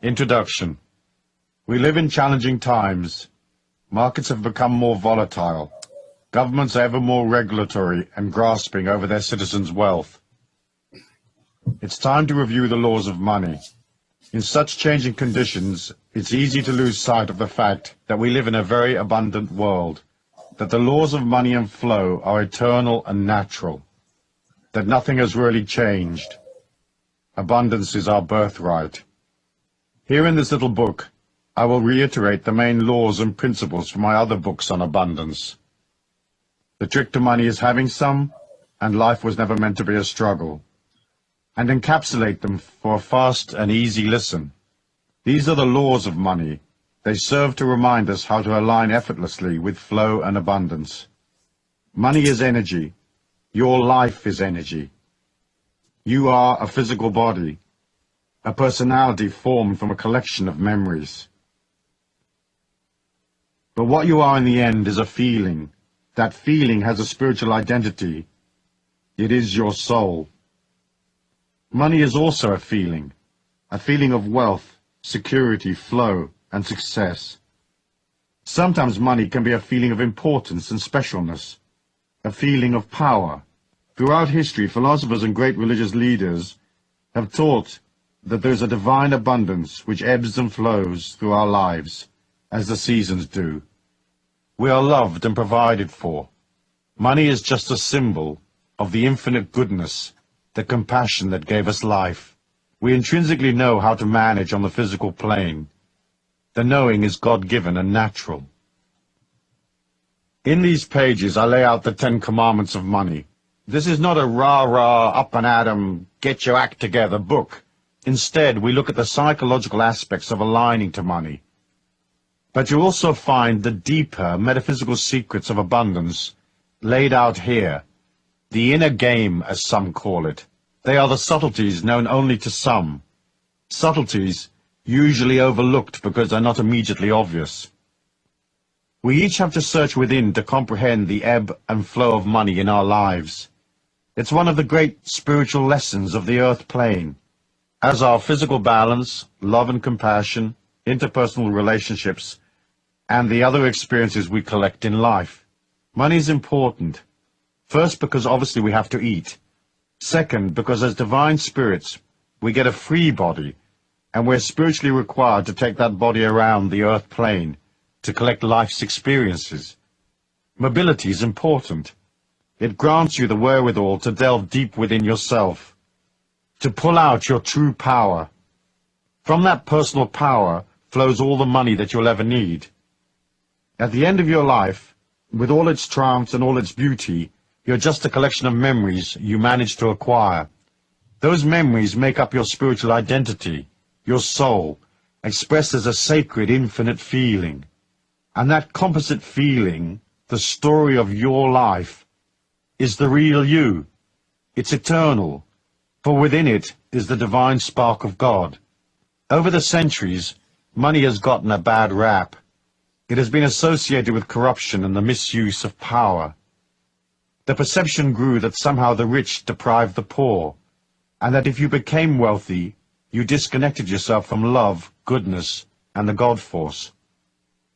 Introduction. We live in challenging times. Markets have become more volatile. Governments are ever more regulatory and grasping over their citizens' wealth. It's time to review the laws of money. In such changing conditions, it's easy to lose sight of the fact that we live in a very abundant world, that the laws of money and flow are eternal and natural, that nothing has really changed. Abundance is our birthright. Here in this little book, I will reiterate the main laws and principles from my other books on abundance. The trick to money is having some, and life was never meant to be a struggle, and encapsulate them for a fast and easy listen. These are the laws of money. They serve to remind us how to align effortlessly with flow and abundance. Money is energy. Your life is energy. You are a physical body, a personality formed from a collection of memories. But what you are in the end is a feeling. That feeling has a spiritual identity. It is your soul. Money is also a feeling of wealth, security, flow, and success. Sometimes money can be a feeling of importance and specialness, a feeling of power. Throughout history, philosophers and great religious leaders have taught that there is a divine abundance which ebbs and flows through our lives, as the seasons do. We are loved and provided for. Money is just a symbol of the infinite goodness, the compassion that gave us life. We intrinsically know how to manage on the physical plane. The knowing is God-given and natural. In these pages, I lay out the 10 commandments of money. This is not a rah-rah, up-and-at-'em, get-your-act-together book. Instead, we look at the psychological aspects of aligning to money. But you also find the deeper metaphysical secrets of abundance laid out here. The inner game, as some call it. They are the subtleties known only to some. Subtleties usually overlooked because they're not immediately obvious. We each have to search within to comprehend the ebb and flow of money in our lives. It's one of the great spiritual lessons of the earth plane. As our physical balance, love and compassion, interpersonal relationships, and the other experiences we collect in life. Money is important. First, because obviously we have to eat. Second, because as divine spirits, we get a free body, and we're spiritually required to take that body around the earth plane to collect life's experiences. Mobility is important. It grants you the wherewithal to delve deep within yourself, to pull out your true power. From that personal power flows all the money that you'll ever need. At the end of your life, with all its triumphs and all its beauty, you're just a collection of memories you managed to acquire. Those memories make up your spiritual identity, your soul, expressed as a sacred, infinite feeling. And that composite feeling, the story of your life, is the real you. It's eternal, for within it is the divine spark of God. Over the centuries, money has gotten a bad rap. It has been associated with corruption and the misuse of power. The perception grew that somehow the rich deprived the poor, and that if you became wealthy, you disconnected yourself from love, goodness, and the God force.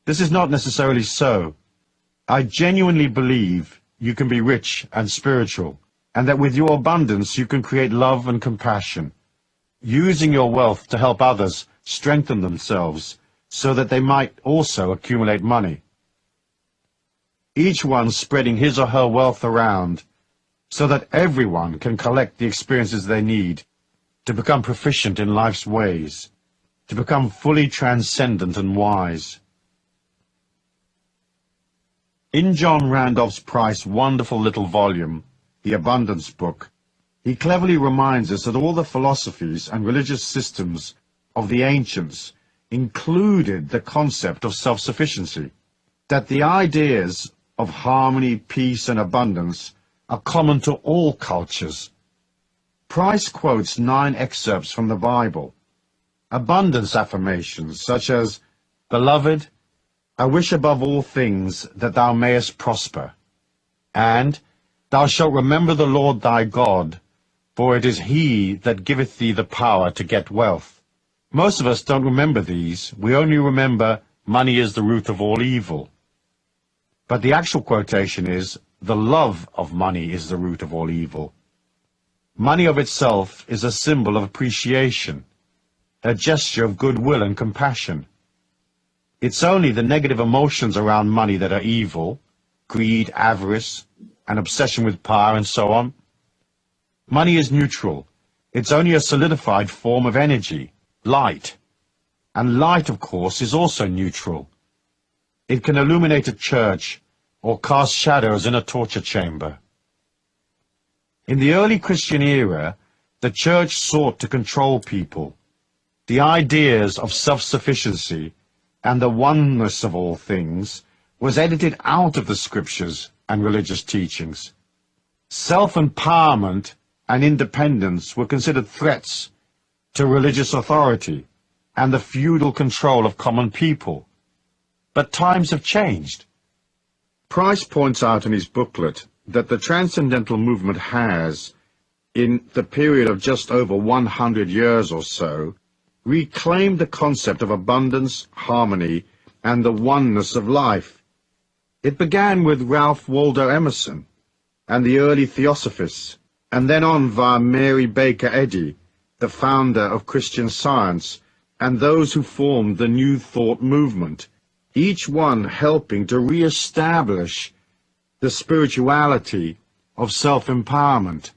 This is not necessarily so. I genuinely believe you can be rich and spiritual, and that with your abundance you can create love and compassion, using your wealth to help others strengthen themselves, so that they might also accumulate money. Each one spreading his or her wealth around, so that everyone can collect the experiences they need to become proficient in life's ways, to become fully transcendent and wise. In John Randolph Price's wonderful little volume, The Abundance Book, he cleverly reminds us that all the philosophies and religious systems of the ancients included the concept of self-sufficiency, that the ideas of harmony, peace, and abundance are common to all cultures. Price quotes 9 excerpts from the Bible, abundance affirmations such as, "Beloved, I wish above all things that thou mayest prosper, and thou shalt remember the Lord thy God, for it is he that giveth thee the power to get wealth." Most of us don't remember these. We only remember money is the root of all evil. But the actual quotation is, the love of money is the root of all evil. Money of itself is a symbol of appreciation, a gesture of goodwill and compassion. It's only the negative emotions around money that are evil: greed, avarice, an obsession with power, and so on. Money is neutral. It's only a solidified form of energy, light. And light, of course, is also neutral. It can illuminate a church or cast shadows in a torture chamber. In the early Christian era, the church sought to control people. The ideas of self-sufficiency and the oneness of all things was edited out of the scriptures and religious teachings. Self-empowerment and independence were considered threats to religious authority and the feudal control of common people. But times have changed. Price points out in his booklet that the transcendental movement has, in the period of just over 100 years or so, reclaimed the concept of abundance, harmony, and the oneness of life. It began with Ralph Waldo Emerson and the early Theosophists, and then on via Mary Baker Eddy, the founder of Christian Science, and those who formed the New Thought movement, each one helping to re-establish the spirituality of self-empowerment.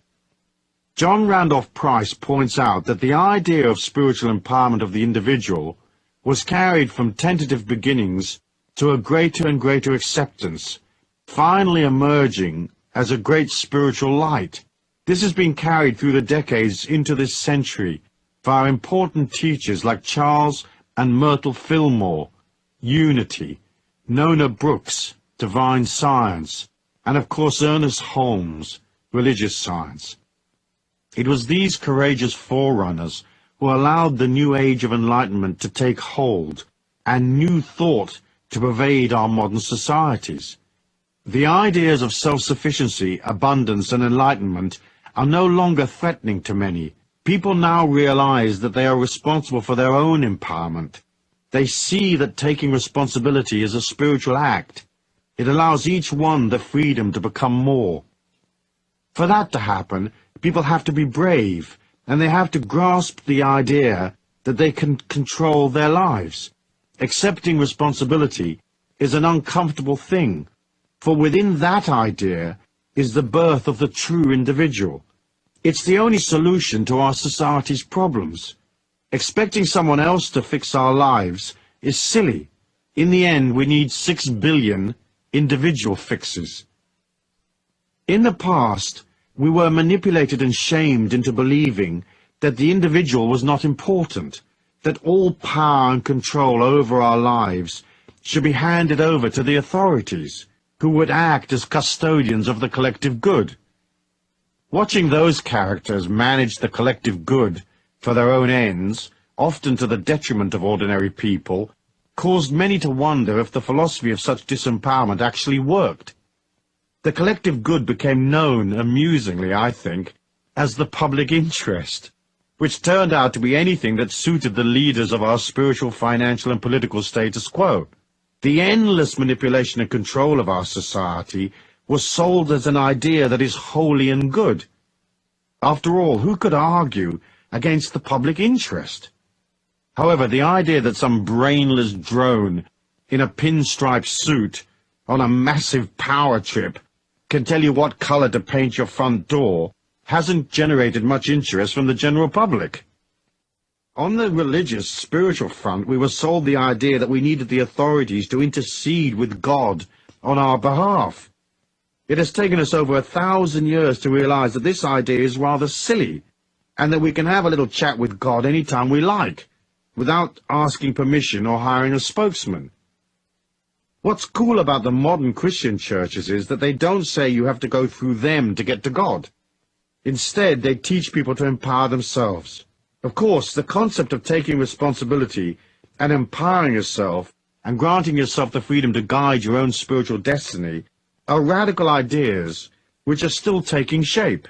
John Randolph Price points out that the idea of spiritual empowerment of the individual was carried from tentative beginnings to a greater and greater acceptance, finally emerging as a great spiritual light. This has been carried through the decades into this century via important teachers like Charles and Myrtle Fillmore, Unity, Nona Brooks, Divine Science, and of course Ernest Holmes, Religious Science. It was these courageous forerunners who allowed the new age of enlightenment to take hold and new thought to pervade our modern societies. The ideas of self-sufficiency, abundance, and enlightenment are no longer threatening to many. People now realize that they are responsible for their own empowerment. They see that taking responsibility is a spiritual act. It allows each one the freedom to become more. For that to happen, people have to be brave, and they have to grasp the idea that they can control their lives. Accepting responsibility is an uncomfortable thing, for within that idea is the birth of the true individual. It's the only solution to our society's problems. Expecting someone else to fix our lives is silly. In the end, we need 6 billion individual fixes. In the past, we were manipulated and shamed into believing that the individual was not important, that all power and control over our lives should be handed over to the authorities, who would act as custodians of the collective good. Watching those characters manage the collective good for their own ends, often to the detriment of ordinary people, caused many to wonder if the philosophy of such disempowerment actually worked. The collective good became known, amusingly, I think, as the public interest, which turned out to be anything that suited the leaders of our spiritual, financial, and political status quo. The endless manipulation and control of our society was sold as an idea that is holy and good. After all, who could argue against the public interest? However, the idea that some brainless drone in a pinstripe suit on a massive power trip can tell you what color to paint your front door hasn't generated much interest from the general public. On the religious, spiritual front, we were sold the idea that we needed the authorities to intercede with God on our behalf. It has taken us over 1,000 years to realize that this idea is rather silly, and that we can have a little chat with God any time we like, without asking permission or hiring a spokesman. What's cool about the modern Christian churches is that they don't say you have to go through them to get to God. Instead, they teach people to empower themselves. Of course, the concept of taking responsibility and empowering yourself and granting yourself the freedom to guide your own spiritual destiny are radical ideas which are still taking shape.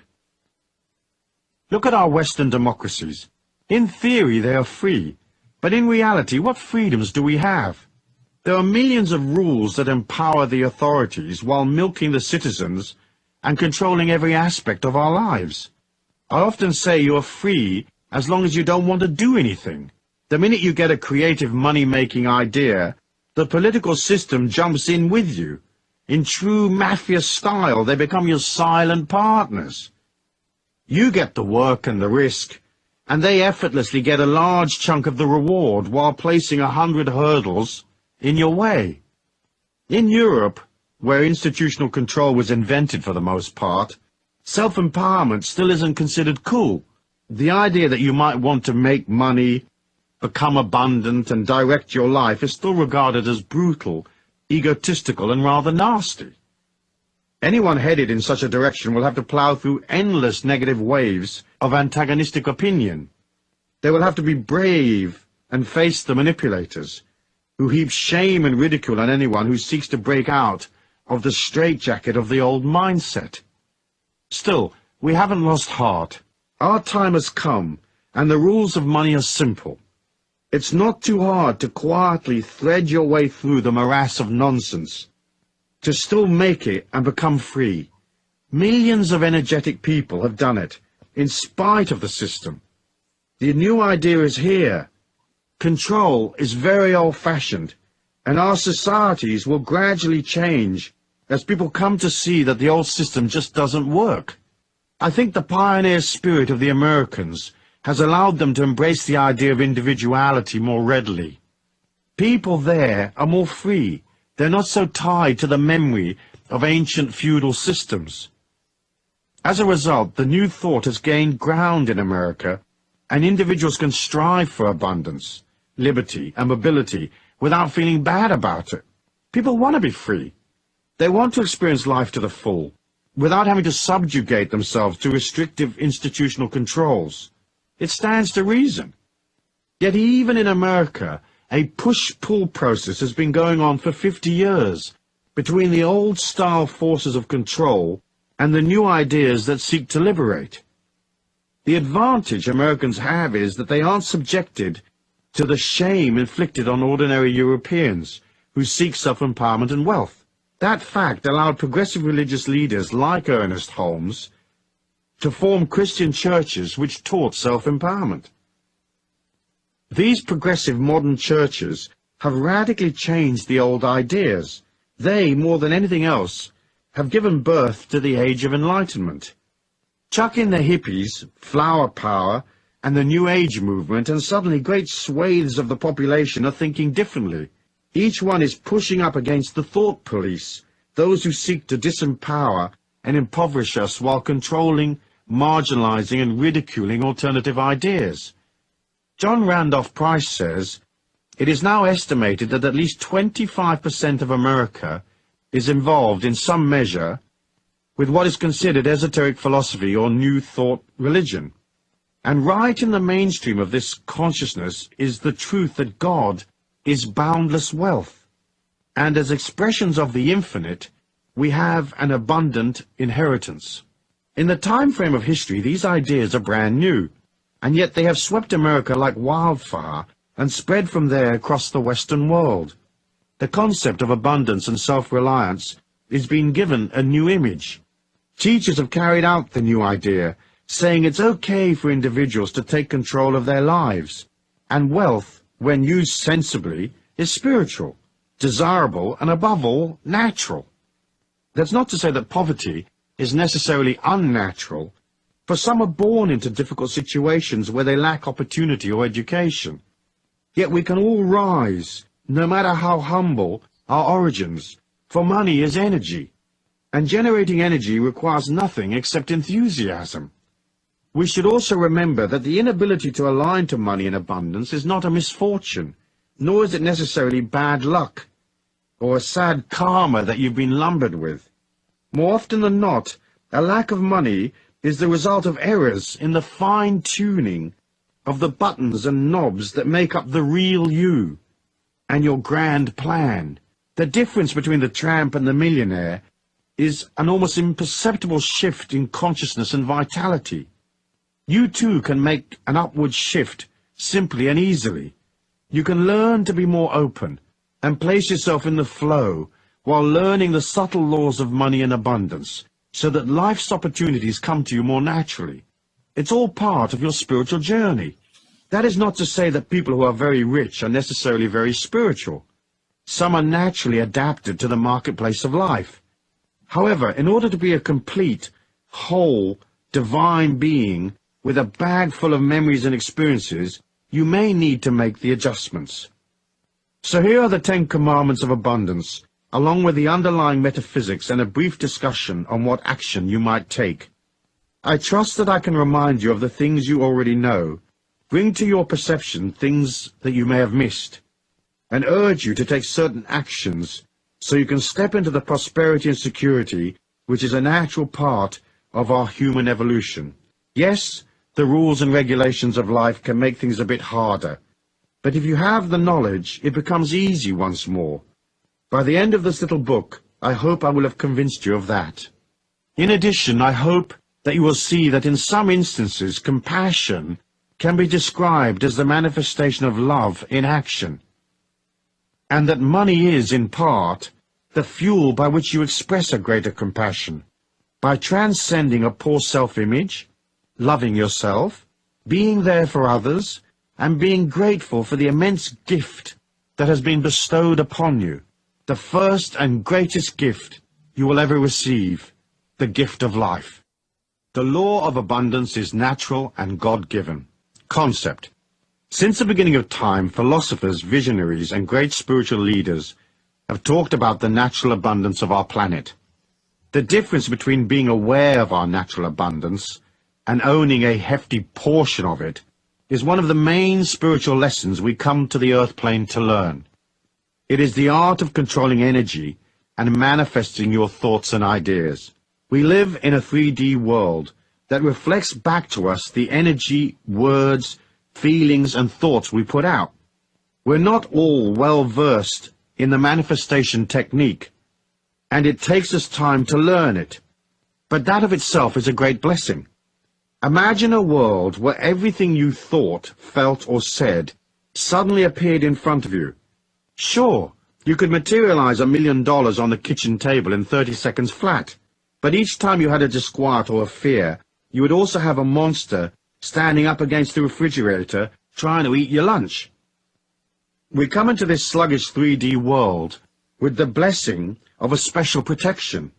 Look at our Western democracies. In theory, they are free. But in reality, what freedoms do we have? There are millions of rules that empower the authorities while milking the citizens and controlling every aspect of our lives. I often say you are free as long as you don't want to do anything. The minute you get a creative money-making idea, the political system jumps in with you. In true mafia style, they become your silent partners. You get the work and the risk, and they effortlessly get a large chunk of the reward while placing 100 hurdles in your way. In Europe, where institutional control was invented for the most part, self-empowerment still isn't considered cool. The idea that you might want to make money, become abundant, and direct your life is still regarded as brutal, egotistical, and rather nasty. Anyone headed in such a direction will have to plow through endless negative waves of antagonistic opinion. They will have to be brave and face the manipulators, who heap shame and ridicule on anyone who seeks to break out of the straitjacket of the old mindset. Still, we haven't lost heart. Our time has come, and the rules of money are simple. It's not too hard to quietly thread your way through the morass of nonsense, to still make it and become free. Millions of energetic people have done it, in spite of the system. The new idea is here. Control is very old-fashioned, and our societies will gradually change as people come to see that the old system just doesn't work. I think the pioneer spirit of the Americans has allowed them to embrace the idea of individuality more readily. People there are more free. They're not so tied to the memory of ancient feudal systems. As a result, the new thought has gained ground in America, and individuals can strive for abundance, liberty, and mobility without feeling bad about it. People want to be free. They want to experience life to the full, without having to subjugate themselves to restrictive institutional controls. It stands to reason. Yet even in America, a push-pull process has been going on for 50 years between the old-style forces of control and the new ideas that seek to liberate. The advantage Americans have is that they aren't subjected to the shame inflicted on ordinary Europeans who seek self-empowerment and wealth. That fact allowed progressive religious leaders like Ernest Holmes to form Christian churches which taught self-empowerment. These progressive modern churches have radically changed the old ideas. They, more than anything else, have given birth to the Age of Enlightenment. Chuck in the hippies, flower power, and the New Age movement, and suddenly great swathes of the population are thinking differently. Each one is pushing up against the thought police, those who seek to disempower and impoverish us while controlling, marginalizing, and ridiculing alternative ideas. John Randolph Price says, "It is now estimated that at least 25% of America is involved in some measure with what is considered esoteric philosophy or New Thought religion. And right in the mainstream of this consciousness is the truth that God is boundless wealth, and as expressions of the infinite, we have an abundant inheritance." In the time frame of history, these ideas are brand new, and yet they have swept America like wildfire and spread from there across the Western world. The concept of abundance and self-reliance is being given a new image. Teachers have carried out the new idea, saying it's okay for individuals to take control of their lives, and wealth, when used sensibly, is spiritual, desirable, and above all, natural. That's not to say that poverty is necessarily unnatural, for some are born into difficult situations where they lack opportunity or education. Yet we can all rise, no matter how humble our origins, for money is energy, and generating energy requires nothing except enthusiasm. We should also remember that the inability to align to money in abundance is not a misfortune, nor is it necessarily bad luck, or a sad karma that you've been lumbered with. More often than not, a lack of money is the result of errors in the fine-tuning of the buttons and knobs that make up the real you and your grand plan. The difference between the tramp and the millionaire is an almost imperceptible shift in consciousness and vitality. You too can make an upward shift simply and easily. You can learn to be more open and place yourself in the flow while learning the subtle laws of money and abundance so that life's opportunities come to you more naturally. It's all part of your spiritual journey. That is not to say that people who are very rich are necessarily very spiritual. Some are naturally adapted to the marketplace of life. However, in order to be a complete, whole, divine being with a bag full of memories and experiences, you may need to make the adjustments. So here are the 10 Commandments of Abundance, along with the underlying metaphysics and a brief discussion on what action you might take. I trust that I can remind you of the things you already know, bring to your perception things that you may have missed, and urge you to take certain actions so you can step into the prosperity and security which is a natural part of our human evolution. Yes, the rules and regulations of life can make things a bit harder, but if you have the knowledge, it becomes easy once more. By the end of this little book, I hope I will have convinced you of that. In addition, I hope that you will see that in some instances, compassion can be described as the manifestation of love in action, and that money is, in part, the fuel by which you express a greater compassion, by transcending a poor self-image, loving yourself, being there for others, and being grateful for the immense gift that has been bestowed upon you, the first and greatest gift you will ever receive, the gift of life. The law of abundance is natural and God-given. Concept. Since the beginning of time, philosophers, visionaries, and great spiritual leaders have talked about the natural abundance of our planet. The difference between being aware of our natural abundance and owning a hefty portion of it is one of the main spiritual lessons we come to the earth plane to learn. It is the art of controlling energy and manifesting your thoughts and ideas. We live in a 3D world that reflects back to us the energy, words, feelings, and thoughts we put out. We're not all well versed in the manifestation technique, and it takes us time to learn it. But that of itself is a great blessing. Imagine a world where everything you thought, felt, or said suddenly appeared in front of you. Sure, you could materialize $1 million on the kitchen table in 30 seconds flat, but each time you had a disquiet or a fear, you would also have a monster standing up against the refrigerator trying to eat your lunch. We come into this sluggish 3D world with the blessing of a special protection.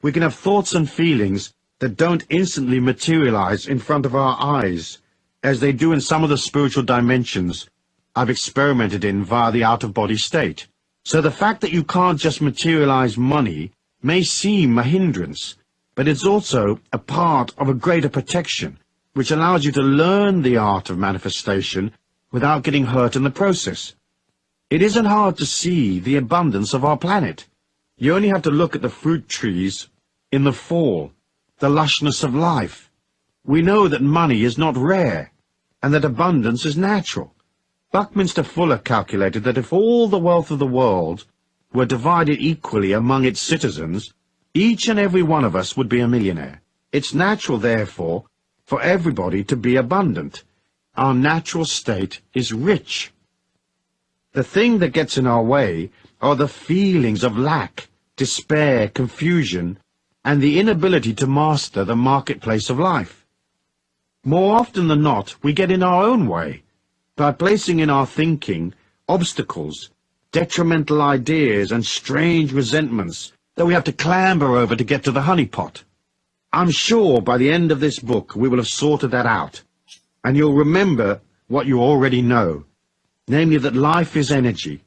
We can have thoughts and feelings that don't instantly materialize in front of our eyes, as they do in some of the spiritual dimensions I've experimented in via the out-of-body state. So the fact that you can't just materialize money may seem a hindrance, but it's also a part of a greater protection, which allows you to learn the art of manifestation without getting hurt in the process. It isn't hard to see the abundance of our planet. You only have to look at the fruit trees in the fall, the lushness of life. We know that money is not rare, and that abundance is natural. Buckminster Fuller calculated that if all the wealth of the world were divided equally among its citizens, each and every one of us would be a millionaire. It's natural, therefore, for everybody to be abundant. Our natural state is rich. The thing that gets in our way are the feelings of lack, despair, confusion, and the inability to master the marketplace of life. More often than not, we get in our own way by placing in our thinking obstacles, detrimental ideas, and strange resentments that we have to clamber over to get to the honeypot. I'm sure by the end of this book we will have sorted that out, and you'll remember what you already know, namely that life is energy,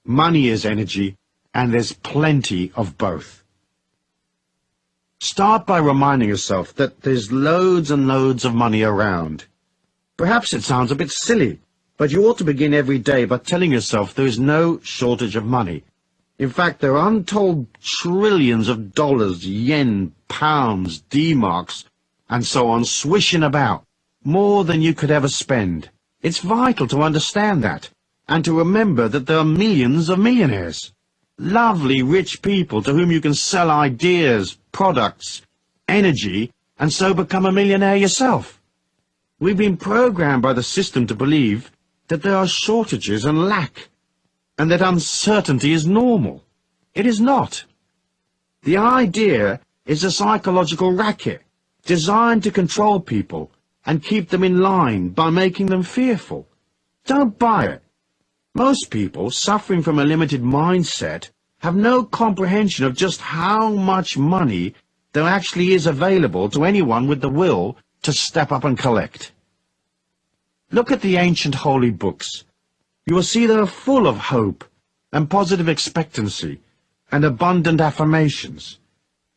money is energy, and there's plenty of both. Start by reminding yourself that there's loads and loads of money around. Perhaps it sounds a bit silly, but you ought to begin every day by telling yourself there is no shortage of money. In fact, there are untold trillions of dollars, yen, pounds, D-marks, and so on swishing about, more than you could ever spend. It's vital to understand that, and to remember that there are millions of millionaires. Lovely, rich people to whom you can sell ideas, products, energy, and so become a millionaire yourself. We've been programmed by the system to believe that there are shortages and lack, and that uncertainty is normal. It is not. The idea is a psychological racket designed to control people and keep them in line by making them fearful. Don't buy it. Most people suffering from a limited mindset have no comprehension of just how much money there actually is available to anyone with the will to step up and collect. Look at the ancient holy books. You will see they are full of hope and positive expectancy and abundant affirmations.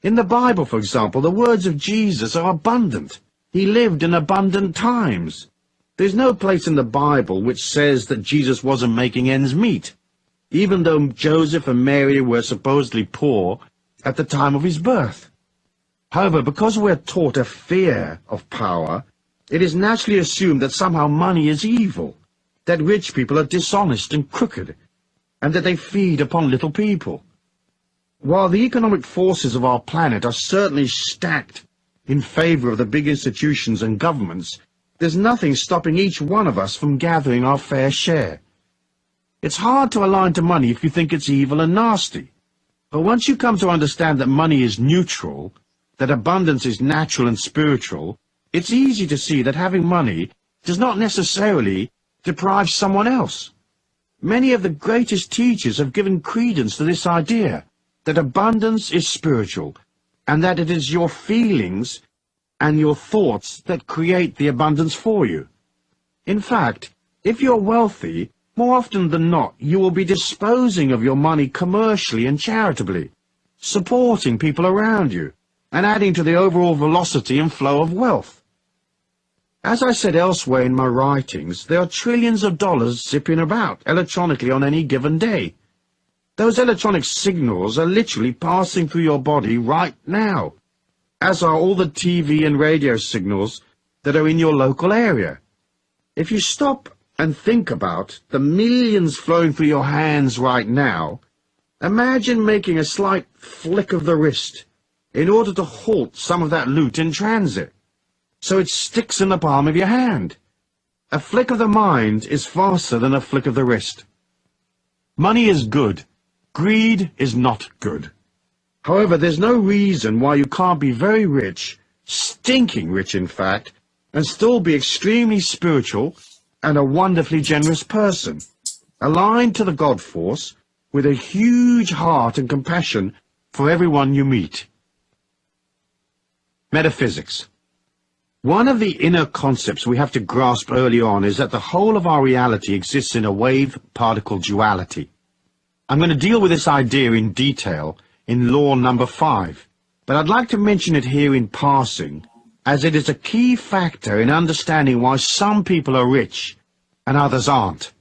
In the Bible, for example, the words of Jesus are abundant. He lived in abundant times. There's no place in the Bible which says that Jesus wasn't making ends meet, even though Joseph and Mary were supposedly poor at the time of his birth. However, because we're taught a fear of power, it is naturally assumed that somehow money is evil, that rich people are dishonest and crooked, and that they feed upon little people. While the economic forces of our planet are certainly stacked in favor of the big institutions and governments, there's nothing stopping each one of us from gathering our fair share. It's hard to align to money if you think it's evil and nasty. But once you come to understand that money is neutral, that abundance is natural and spiritual, it's easy to see that having money does not necessarily deprive someone else. Many of the greatest teachers have given credence to this idea, that abundance is spiritual, and that it is your feelings and your thoughts that create the abundance for you. In fact, if you're wealthy, more often than not, you will be disposing of your money commercially and charitably, supporting people around you, and adding to the overall velocity and flow of wealth. As I said elsewhere in my writings, there are trillions of dollars zipping about electronically on any given day. Those electronic signals are literally passing through your body right now, as are all the TV and radio signals that are in your local area. If you stop and think about the millions flowing through your hands right now, imagine making a slight flick of the wrist in order to halt some of that loot in transit, so it sticks in the palm of your hand. A flick of the mind is faster than a flick of the wrist. Money is good. Greed is not good. However, there's no reason why you can't be very rich, stinking rich in fact, and still be extremely spiritual and a wonderfully generous person, aligned to the God force, with a huge heart and compassion for everyone you meet. Metaphysics. One of the inner concepts we have to grasp early on is that the whole of our reality exists in a wave-particle duality. I'm going to deal with this idea in detail in law number 5, but I'd like to mention it here in passing, as it is a key factor in understanding why some people are rich and others aren't.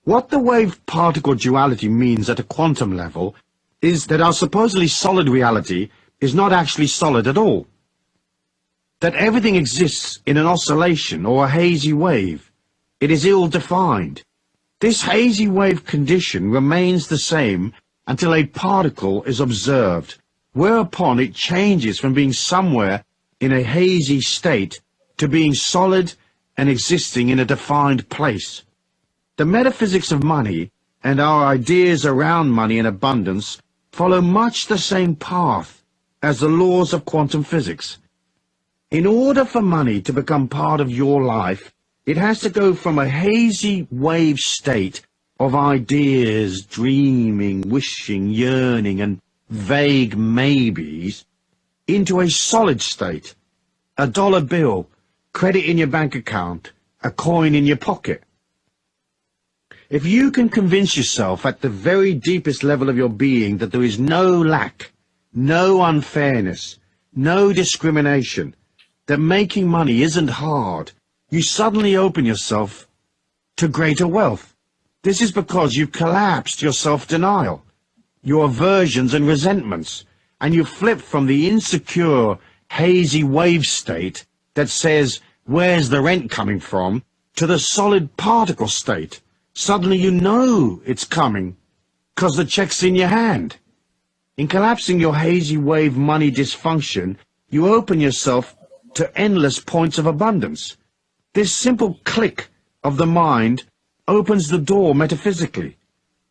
What the wave-particle duality means at a quantum level is that our supposedly solid reality is not actually solid at all. That everything exists in an oscillation or a hazy wave. It is ill-defined. This hazy wave condition remains the same until a particle is observed, whereupon it changes from being somewhere in a hazy state to being solid and existing in a defined place. The metaphysics of money and our ideas around money and abundance follow much the same path as the laws of quantum physics. In order for money to become part of your life, it has to go from a hazy wave state of ideas, dreaming, wishing, yearning, and vague maybes, into a solid state, a dollar bill, credit in your bank account, a coin in your pocket. If you can convince yourself at the very deepest level of your being that there is no lack, no unfairness, no discrimination, that making money isn't hard, you suddenly open yourself to greater wealth. This is because you've collapsed your self-denial, your aversions and resentments, and you've flipped from the insecure, hazy wave state that says, where's the rent coming from, to the solid particle state. Suddenly you know it's coming, 'cause the check's in your hand. In collapsing your hazy wave money dysfunction, you open yourself to endless points of abundance. This simple click of the mind opens the door metaphysically.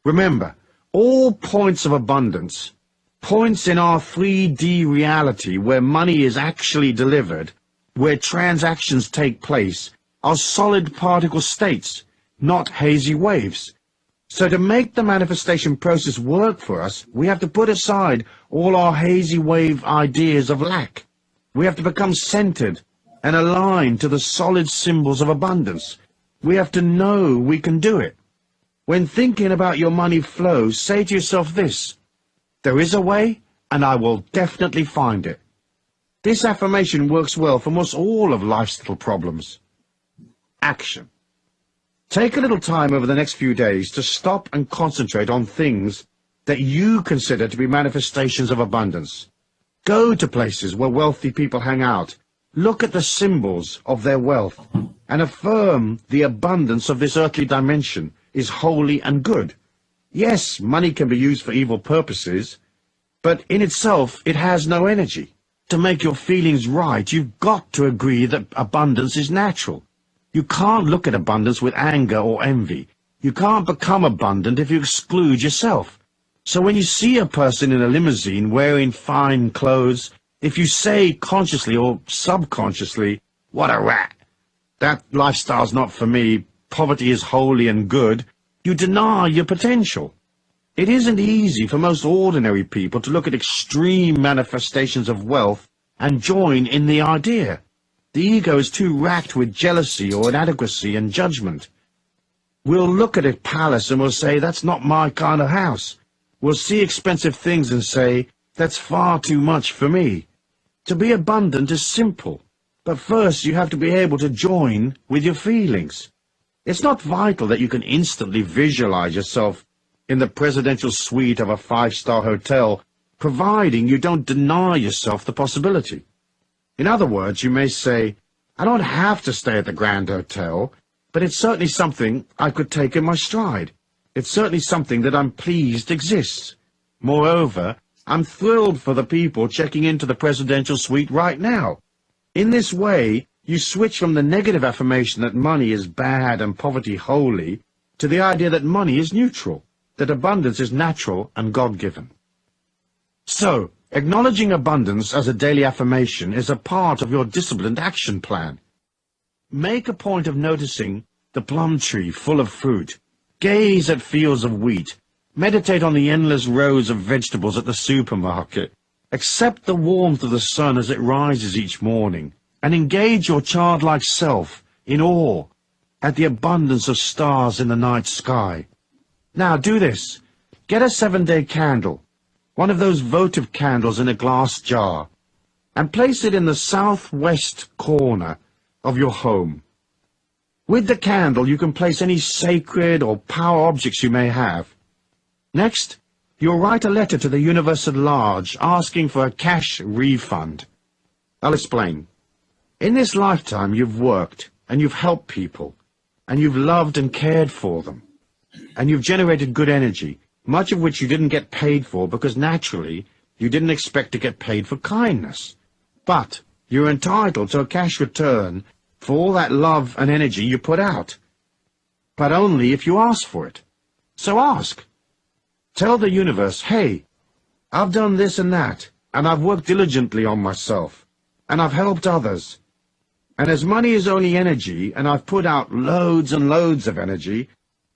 Remember, all points of abundance, points in our 3D reality where money is actually delivered, where transactions take place, are solid particle states, not hazy waves. So to make the manifestation process work for us, we have to put aside all our hazy wave ideas of lack. We have to become centered and aligned to the solid symbols of abundance. We have to know we can do it. When thinking about your money flow, say to yourself this: there is a way, and I will definitely find it. This affirmation works well for most all of life's little problems. Action. Take a little time over the next few days to stop and concentrate on things that you consider to be manifestations of abundance. Go to places where wealthy people hang out. Look at the symbols of their wealth and affirm the abundance of this earthly dimension is holy and good. Yes, money can be used for evil purposes, but in itself it has no energy. To make your feelings right, you've got to agree that abundance is natural. You can't look at abundance with anger or envy. You can't become abundant if you exclude yourself. So when you see a person in a limousine wearing fine clothes, if you say consciously or subconsciously, "What a rat! That lifestyle's not for me. Poverty is holy and good," you deny your potential. It isn't easy for most ordinary people to look at extreme manifestations of wealth and join in the idea. The ego is too racked with jealousy or inadequacy and judgment. We'll look at a palace and we'll say, "That's not my kind of house." We'll see expensive things and say, "That's far too much for me." To be abundant is simple, but first you have to be able to join with your feelings. It's not vital that you can instantly visualize yourself in the presidential suite of a 5-star hotel, providing you don't deny yourself the possibility. In other words, you may say, "I don't have to stay at the Grand Hotel, but it's certainly something I could take in my stride. It's certainly something that I'm pleased exists. Moreover, I'm thrilled for the people checking into the presidential suite right now." In this way, you switch from the negative affirmation that money is bad and poverty holy to the idea that money is neutral, that abundance is natural and God-given. So, acknowledging abundance as a daily affirmation is a part of your disciplined action plan. Make a point of noticing the plum tree full of fruit. Gaze at fields of wheat. Meditate on the endless rows of vegetables at the supermarket. Accept the warmth of the sun as it rises each morning, and engage your childlike self in awe at the abundance of stars in the night sky. Now do this. Get a 7-day candle, one of those votive candles in a glass jar, and place it in the southwest corner of your home. With the candle, you can place any sacred or power objects you may have. Next, you'll write a letter to the universe at large asking for a cash refund. I'll explain. In this lifetime, you've worked, and you've helped people, and you've loved and cared for them, and you've generated good energy, much of which you didn't get paid for because naturally you didn't expect to get paid for kindness. But you're entitled to a cash return for all that love and energy you put out. But only if you ask for it. So ask. Tell the universe, "Hey, I've done this and that, and I've worked diligently on myself, and I've helped others. And as money is only energy, and I've put out loads and loads of energy,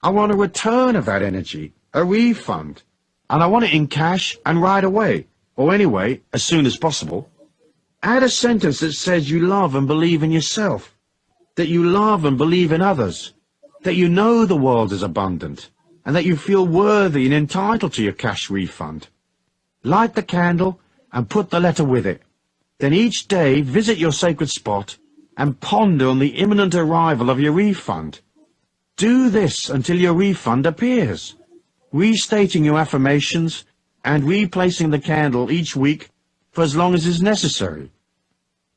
I want a return of that energy, a refund, and I want it in cash and right away, or anyway, as soon as possible." Add a sentence that says you love and believe in yourself, that you love and believe in others, that you know the world is abundant, and that you feel worthy and entitled to your cash refund. Light the candle and put the letter with it. Then each day visit your sacred spot and ponder on the imminent arrival of your refund. Do this until your refund appears, restating your affirmations and replacing the candle each week for as long as is necessary.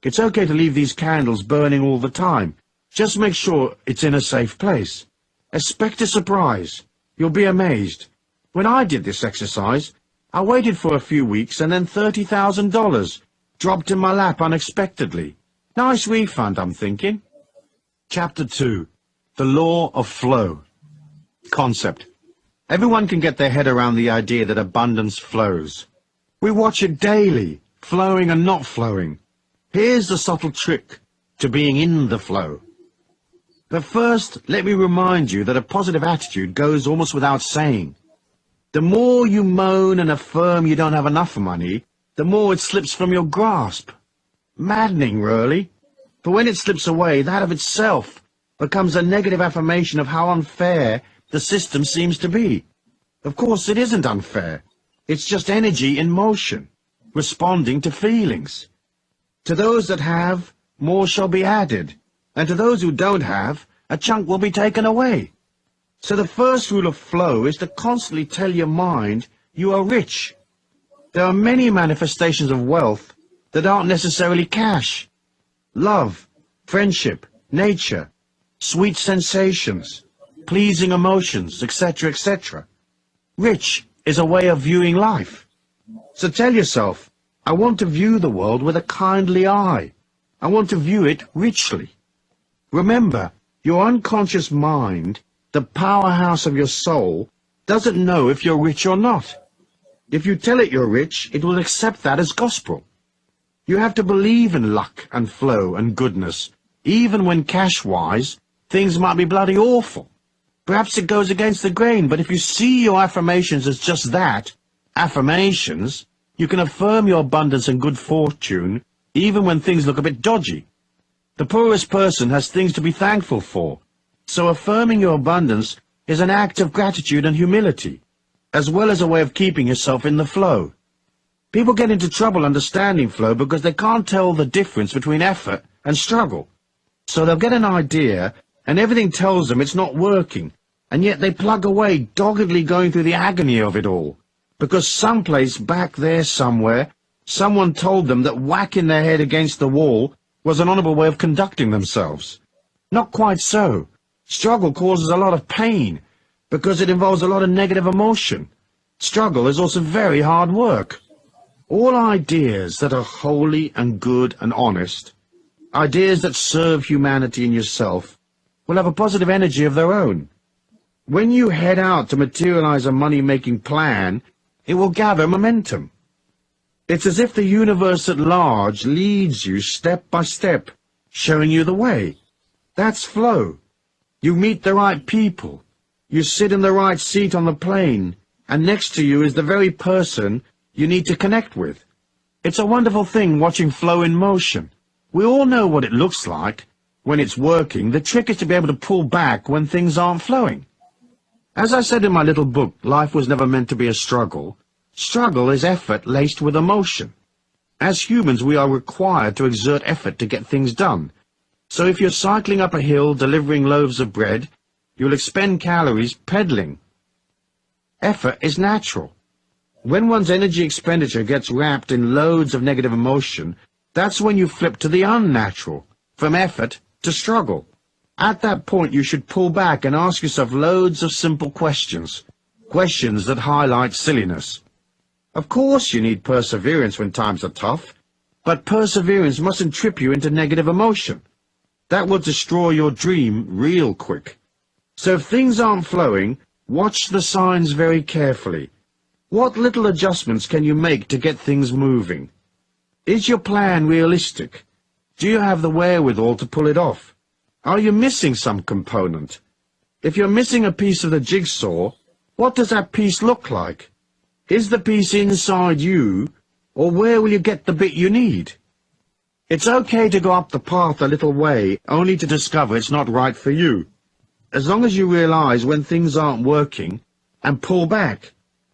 It's okay to leave these candles burning all the time. Just make sure it's in a safe place. Expect a surprise. You'll be amazed. When I did this exercise, I waited for a few weeks and then $30,000 dropped in my lap unexpectedly. Nice refund, I'm thinking. Chapter 2. The Law of Flow. Concept. Everyone can get their head around the idea that abundance flows. We watch it daily, flowing and not flowing. Here's the subtle trick to being in the flow. But first, let me remind you that a positive attitude goes almost without saying. The more you moan and affirm you don't have enough money, the more it slips from your grasp. Maddening, really. For when it slips away, that of itself becomes a negative affirmation of how unfair the system seems to be. Of course, it isn't unfair. It's just energy in motion, responding to feelings. To those that have, more shall be added, and to those who don't have, a chunk will be taken away. So the first rule of flow is to constantly tell your mind you are rich. There are many manifestations of wealth that aren't necessarily cash. Love, friendship, nature, sweet sensations, pleasing emotions, etc., etc. Rich is a way of viewing life. So tell yourself, I want to view the world with a kindly eye. I want to view it richly. Remember, your unconscious mind, the powerhouse of your soul, doesn't know if you're rich or not. If you tell it you're rich, it will accept that as gospel. You have to believe in luck and flow and goodness, even when cash-wise, things might be bloody awful. Perhaps it goes against the grain, but if you see your affirmations as just that, affirmations, you can affirm your abundance and good fortune even when things look a bit dodgy. The poorest person has things to be thankful for, so affirming your abundance is an act of gratitude and humility, as well as a way of keeping yourself in the flow. People get into trouble understanding flow because they can't tell the difference between effort and struggle. So they'll get an idea and everything tells them it's not working, and yet they plug away, doggedly going through the agony of it all, because someplace back there somewhere, someone told them that whacking their head against the wall was an honourable way of conducting themselves. Not quite so. Struggle causes a lot of pain, because it involves a lot of negative emotion. Struggle is also very hard work. All ideas that are holy and good and honest, ideas that serve humanity and yourself, will have a positive energy of their own. When you head out to materialize a money-making plan, it will gather momentum. It's as if the universe at large leads you step by step, showing you the way. That's flow. You meet the right people. You sit in the right seat on the plane, and next to you is the very person you need to connect with. It's a wonderful thing watching flow in motion. We all know what it looks like. When it's working, the trick is to be able to pull back when things aren't flowing. As I said in my little book, Life Was Never Meant to Be a Struggle, struggle is effort laced with emotion. As humans, we are required to exert effort to get things done. So if you're cycling up a hill delivering loaves of bread, you'll expend calories pedaling. Effort is natural. When one's energy expenditure gets wrapped in loads of negative emotion, that's when you flip to the unnatural, from effort to struggle. At that point, you should pull back and ask yourself loads of simple questions, questions that highlight silliness. Of course you need perseverance when times are tough, but perseverance mustn't trip you into negative emotion. That will destroy your dream real quick. So if things aren't flowing, watch the signs very carefully. What little adjustments can you make to get things moving? Is your plan realistic? Do you have the wherewithal to pull it off? Are you missing some component? If you're missing a piece of the jigsaw, what does that piece look like? Is the piece inside you, or where will you get the bit you need? It's okay to go up the path a little way, only to discover it's not right for you. As long as you realize when things aren't working, and pull back.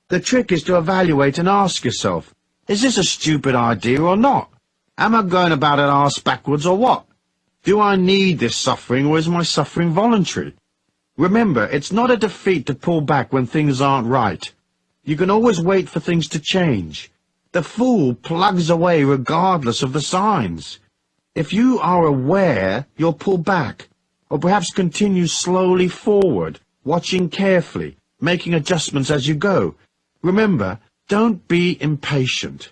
The trick is to evaluate and ask yourself, is this a stupid idea or not? Am I going about it arse backwards or what? Do I need this suffering, or is my suffering voluntary? Remember, it's not a defeat to pull back when things aren't right. You can always wait for things to change. The fool plugs away regardless of the signs. If you are aware, you'll pull back, or perhaps continue slowly forward, watching carefully, making adjustments as you go. Remember, don't be impatient.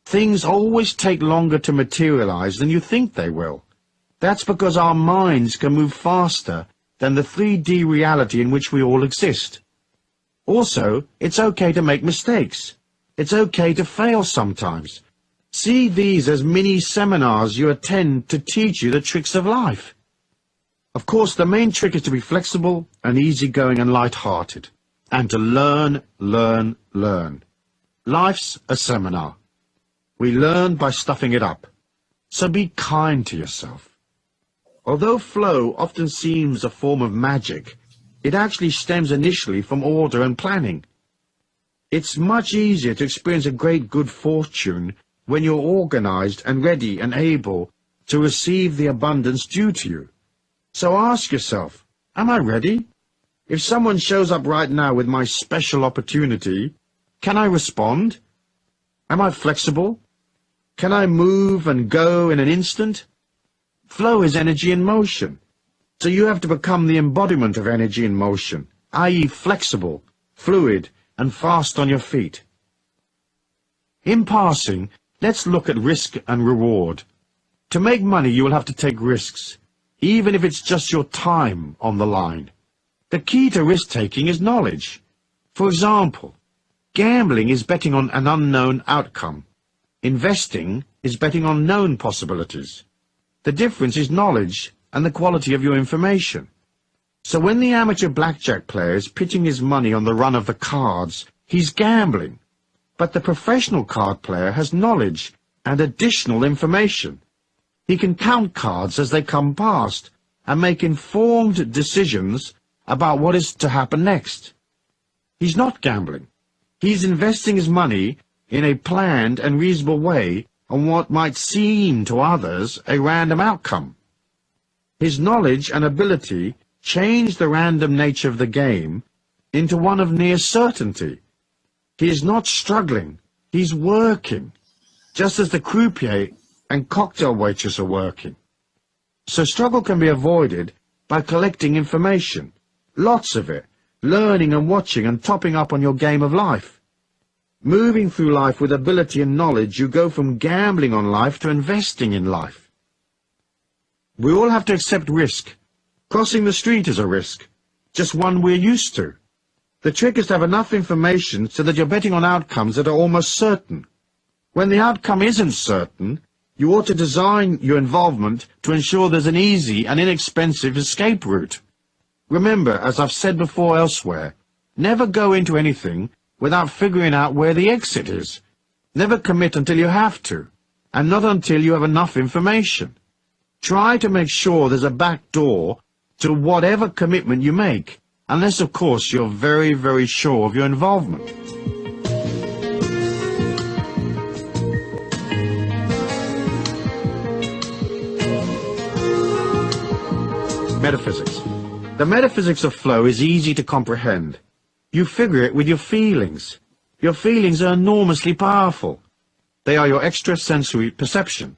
Things always take longer to materialize than you think they will. That's because our minds can move faster than the 3D reality in which we all exist. Also, it's okay to make mistakes. It's okay to fail sometimes. See these as mini-seminars you attend to teach you the tricks of life. Of course, the main trick is to be flexible and easygoing and light-hearted, and to learn, learn, learn. Life's a seminar. We learn by stuffing it up. So be kind to yourself. Although flow often seems a form of magic, it actually stems initially from order and planning. It's much easier to experience a great good fortune when you're organized and ready and able to receive the abundance due to you. So ask yourself, am I ready? If someone shows up right now with my special opportunity, can I respond? Am I flexible? Can I move and go in an instant? Flow is energy in motion. So you have to become the embodiment of energy in motion, i.e. flexible, fluid, and fast on your feet. In passing, let's look at risk and reward. To make money, you will have to take risks, even if it's just your time on the line. The key to risk-taking is knowledge. For example, gambling is betting on an unknown outcome. Investing is betting on known possibilities. The difference is knowledge and the quality of your information. So when the amateur blackjack player is pitching his money on the run of the cards, he's gambling. But the professional card player has knowledge and additional information. He can count cards as they come past and make informed decisions about what is to happen next. He's not gambling. He's investing his money in a planned and reasonable way on what might seem to others a random outcome. His knowledge and ability change the random nature of the game into one of near certainty. He is not struggling, he's working, just as the croupier and cocktail waitress are working. So struggle can be avoided by collecting information, lots of it, learning and watching and topping up on your game of life. Moving through life with ability and knowledge, you go from gambling on life to investing in life. We all have to accept risk. Crossing the street is a risk, just one we're used to. The trick is to have enough information so that you're betting on outcomes that are almost certain. When the outcome isn't certain, you ought to design your involvement to ensure there's an easy and inexpensive escape route. Remember, as I've said before elsewhere, never go into anything without figuring out where the exit is. Never commit until you have to, and not until you have enough information. Try to make sure there's a back door to whatever commitment you make, unless, of course, you're very, very sure of your involvement. Metaphysics. The metaphysics of flow is easy to comprehend. You figure it with your feelings. Your feelings are enormously powerful. They are your extrasensory perception.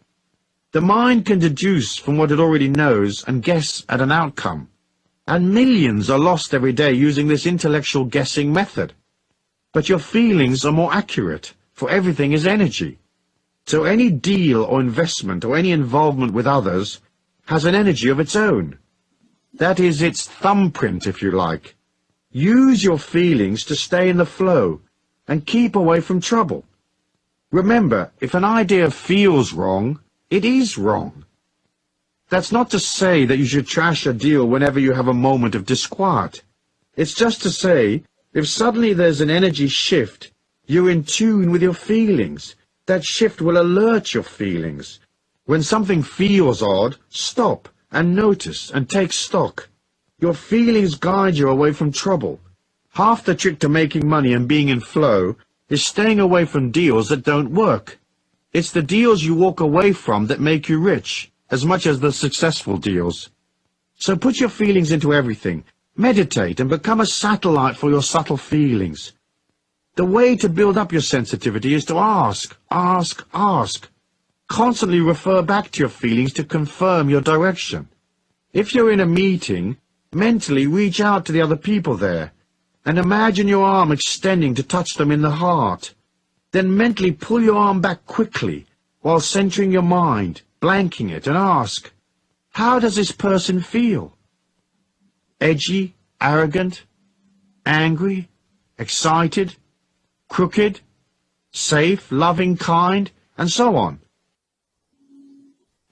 The mind can deduce from what it already knows and guess at an outcome. And millions are lost every day using this intellectual guessing method. But your feelings are more accurate, for everything is energy. So any deal or investment or any involvement with others has an energy of its own. That is its thumbprint, if you like. Use your feelings to stay in the flow and keep away from trouble. Remember, if an idea feels wrong, it is wrong. That's not to say that you should trash a deal whenever you have a moment of disquiet. It's just to say, if suddenly there's an energy shift, you're in tune with your feelings. That shift will alert your feelings. When something feels odd, stop and notice and take stock. Your feelings guide you away from trouble. Half the trick to making money and being in flow is staying away from deals that don't work. It's the deals you walk away from that make you rich, as much as the successful deals. So put your feelings into everything. Meditate and become a satellite for your subtle feelings. The way to build up your sensitivity is to ask, ask, ask. Constantly refer back to your feelings to confirm your direction. If you're in a meeting, mentally reach out to the other people there and imagine your arm extending to touch them in the heart. Then mentally pull your arm back quickly while centering your mind, blanking it, and ask, how does this person feel? edgy, arrogant, angry, excited, crooked, safe, loving, kind, and so on.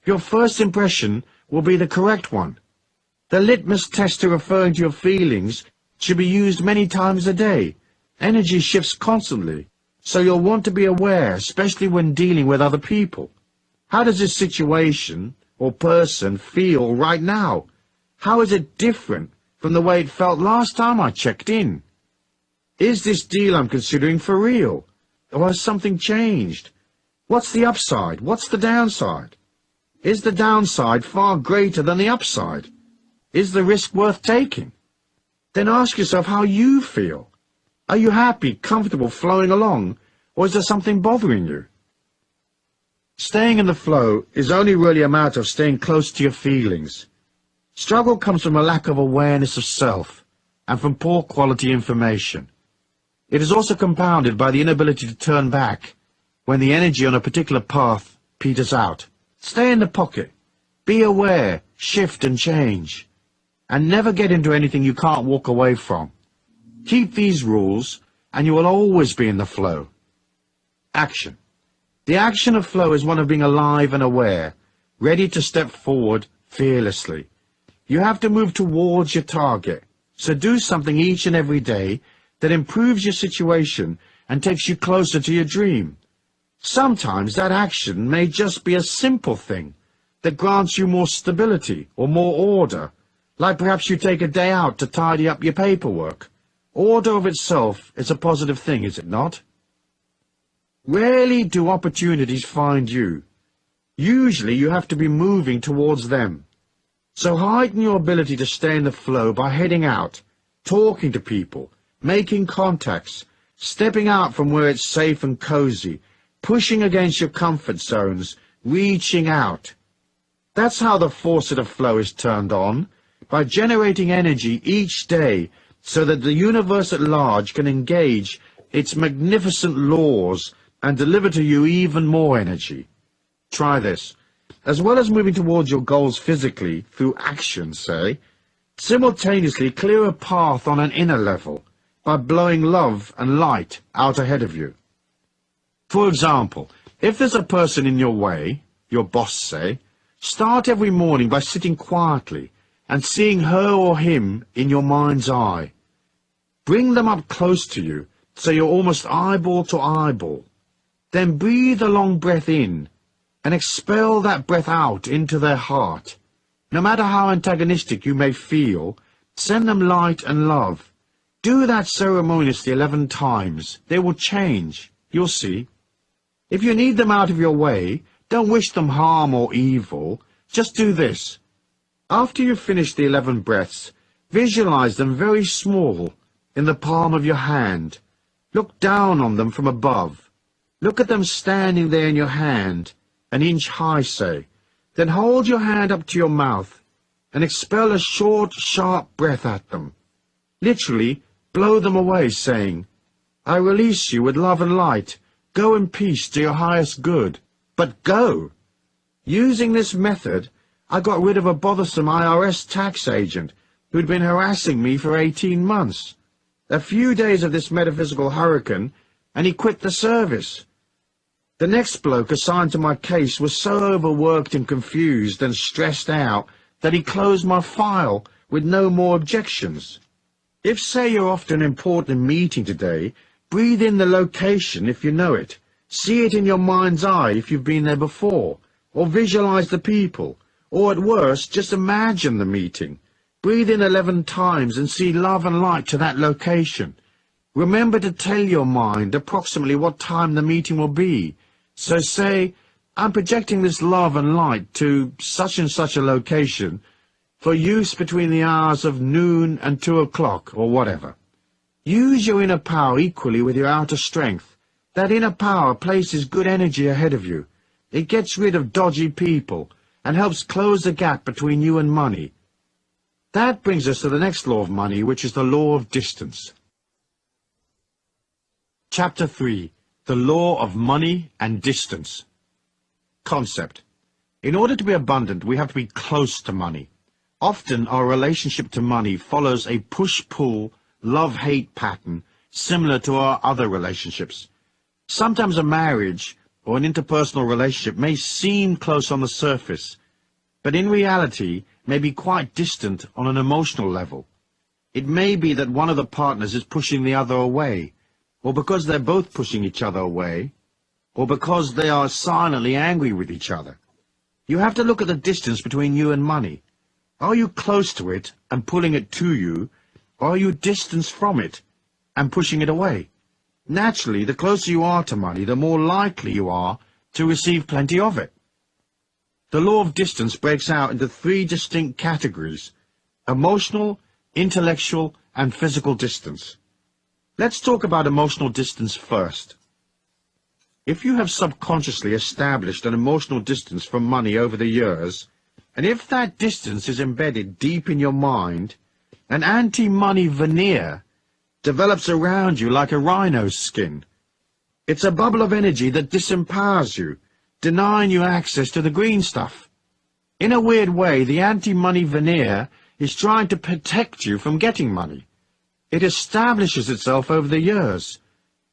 Your first impression will be the correct one. The litmus test to referring to your feelings should be used many times a day. Energy shifts constantly, so you'll want to be aware, especially when dealing with other people. How does this situation or person feel right now? How is it different from the way it felt last time I checked in? Is this deal I'm considering for real? Or has something changed? What's the upside? What's the downside? Is the downside far greater than the upside? Is the risk worth taking? Then ask yourself how you feel. Are you happy, comfortable, flowing along, or is there something bothering you? Staying in the flow is only really a matter of staying close to your feelings. Struggle comes from a lack of awareness of self and from poor quality information. It is also compounded by the inability to turn back when the energy on a particular path peters out. Stay in the pocket. Be aware, shift and change. And never get into anything you can't walk away from. Keep these rules and you will always be in the flow. Action. The action of flow is one of being alive and aware, ready to step forward fearlessly. You have to move towards your target, so do something each and every day that improves your situation and takes you closer to your dream. Sometimes that action may just be a simple thing that grants you more stability or more order, like perhaps you take a day out to tidy up your paperwork. Order of itself is a positive thing, is it not? Rarely do opportunities find you. Usually you have to be moving towards them. So heighten your ability to stay in the flow by heading out, talking to people, making contacts, stepping out from where it's safe and cozy, pushing against your comfort zones, reaching out. That's how the faucet of flow is turned on, by generating energy each day so that the universe at large can engage its magnificent laws and deliver to you even more energy. Try this. As well as moving towards your goals physically, through action, say, simultaneously clear a path on an inner level by blowing love and light out ahead of you. For example, if there's a person in your way, your boss say, start every morning by sitting quietly and seeing her or him in your mind's eye. Bring them up close to you so you're almost eyeball to eyeball. Then breathe a long breath in and expel that breath out into their heart. No matter how antagonistic you may feel, send them light and love. Do that ceremoniously 11 times. They will change. You'll see. If you need them out of your way, don't wish them harm or evil. Just do this. After you finish the 11 breaths, visualize them very small in the palm of your hand. Look down on them from above. Look at them standing there in your hand, an inch high, say. Then hold your hand up to your mouth and expel a short, sharp breath at them. Literally, blow them away, saying, I release you with love and light. Go in peace to your highest good. But go! Using this method, I got rid of a bothersome IRS tax agent who'd been harassing me for 18 months. A few days of this metaphysical hurricane, and he quit the service. The next bloke assigned to my case was so overworked and confused and stressed out that he closed my file with no more objections. If, say, you're off to an important meeting today, breathe in the location if you know it. See it in your mind's eye if you've been there before, or visualize the people, or at worst, just imagine the meeting. Breathe in 11 times and see love and light to that location. Remember to tell your mind approximately what time the meeting will be. So say, I'm projecting this love and light to such and such a location for use between the hours of noon and 2 o'clock or whatever. Use your inner power equally with your outer strength. That inner power places good energy ahead of you. It gets rid of dodgy people and helps close the gap between you and money. That brings us to the next law of money, which is the law of distance. Chapter 3. The law of money and distance. Concept. In order to be abundant, we have to be close to money. Often our relationship to money follows a push-pull, love-hate pattern similar to our other relationships. Sometimes a marriage or an interpersonal relationship may seem close on the surface, but in reality may be quite distant on an emotional level. It may be that one of the partners is pushing the other away, or because they're both pushing each other away, or because they are silently angry with each other. You have to look at the distance between you and money. Are you close to it and pulling it to you, or are you distant from it and pushing it away? Naturally, the closer you are to money, the more likely you are to receive plenty of it. The law of distance breaks out into 3 distinct categories: emotional, intellectual, and physical distance. Let's talk about emotional distance first. If you have subconsciously established an emotional distance from money over the years, and if that distance is embedded deep in your mind, an anti-money veneer develops around you like a rhino's skin. It's a bubble of energy that disempowers you, denying you access to the green stuff. In a weird way, the anti-money veneer is trying to protect you from getting money. It establishes itself over the years.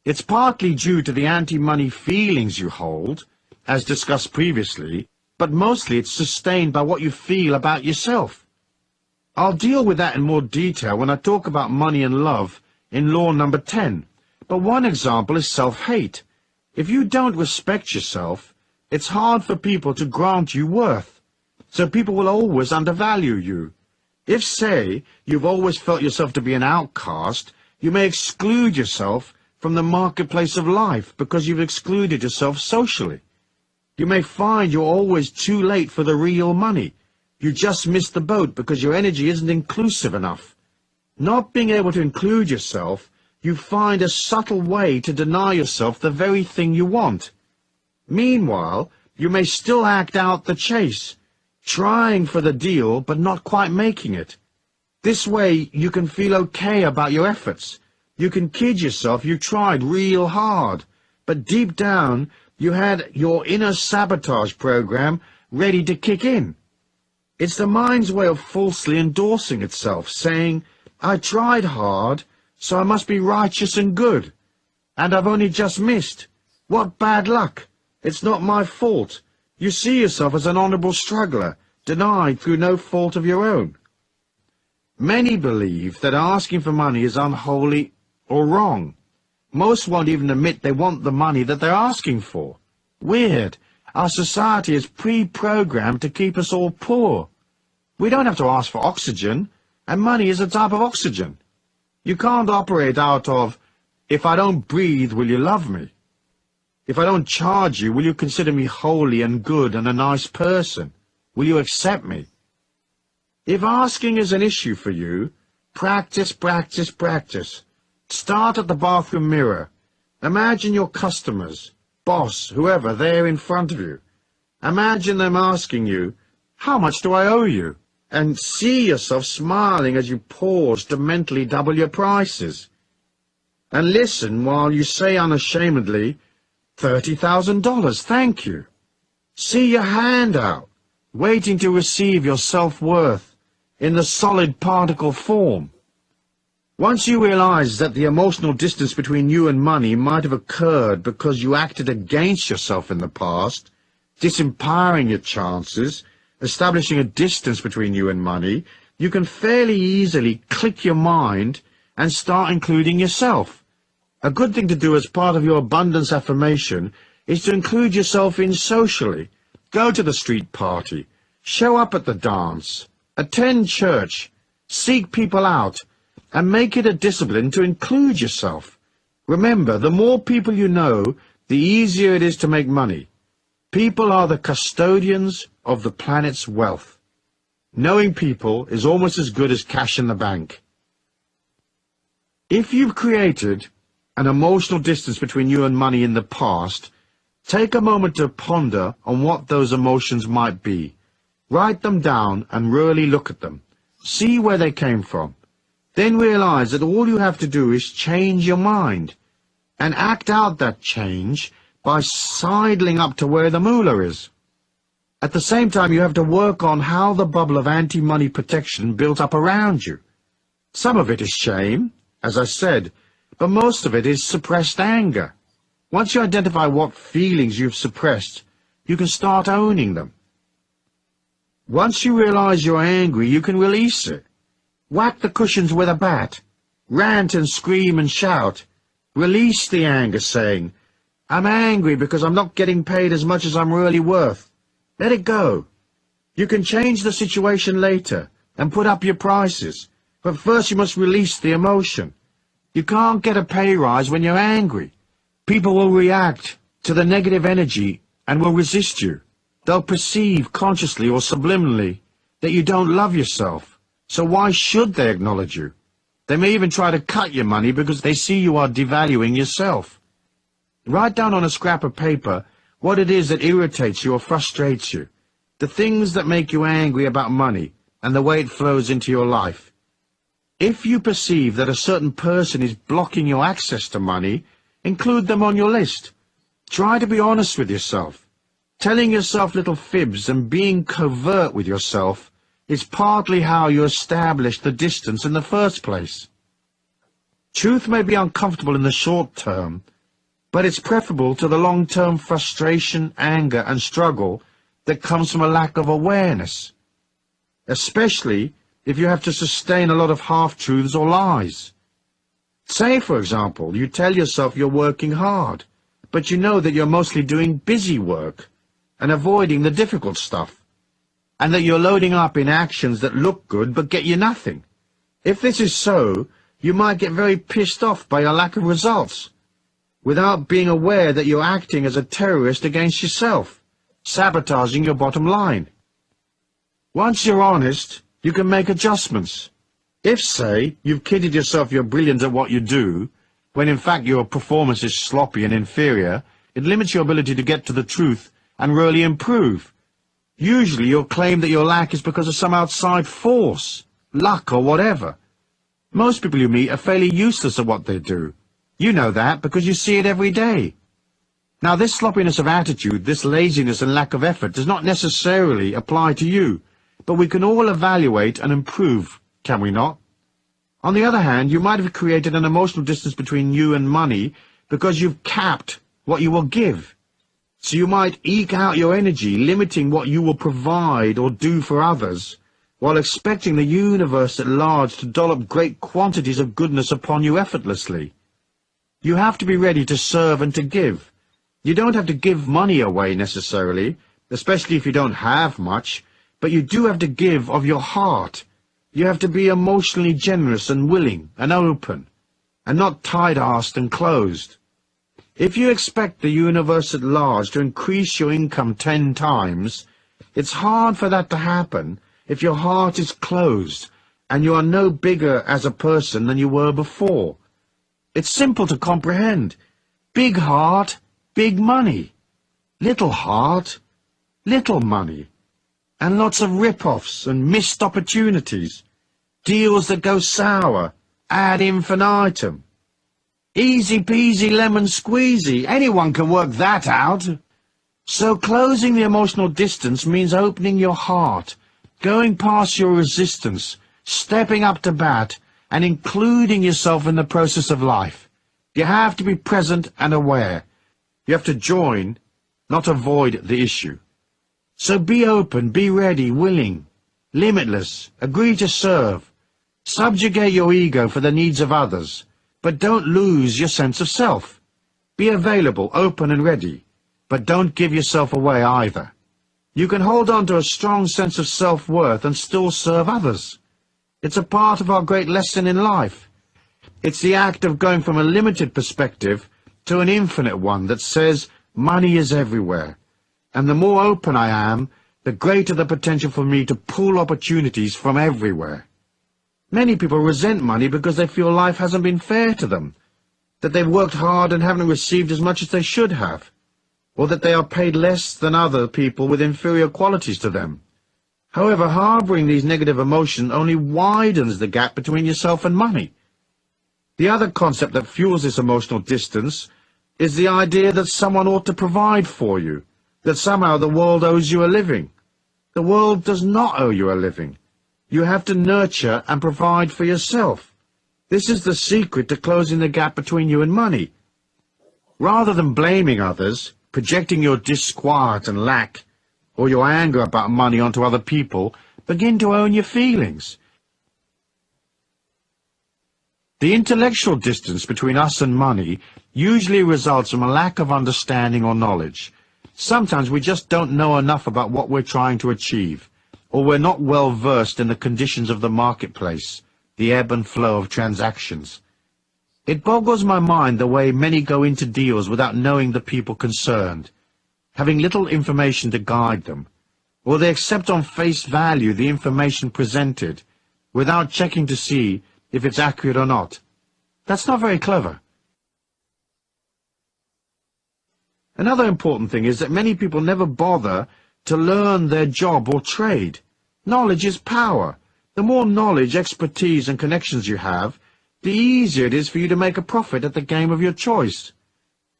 It's partly due to the anti-money feelings you hold, as discussed previously, but mostly it's sustained by what you feel about yourself. I'll deal with that in more detail when I talk about money and love in law number 10, but one example is self-hate. If you don't respect yourself, it's hard for people to grant you worth, so people will always undervalue you. If, say, you've always felt yourself to be an outcast, you may exclude yourself from the marketplace of life because you've excluded yourself socially. You may find you're always too late for the real money. You just missed the boat because your energy isn't inclusive enough. Not being able to include yourself, you find a subtle way to deny yourself the very thing you want. Meanwhile, you may still act out the chase, trying for the deal but not quite making it. This way you can feel okay about your efforts. You can kid yourself you tried real hard, but deep down you had your inner sabotage program ready to kick in. It's the mind's way of falsely endorsing itself, saying, I tried hard, so I must be righteous and good. And I've only just missed. What bad luck. It's not my fault. You see yourself as an honorable struggler, denied through no fault of your own. Many believe that asking for money is unholy or wrong. Most won't even admit they want the money that they're asking for. Weird. Our society is pre-programmed to keep us all poor. We don't have to ask for oxygen, and money is a type of oxygen. You can't operate out of, if I don't breathe, will you love me? If I don't charge you, will you consider me holy and good and a nice person? Will you accept me? If asking is an issue for you, practice, practice, practice. Start at the bathroom mirror. Imagine your customers, boss, whoever, there in front of you. Imagine them asking you, how much do I owe you? And see yourself smiling as you pause to mentally double your prices. And listen while you say unashamedly, $30,000, thank you. See your hand out, waiting to receive your self-worth in the solid particle form. Once you realize that the emotional distance between you and money might have occurred because you acted against yourself in the past, disempowering your chances, establishing a distance between you and money, you can fairly easily click your mind and start including yourself. A good thing to do as part of your abundance affirmation is to include yourself in socially. Go to the street party, show up at the dance, attend church, seek people out, and make it a discipline to include yourself. Remember, the more people you know, the easier it is to make money. People are the custodians of the planet's wealth. Knowing people is almost as good as cash in the bank. If you've created an emotional distance between you and money in the past, take a moment to ponder on what those emotions might be. Write them down and really look at them. See where they came from. Then realize that all you have to do is change your mind and act out that change by sidling up to where the moolah is. At the same time, you have to work on how the bubble of anti-money protection built up around you. Some of it is shame, as I said, but most of it is suppressed anger. Once you identify what feelings you've suppressed, you can start owning them. Once you realize you're angry, you can release it. Whack the cushions with a bat. Rant and scream and shout. Release the anger, saying, I'm angry because I'm not getting paid as much as I'm really worth. Let it go. You can change the situation later and put up your prices, but first you must release the emotion. You can't get a pay rise when you're angry. People will react to the negative energy and will resist you. They'll perceive, consciously or subliminally, that you don't love yourself. So why should they acknowledge you? They may even try to cut your money because they see you are devaluing yourself. Write down on a scrap of paper what it is that irritates you or frustrates you, the things that make you angry about money and the way it flows into your life. If you perceive that a certain person is blocking your access to money, include them on your list. Try to be honest with yourself. Telling yourself little fibs and being covert with yourself is partly how you establish the distance in the first place. Truth may be uncomfortable in the short term, but it's preferable to the long-term frustration, anger, and struggle that comes from a lack of awareness, especially if you have to sustain a lot of half-truths or lies. Say, for example, you tell yourself you're working hard, but you know that you're mostly doing busy work and avoiding the difficult stuff, and that you're loading up in actions that look good but get you nothing. If this is so, you might get very pissed off by your lack of results, without being aware that you're acting as a terrorist against yourself, sabotaging your bottom line. Once you're honest, you can make adjustments. If, say, you've kidded yourself you're brilliant at what you do, when in fact your performance is sloppy and inferior, it limits your ability to get to the truth and really improve. Usually you'll claim that your lack is because of some outside force, luck or whatever. Most people you meet are fairly useless at what they do. You know that because you see it every day. Now, this sloppiness of attitude, this laziness and lack of effort does not necessarily apply to you, but we can all evaluate and improve, can we not? On the other hand, you might have created an emotional distance between you and money because you've capped what you will give. So you might eke out your energy, limiting what you will provide or do for others, while expecting the universe at large to dollop great quantities of goodness upon you effortlessly. You have to be ready to serve and to give. You don't have to give money away necessarily, especially if you don't have much, but you do have to give of your heart. You have to be emotionally generous and willing and open, and not tight-assed and closed. If you expect the universe at large to increase your income 10 times, it's hard for that to happen if your heart is closed and you are no bigger as a person than you were before. It's simple to comprehend. Big heart, big money. Little heart, little money. And lots of rip-offs and missed opportunities. Deals that go sour, ad infinitum. Easy peasy lemon squeezy. Anyone can work that out. So closing the emotional distance means opening your heart, going past your resistance, stepping up to bat, and including yourself in the process of life. You have to be present and aware. You have to join, not avoid the issue. So be open, be ready, willing, limitless, agree to serve. Subjugate your ego for the needs of others, but don't lose your sense of self. Be available, open and ready, but don't give yourself away either. You can hold on to a strong sense of self-worth and still serve others. It's a part of our great lesson in life. It's the act of going from a limited perspective to an infinite one that says money is everywhere. And the more open I am, the greater the potential for me to pull opportunities from everywhere. Many people resent money because they feel life hasn't been fair to them, that they've worked hard and haven't received as much as they should have, or that they are paid less than other people with inferior qualities to them. However, harboring these negative emotions only widens the gap between yourself and money. The other concept that fuels this emotional distance is the idea that someone ought to provide for you, that somehow the world owes you a living. The world does not owe you a living. You have to nurture and provide for yourself. This is the secret to closing the gap between you and money. Rather than blaming others, projecting your disquiet and lack, or your anger about money onto other people, begin to own your feelings. The intellectual distance between us and money usually results from a lack of understanding or knowledge. Sometimes we just don't know enough about what we're trying to achieve, or we're not well versed in the conditions of the marketplace, the ebb and flow of transactions. It boggles my mind the way many go into deals without knowing the people concerned, having little information to guide them, or they accept on face value the information presented without checking to see if it's accurate or not. That's not very clever. Another important thing is that many people never bother to learn their job or trade. Knowledge is power. The more knowledge, expertise, and connections you have, the easier it is for you to make a profit at the game of your choice.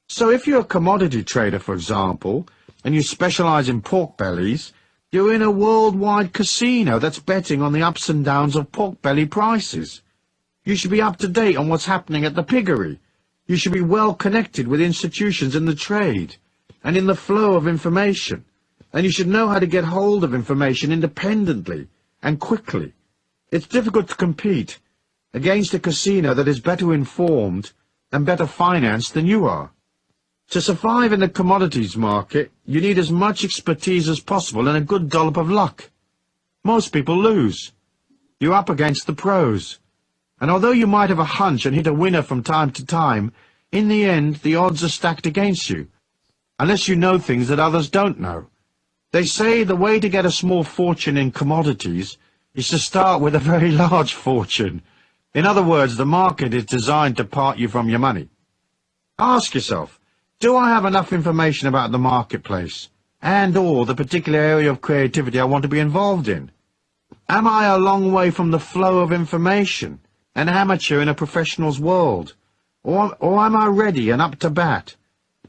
So if you're a commodity trader, for example, and you specialize in pork bellies, you're in a worldwide casino that's betting on the ups and downs of pork belly prices. You should be up to date on what's happening at the piggery. You should be well connected with institutions in the trade and in the flow of information. And you should know how to get hold of information independently and quickly. It's difficult to compete against a casino that is better informed and better financed than you are. To survive in the commodities market, you need as much expertise as possible and a good dollop of luck. Most people lose. You're up against the pros. And although you might have a hunch and hit a winner from time to time, in the end the odds are stacked against you, unless you know things that others don't know. They say the way to get a small fortune in commodities is to start with a very large fortune. In other words, the market is designed to part you from your money. Ask yourself, do I have enough information about the marketplace and/or the particular area of creativity I want to be involved in? Am I a long way from the flow of information, an amateur in a professional's world? Or am I ready and up to bat?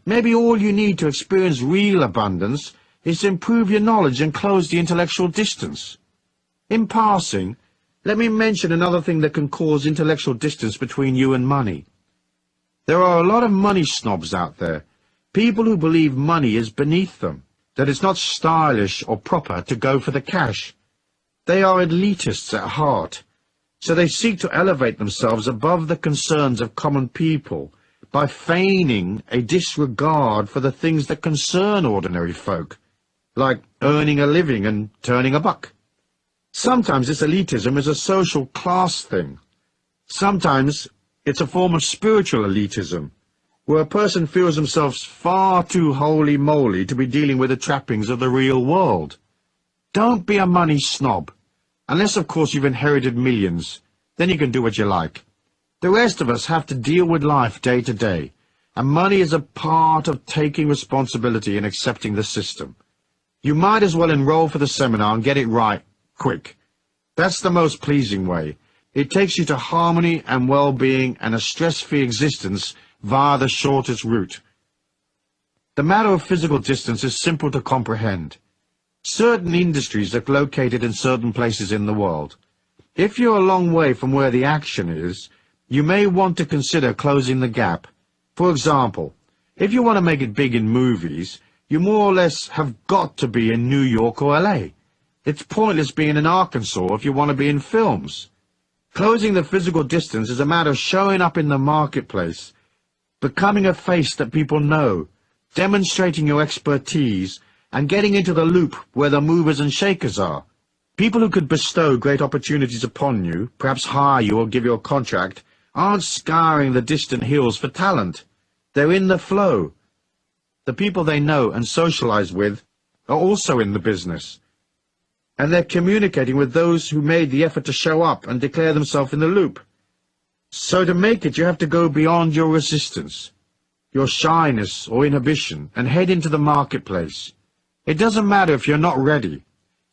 Maybe all you need to experience real abundance is to improve your knowledge and close the intellectual distance. In passing, let me mention another thing that can cause intellectual distance between you and money. There are a lot of money snobs out there, people who believe money is beneath them, that it's not stylish or proper to go for the cash. They are elitists at heart, so they seek to elevate themselves above the concerns of common people by feigning a disregard for the things that concern ordinary folk, like earning a living and turning a buck. Sometimes this elitism is a social class thing. Sometimes it's a form of spiritual elitism, where a person feels themselves far too holy-moly to be dealing with the trappings of the real world. Don't be a money snob, unless of course you've inherited millions. Then you can do what you like. The rest of us have to deal with life day to day, and money is a part of taking responsibility and accepting the system. You might as well enroll for the seminar and get it right, quick. That's the most pleasing way. It takes you to harmony and well-being and a stress-free existence via the shortest route. The matter of physical distance is simple to comprehend. Certain industries are located in certain places in the world. If you're a long way from where the action is, you may want to consider closing the gap. For example, if you want to make it big in movies, you more or less have got to be in New York or LA. It's pointless being in Arkansas if you want to be in films. Closing the physical distance is a matter of showing up in the marketplace, becoming a face that people know, demonstrating your expertise, and getting into the loop where the movers and shakers are. People who could bestow great opportunities upon you, perhaps hire you or give you a contract, aren't scouring the distant hills for talent. They're in the flow. The people they know and socialize with are also in the business, and they're communicating with those who made the effort to show up and declare themselves in the loop. So to make it, you have to go beyond your resistance, your shyness or inhibition, and head into the marketplace. It doesn't matter if you're not ready.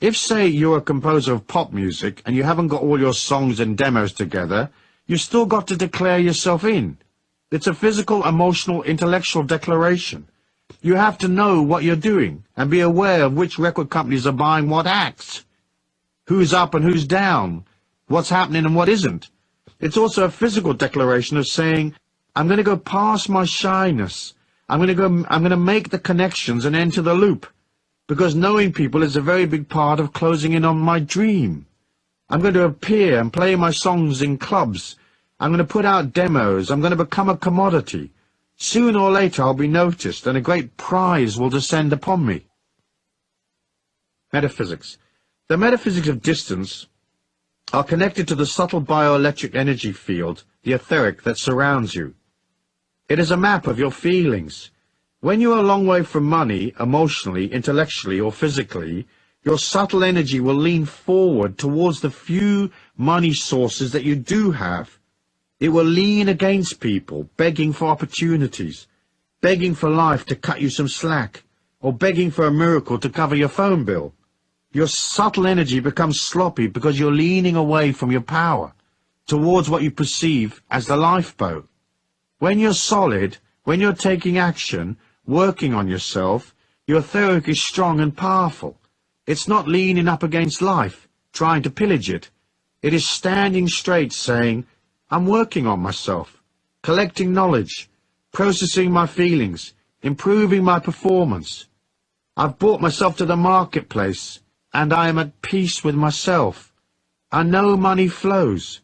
If, say, you're a composer of pop music and you haven't got all your songs and demos together, you've still got to declare yourself in. It's a physical, emotional, intellectual declaration. You have to know what you're doing and be aware of which record companies are buying what acts, who's up and who's down, what's happening and what isn't. It's also a physical declaration of saying, I'm going to go past my shyness. I'm going to make the connections and enter the loop, because knowing people is a very big part of closing in on my dream. I'm going to appear and play my songs in clubs. I'm going to put out demos. I'm going to become a commodity. Sooner or later I'll be noticed, and a great prize will descend upon me. Metaphysics. The metaphysics of distance are connected to the subtle bioelectric energy field, the etheric, that surrounds you. It is a map of your feelings. When you are a long way from money, emotionally, intellectually, or physically, your subtle energy will lean forward towards the few money sources that you do have. It will lean against people, begging for opportunities, begging for life to cut you some slack, or begging for a miracle to cover your phone bill. Your subtle energy becomes sloppy because you're leaning away from your power, towards what you perceive as the lifeboat. When you're solid, when you're taking action, working on yourself, your etheric is strong and powerful. It's not leaning up against life, trying to pillage it. It is standing straight, saying, I'm working on myself, collecting knowledge, processing my feelings, improving my performance. I've brought myself to the marketplace, and I am at peace with myself. I know money flows.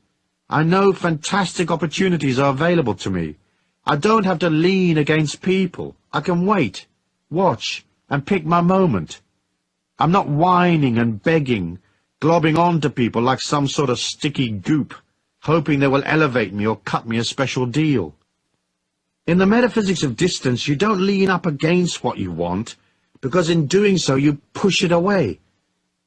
I know fantastic opportunities are available to me. I don't have to lean against people. I can wait, watch, and pick my moment. I'm not whining and begging, globbing on to people like some sort of sticky goop, hoping they will elevate me or cut me a special deal. In the metaphysics of distance, you don't lean up against what you want, because in doing so you push it away.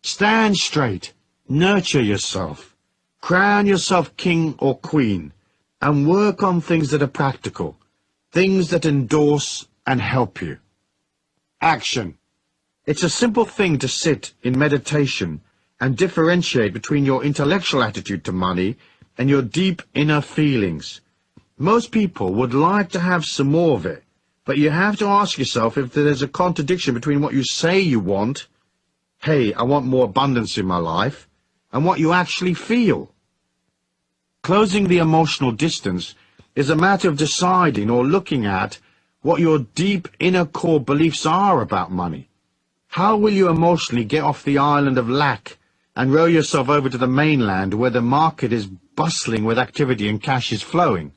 Stand straight, nurture yourself, crown yourself king or queen, and work on things that are practical, things that endorse and help you. Action. It's a simple thing to sit in meditation and differentiate between your intellectual attitude to money and your deep inner feelings. Most people would like to have some more of it, but you have to ask yourself if there's a contradiction between what you say you want, hey, I want more abundance in my life, and what you actually feel. Closing the emotional distance is a matter of deciding or looking at what your deep inner core beliefs are about money. How will you emotionally get off the island of lack and row yourself over to the mainland where the market is bustling with activity and cash is flowing?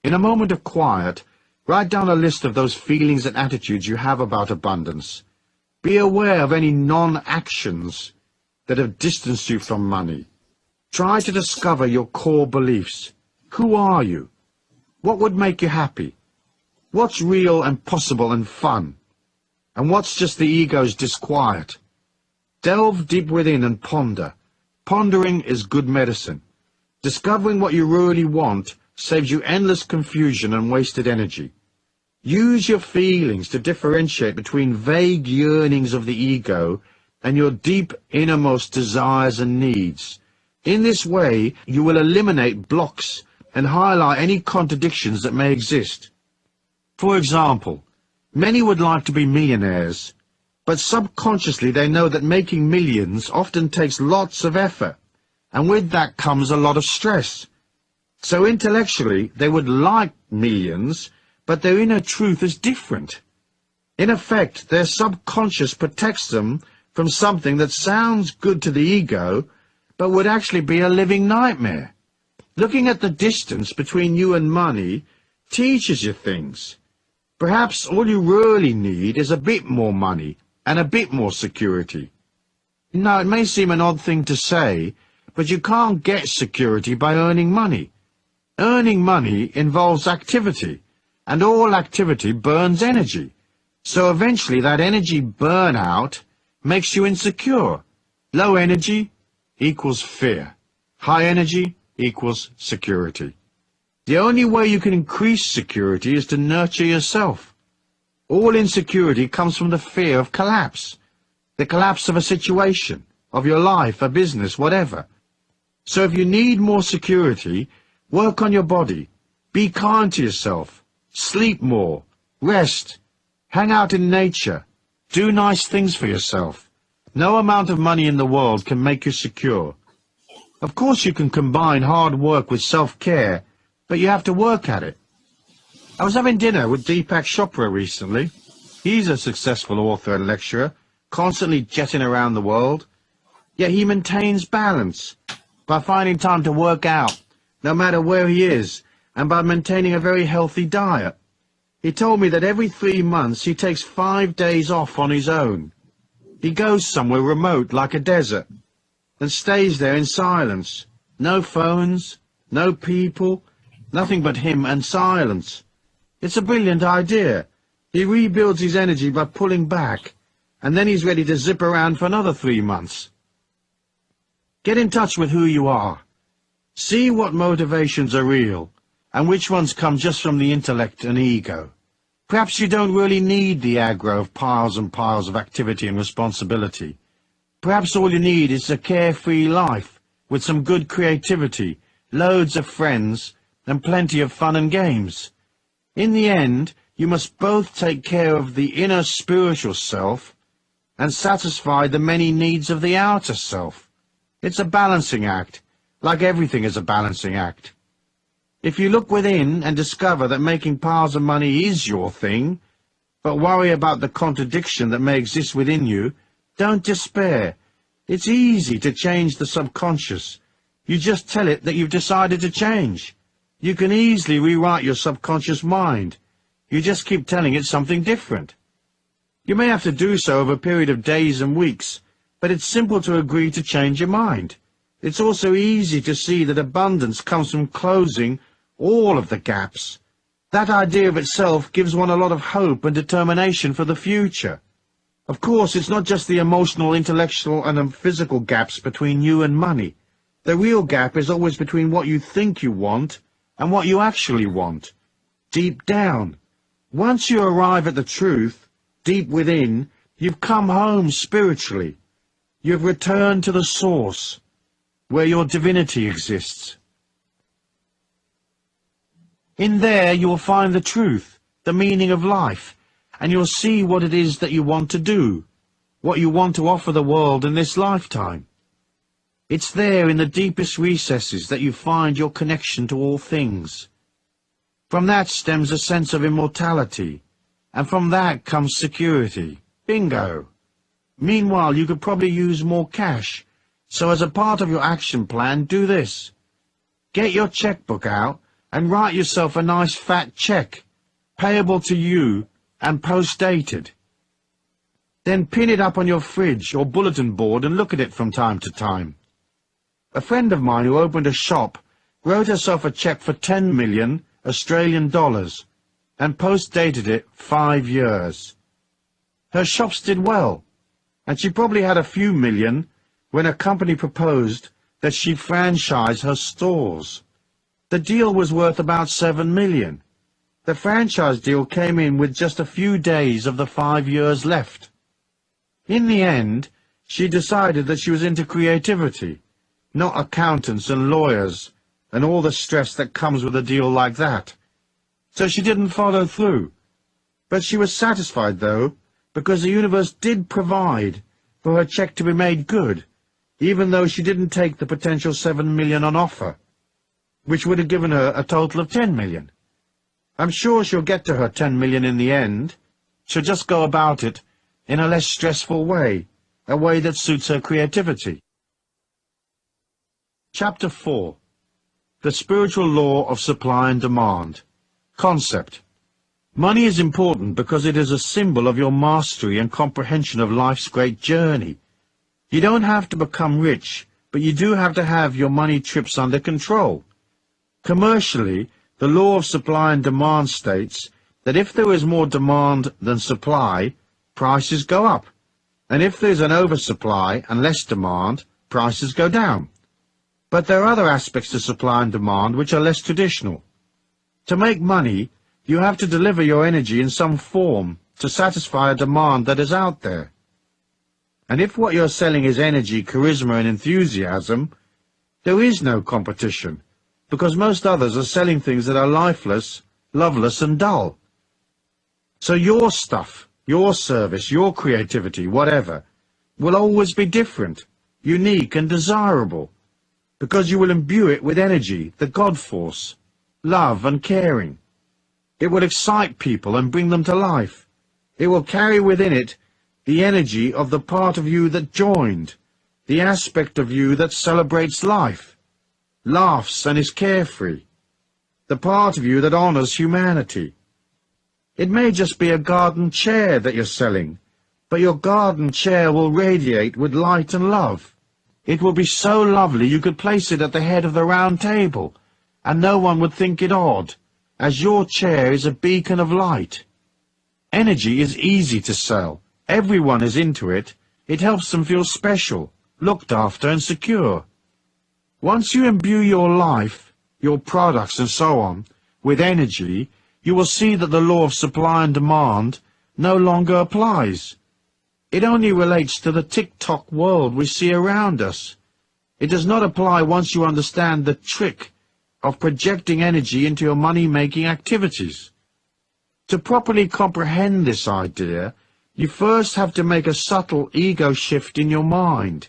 In a moment of quiet, write down a list of those feelings and attitudes you have about abundance. Be aware of any non-actions that have distanced you from money. Try to discover your core beliefs. Who are you? What would make you happy? What's real and possible and fun? And what's just the ego's disquiet? Delve deep within and ponder. Pondering is good medicine. Discovering what you really want saves you endless confusion and wasted energy. Use your feelings to differentiate between vague yearnings of the ego and your deep innermost desires and needs. In this way, you will eliminate blocks and highlight any contradictions that may exist. For example, many would like to be millionaires, but subconsciously they know that making millions often takes lots of effort, and with that comes a lot of stress. So intellectually, they would like millions, but their inner truth is different. In effect, their subconscious protects them from something that sounds good to the ego, but would actually be a living nightmare. Looking at the distance between you and money teaches you things. Perhaps all you really need is a bit more money and a bit more security. Now, it may seem an odd thing to say, but you can't get security by earning money. Earning money involves activity, and all activity burns energy. So eventually that energy burnout makes you insecure. Low energy equals fear. High energy equals security. The only way you can increase security is to nurture yourself. All insecurity comes from the fear of collapse. The collapse of a situation, of your life, a business, whatever. So if you need more security, work on your body. Be kind to yourself. Sleep more. Rest. Hang out in nature. Do nice things for yourself. No amount of money in the world can make you secure. Of course you can combine hard work with self-care, but you have to work at it. I was having dinner with Deepak Chopra recently. He's a successful author and lecturer, constantly jetting around the world. Yet he maintains balance by finding time to work out, no matter where he is, and by maintaining a very healthy diet. He told me that every 3 months he takes 5 days off on his own. He goes somewhere remote like a desert and stays there in silence. No phones, no people, nothing but him and silence. It's a brilliant idea. He rebuilds his energy by pulling back, and then he's ready to zip around for another 3 months. Get in touch with who you are. See what motivations are real, and which ones come just from the intellect and ego. Perhaps you don't really need the aggro of piles and piles of activity and responsibility. Perhaps all you need is a carefree life, with some good creativity, loads of friends, and plenty of fun and games. In the end, you must both take care of the inner spiritual self and satisfy the many needs of the outer self. It's a balancing act, like everything is a balancing act. If you look within and discover that making piles of money is your thing, but worry about the contradiction that may exist within you, don't despair. It's easy to change the subconscious. You just tell it that you've decided to change. You can easily rewrite your subconscious mind. You just keep telling it something different. You may have to do so over a period of days and weeks, but it's simple to agree to change your mind. It's also easy to see that abundance comes from closing all of the gaps. That idea of itself gives one a lot of hope and determination for the future. Of course, it's not just the emotional, intellectual, and physical gaps between you and money. The real gap is always between what you think you want and what you actually want. Deep down. Once you arrive at the truth, deep within, you've come home spiritually. You've returned to the source, where your divinity exists. In there you will find the truth, the meaning of life, and you'll see what it is that you want to do, what you want to offer the world in this lifetime. It's there in the deepest recesses that you find your connection to all things. From that stems a sense of immortality, and from that comes security. Bingo! Meanwhile, you could probably use more cash, so as a part of your action plan, do this. Get your checkbook out and write yourself a nice fat check, payable to you and post-dated. Then pin it up on your fridge or bulletin board and look at it from time to time. A friend of mine who opened a shop wrote herself a check for 10 million Australian dollars and post-dated it 5 years. Her shops did well, and she probably had a few million when a company proposed that she franchise her stores. The deal was worth about 7 million. The franchise deal came in with just a few days of the 5 years left. In the end, she decided that she was into creativity, not accountants and lawyers and all the stress that comes with a deal like that. So she didn't follow through. But she was satisfied, though, because the universe did provide for her check to be made good, even though she didn't take the potential 7 million on offer, which would have given her a total of 10 million. I'm sure she'll get to her 10 million in the end. She'll just go about it in a less stressful way, a way that suits her creativity. Chapter 4. The Spiritual Law of Supply and Demand. Concept. Money is important because it is a symbol of your mastery and comprehension of life's great journey. You don't have to become rich, but you do have to have your money trips under control. Commercially, the law of supply and demand states that if there is more demand than supply, prices go up, and if there's an oversupply and less demand, prices go down. But there are other aspects to supply and demand which are less traditional. To make money, you have to deliver your energy in some form to satisfy a demand that is out there. And if what you're selling is energy, charisma, and enthusiasm, there is no competition, because most others are selling things that are lifeless, loveless, and dull. So your stuff, your service, your creativity, whatever, will always be different, unique and desirable, because you will imbue it with energy, the God force, love and caring. It will excite people and bring them to life. It will carry within it the energy of the part of you that joined, the aspect of you that celebrates life, laughs and is carefree, the part of you that honors humanity. It may just be a garden chair that you're selling, but your garden chair will radiate with light and love. It will be so lovely you could place it at the head of the round table, and no one would think it odd, as your chair is a beacon of light. Energy is easy to sell. Everyone is into it. It helps them feel special, looked after and secure. Once you imbue your life, your products and so on, with energy, you will see that the law of supply and demand no longer applies. It only relates to the tick-tock world we see around us. It does not apply once you understand the trick of projecting energy into your money-making activities. To properly comprehend this idea, you first have to make a subtle ego shift in your mind.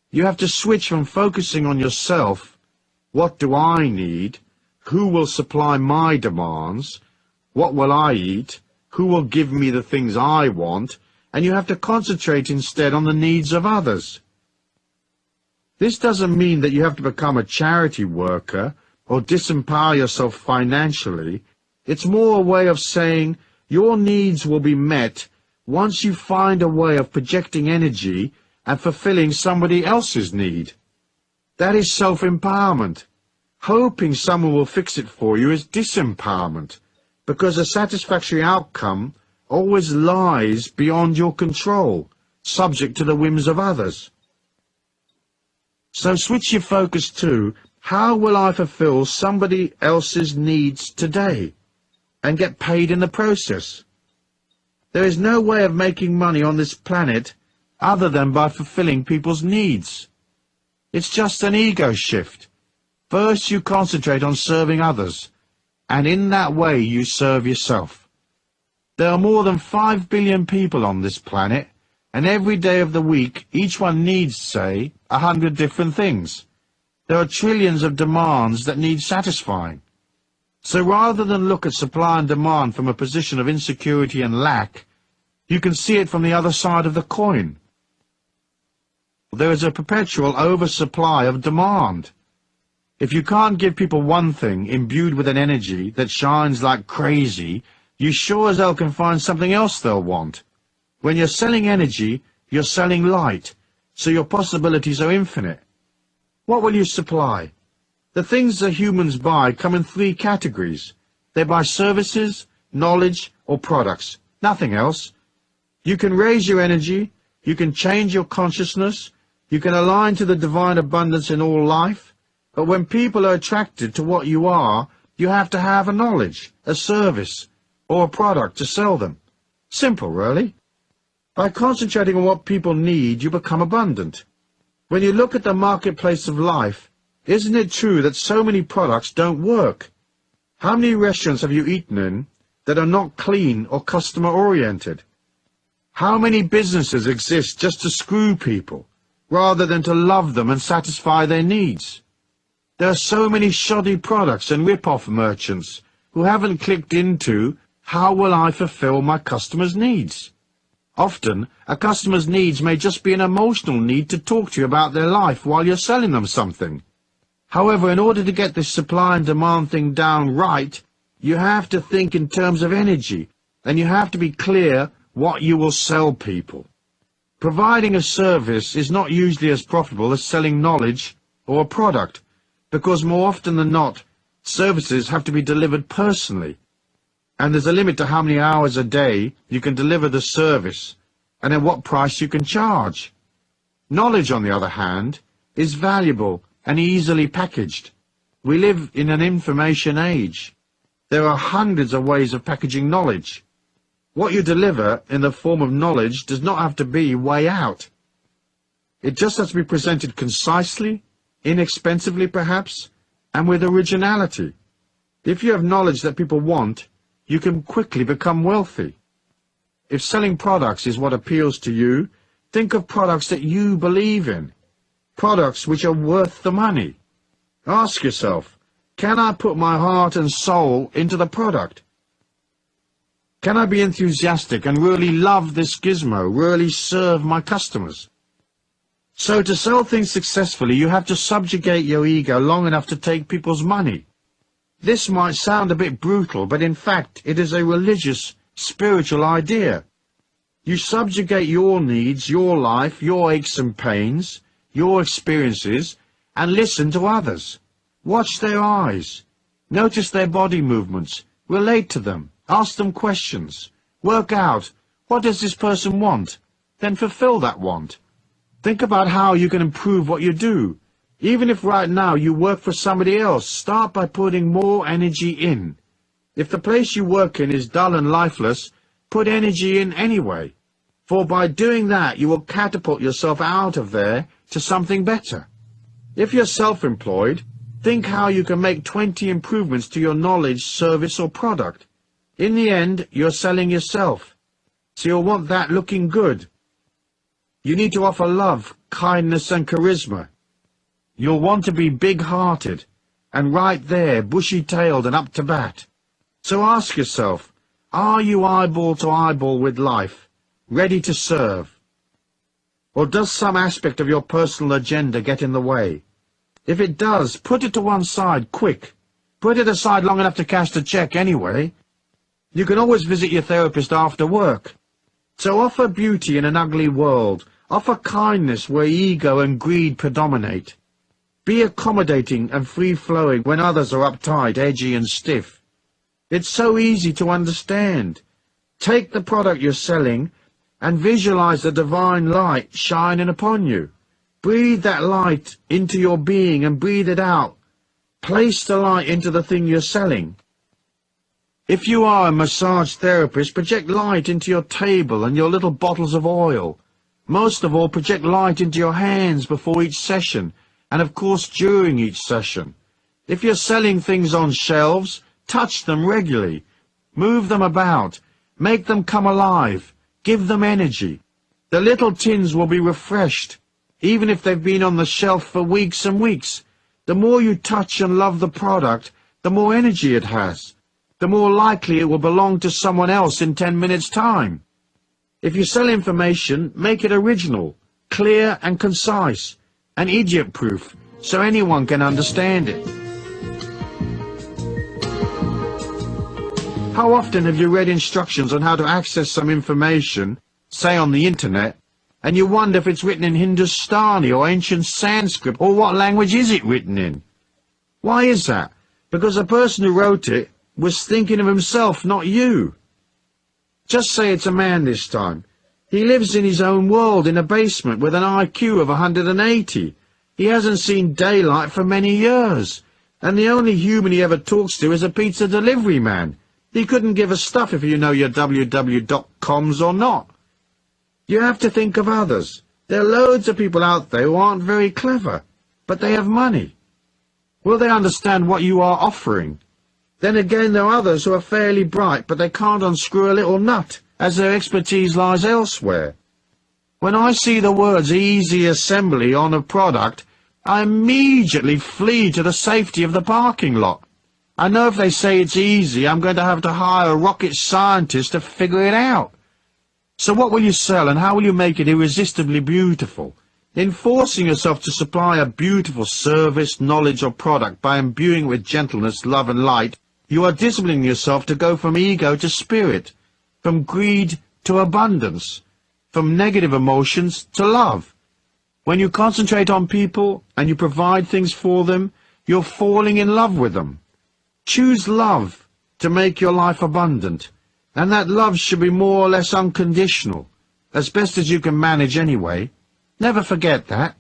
You have to switch from focusing on yourself, what do I need, who will supply my demands, what will I eat, who will give me the things I want, and you have to concentrate instead on the needs of others. This doesn't mean that you have to become a charity worker or disempower yourself financially. It's more a way of saying your needs will be met once you find a way of projecting energy and fulfilling somebody else's need. That is self-empowerment. Hoping someone will fix it for you is disempowerment, because a satisfactory outcome always lies beyond your control, subject to the whims of others. So switch your focus to, how will I fulfill somebody else's needs today, and get paid in the process? There is no way of making money on this planet other than by fulfilling people's needs. It's just an ego shift. First you concentrate on serving others, and in that way you serve yourself. There are more than 5 billion people on this planet, and every day of the week each one needs, say, 100 different things. There are trillions of demands that need satisfying. So rather than look at supply and demand from a position of insecurity and lack, you can see it from the other side of the coin. There is a perpetual oversupply of demand. If you can't give people one thing imbued with an energy that shines like crazy, you sure as hell can find something else they'll want. When you're selling energy, you're selling light, so your possibilities are infinite. What will you supply? The things that humans buy come in 3 categories. They buy services, knowledge, or products, nothing else. You can raise your energy, you can change your consciousness, you can align to the divine abundance in all life, but when people are attracted to what you are, you have to have a knowledge, a service, or a product to sell them. Simple, really. By concentrating on what people need, you become abundant. When you look at the marketplace of life, isn't it true that so many products don't work? How many restaurants have you eaten in that are not clean or customer-oriented? How many businesses exist just to screw people, rather than to love them and satisfy their needs? There are so many shoddy products and rip-off merchants who haven't clicked into, how will I fulfill my customer's needs? Often, a customer's needs may just be an emotional need to talk to you about their life while you're selling them something. However, in order to get this supply and demand thing down right, you have to think in terms of energy, and you have to be clear what you will sell people. Providing a service is not usually as profitable as selling knowledge or a product, because more often than not, services have to be delivered personally, and there's a limit to how many hours a day you can deliver the service, and at what price you can charge. Knowledge, on the other hand, is valuable and easily packaged. We live in an information age. There are hundreds of ways of packaging knowledge. What you deliver in the form of knowledge does not have to be way out. It just has to be presented concisely, inexpensively perhaps, and with originality. If you have knowledge that people want, you can quickly become wealthy. If selling products is what appeals to you, think of products that you believe in, products which are worth the money. Ask yourself, can I put my heart and soul into the product? Can I be enthusiastic and really love this gizmo, really serve my customers? So to sell things successfully, you have to subjugate your ego long enough to take people's money. This might sound a bit brutal, but in fact it is a religious, spiritual idea. You subjugate your needs, your life, your aches and pains, your experiences, and listen to others. Watch their eyes. Notice their body movements. Relate to them. Ask them questions. Work out, what does this person want? Then fulfill that want. Think about how you can improve what you do. Even if right now you work for somebody else, start by putting more energy in. If the place you work in is dull and lifeless, put energy in anyway. For by doing that, you will catapult yourself out of there to something better. If you're self-employed, think how you can make 20 improvements to your knowledge, service or product. In the end, you're selling yourself. So you'll want that looking good. You need to offer love, kindness and charisma. You'll want to be big-hearted, and right there, bushy-tailed and up to bat. So ask yourself, are you eyeball to eyeball with life, ready to serve? Or does some aspect of your personal agenda get in the way? If it does, put it to one side, quick. Put it aside long enough to cash the check anyway. You can always visit your therapist after work. So offer beauty in an ugly world. Offer kindness where ego and greed predominate. Be accommodating and free-flowing when others are uptight, edgy and stiff. It's so easy to understand. Take the product you're selling and visualize the divine light shining upon you. Breathe that light into your being and breathe it out. Place the light into the thing you're selling. If you are a massage therapist, project light into your table and your little bottles of oil. Most of all, project light into your hands before each session, and of course during each session. If you're selling things on shelves, touch them regularly. Move them about. Make them come alive. Give them energy. The little tins will be refreshed, even if they've been on the shelf for weeks and weeks. The more you touch and love the product, the more energy it has. The more likely it will belong to someone else in 10 minutes' time. If you sell information, make it original, clear and concise, and idiot-proof, so anyone can understand it. How often have you read instructions on how to access some information, say on the internet, and you wonder if it's written in Hindustani or ancient Sanskrit, or what language is it written in? Why is that? Because the person who wrote it was thinking of himself, not you. Just say it's a man this time. He lives in his own world in a basement with an IQ of 180. He hasn't seen daylight for many years, and the only human he ever talks to is a pizza delivery man. He couldn't give a stuff if you know your www.coms or not. You have to think of others. There are loads of people out there who aren't very clever, but they have money. Will they understand what you are offering? Then again, there are others who are fairly bright, but they can't unscrew a little nut, as their expertise lies elsewhere. When I see the words easy assembly on a product, I immediately flee to the safety of the parking lot. I know if they say it's easy, I'm going to have to hire a rocket scientist to figure it out. So what will you sell, and how will you make it irresistibly beautiful? In forcing yourself to supply a beautiful service, knowledge or product by imbuing it with gentleness, love and light, you are disciplining yourself to go from ego to spirit, from greed to abundance, from negative emotions to love. When you concentrate on people and you provide things for them, you're falling in love with them. Choose love to make your life abundant, and that love should be more or less unconditional, as best as you can manage anyway. Never forget that.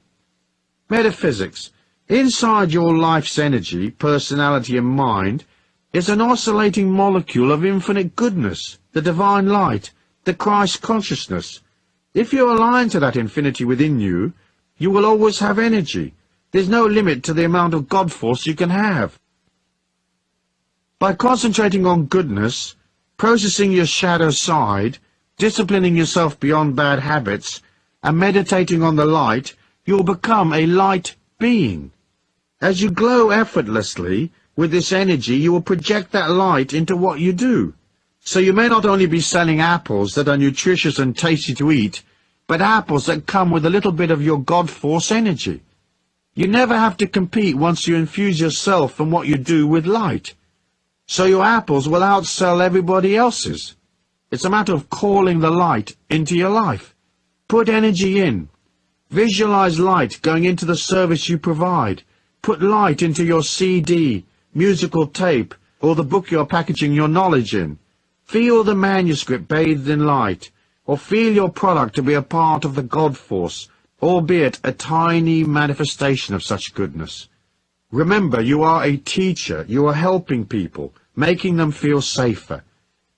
Metaphysics. Inside your life's energy, personality and mind is an oscillating molecule of infinite goodness, the divine light, the Christ consciousness. If you align to that infinity within you, you will always have energy. There's no limit to the amount of God force you can have. By concentrating on goodness, processing your shadow side, disciplining yourself beyond bad habits, and meditating on the light, you'll become a light being. As you glow effortlessly with this energy, you will project that light into what you do. So you may not only be selling apples that are nutritious and tasty to eat, but apples that come with a little bit of your God force energy. You never have to compete once you infuse yourself and what you do with light. So your apples will outsell everybody else's. It's a matter of calling the light into your life. Put energy in. Visualize light going into the service you provide. Put light into your CD, musical tape, or the book you're packaging your knowledge in. Feel the manuscript bathed in light, or feel your product to be a part of the God force, albeit a tiny manifestation of such goodness. Remember, you are a teacher. You are helping people, making them feel safer,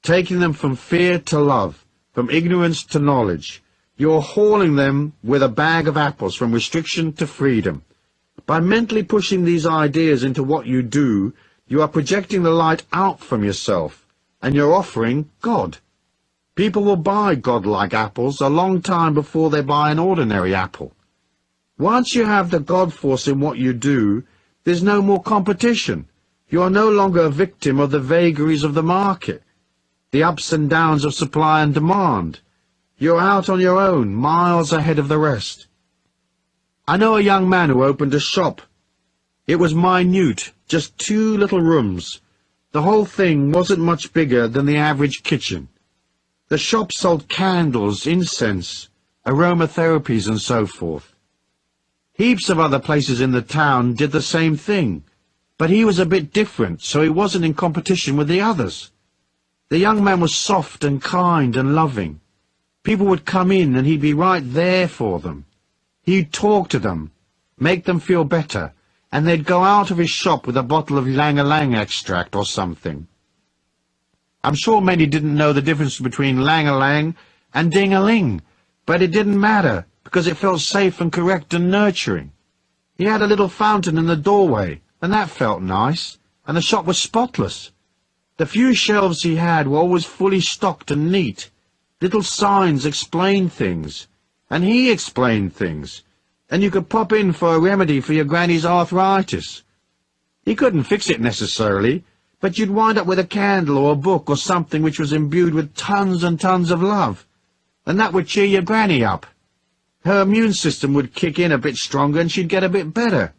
taking them from fear to love, from ignorance to knowledge. You are hauling them with a bag of apples from restriction to freedom. By mentally pushing these ideas into what you do, you are projecting the light out from yourself, and you're offering God. People will buy God-like apples a long time before they buy an ordinary apple. Once you have the God force in what you do, there's no more competition. You are no longer a victim of the vagaries of the market, the ups and downs of supply and demand. You're out on your own, miles ahead of the rest. I know a young man who opened a shop. It was minute, just 2 little rooms. The whole thing wasn't much bigger than the average kitchen. The shop sold candles, incense, aromatherapies, and so forth. Heaps of other places in the town did the same thing, but he was a bit different, so he wasn't in competition with the others. The young man was soft and kind and loving. People would come in and he'd be right there for them. He'd talk to them, make them feel better, and they'd go out of his shop with a bottle of ylang-ylang extract or something. I'm sure many didn't know the difference between lang-a-lang and ding-a-ling, but it didn't matter, because it felt safe and correct and nurturing. He had a little fountain in the doorway, and that felt nice, and the shop was spotless. The few shelves he had were always fully stocked and neat. Little signs explained things, and he explained things, and you could pop in for a remedy for your granny's arthritis. He couldn't fix it necessarily, but you'd wind up with a candle or a book or something which was imbued with tons and tons of love, and that would cheer your granny up. Her immune system would kick in a bit stronger and she'd get a bit better.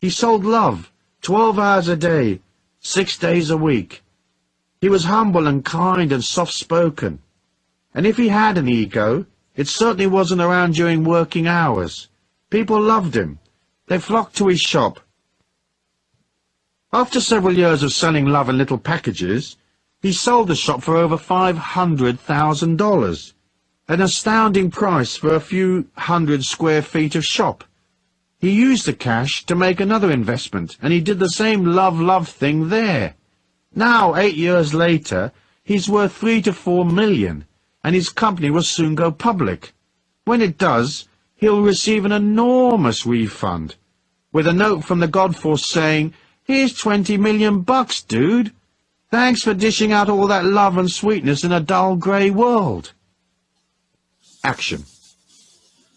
He sold love, 12 hours a day, 6 days a week. He was humble and kind and soft-spoken, and if he had an ego, it certainly wasn't around during working hours. People loved him. They flocked to his shop. After several years of selling love in little packages, he sold the shop for over $500,000, an astounding price for a few hundred square feet of shop. He used the cash to make another investment, and he did the same love thing there. Now, 8 years later, he's worth 3 to 4 million, and his company will soon go public. When it does, he'll receive an enormous refund, with a note from the Godforce saying, "Here's 20 million bucks, dude. Thanks for dishing out all that love and sweetness in a dull grey world." Action.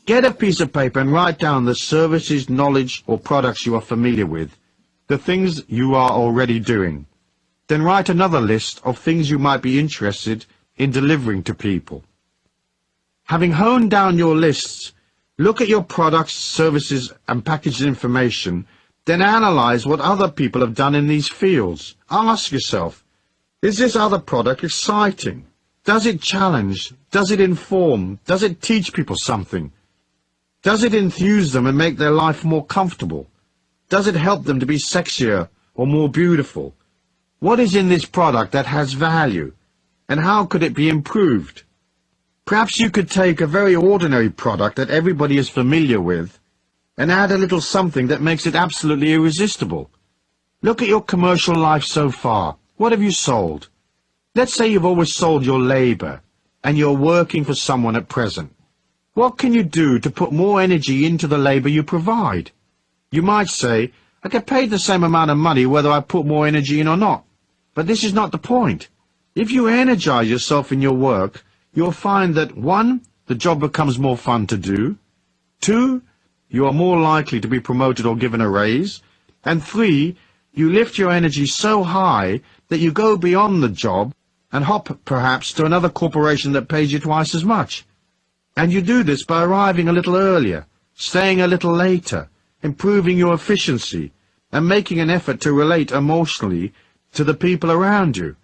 Get a piece of paper and write down the services, knowledge, or products you are familiar with, the things you are already doing. Then write another list of things you might be interested in delivering to people. Having honed down your lists, look at your products, services, and packaged information, then analyze what other people have done in these fields. Ask yourself, is this other product exciting? Does it challenge? Does it inform? Does it teach people something? Does it enthuse them and make their life more comfortable? Does it help them to be sexier or more beautiful? What is in this product that has value, and how could it be improved? Perhaps you could take a very ordinary product that everybody is familiar with and add a little something that makes it absolutely irresistible. Look at your commercial life so far. What have you sold? Let's say you've always sold your labor, and you're working for someone at present. What can you do to put more energy into the labor you provide? You might say, I get paid the same amount of money whether I put more energy in or not. But this is not the point. If you energize yourself in your work, you'll find that 1, the job becomes more fun to do, 2, you are more likely to be promoted or given a raise, and 3, you lift your energy so high that you go beyond the job and hop perhaps to another corporation that pays you twice as much. And you do this by arriving a little earlier, staying a little later, improving your efficiency, and making an effort to relate emotionally to the people around you.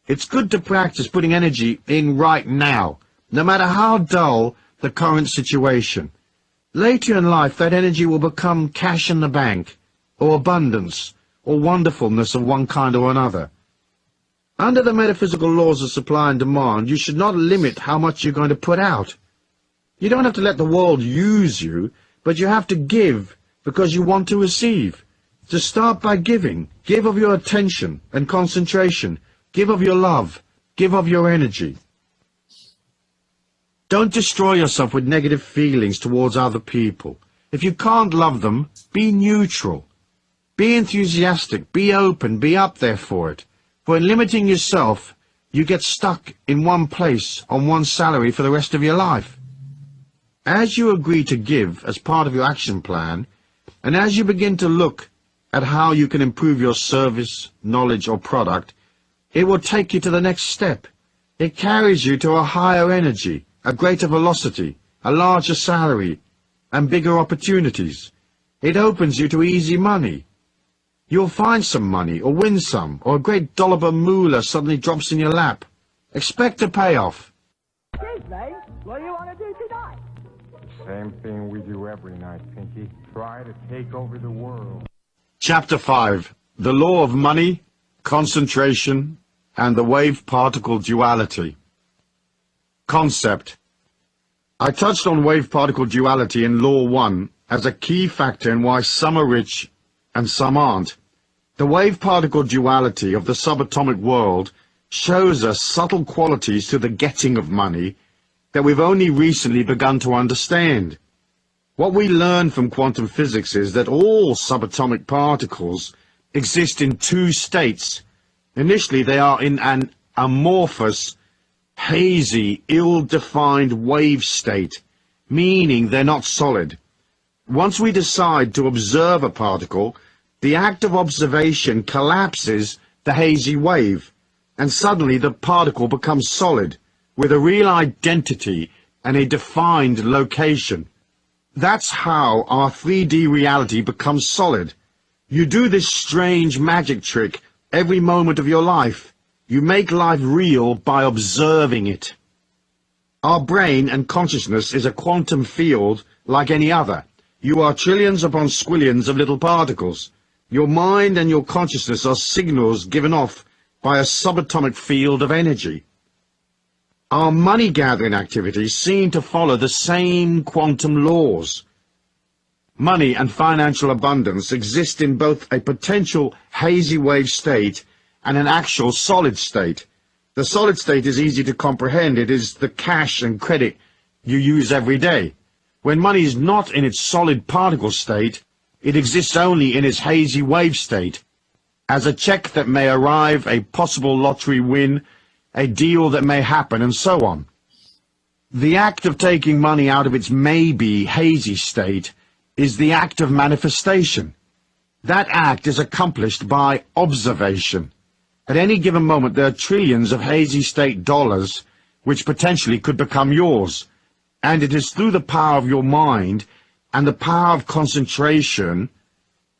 It's good to practice putting energy in right now, no matter how dull the current situation. Later in life, that energy will become cash in the bank, or abundance, or wonderfulness of one kind or another. Under the metaphysical laws of supply and demand, you should not limit how much you're going to put out. You don't have to let the world use you, but you have to give because you want to receive. To start by giving, give of your attention and concentration, give of your love, give of your energy. Don't destroy yourself with negative feelings towards other people. If you can't love them, be neutral. Be enthusiastic, be open, be up there for it. For in limiting yourself, you get stuck in one place on one salary for the rest of your life. As you agree to give as part of your action plan, and as you begin to look at how you can improve your service, knowledge, or product, it will take you to the next step. It carries you to a higher energy, a greater velocity, a larger salary, and bigger opportunities. It opens you to easy money. You'll find some money, or win some, or a great dollop of moolah suddenly drops in your lap. Expect a payoff. Excuse me, what do you want to do tonight? Same thing we do every night, Pinky. Try to take over the world. Chapter 5. The Law of Money, Concentration, and the Wave-Particle Duality. Concept. I touched on wave-particle duality in Law 1 as a key factor in why some are rich and some aren't. The wave-particle duality of the subatomic world shows us subtle qualities to the getting of money that we've only recently begun to understand. What we learn from quantum physics is that all subatomic particles exist in 2 states. Initially, they are in an amorphous, hazy, ill-defined wave state, meaning they're not solid. Once we decide to observe a particle, the act of observation collapses the hazy wave, and suddenly the particle becomes solid, with a real identity and a defined location. That's how our 3D reality becomes solid. You do this strange magic trick every moment of your life. You make life real by observing it. Our brain and consciousness is a quantum field like any other. You are trillions upon squillions of little particles. Your mind and your consciousness are signals given off by a subatomic field of energy. Our money-gathering activities seem to follow the same quantum laws. Money and financial abundance exist in both a potential hazy wave state and an actual solid state. The solid state is easy to comprehend. It is the cash and credit you use every day. When money is not in its solid particle state, it exists only in its hazy wave state, as a check that may arrive, a possible lottery win, a deal that may happen, and so on. The act of taking money out of its maybe hazy state is the act of manifestation. That act is accomplished by observation. At any given moment there are trillions of hazy state dollars which potentially could become yours, and it is through the power of your mind and the power of concentration,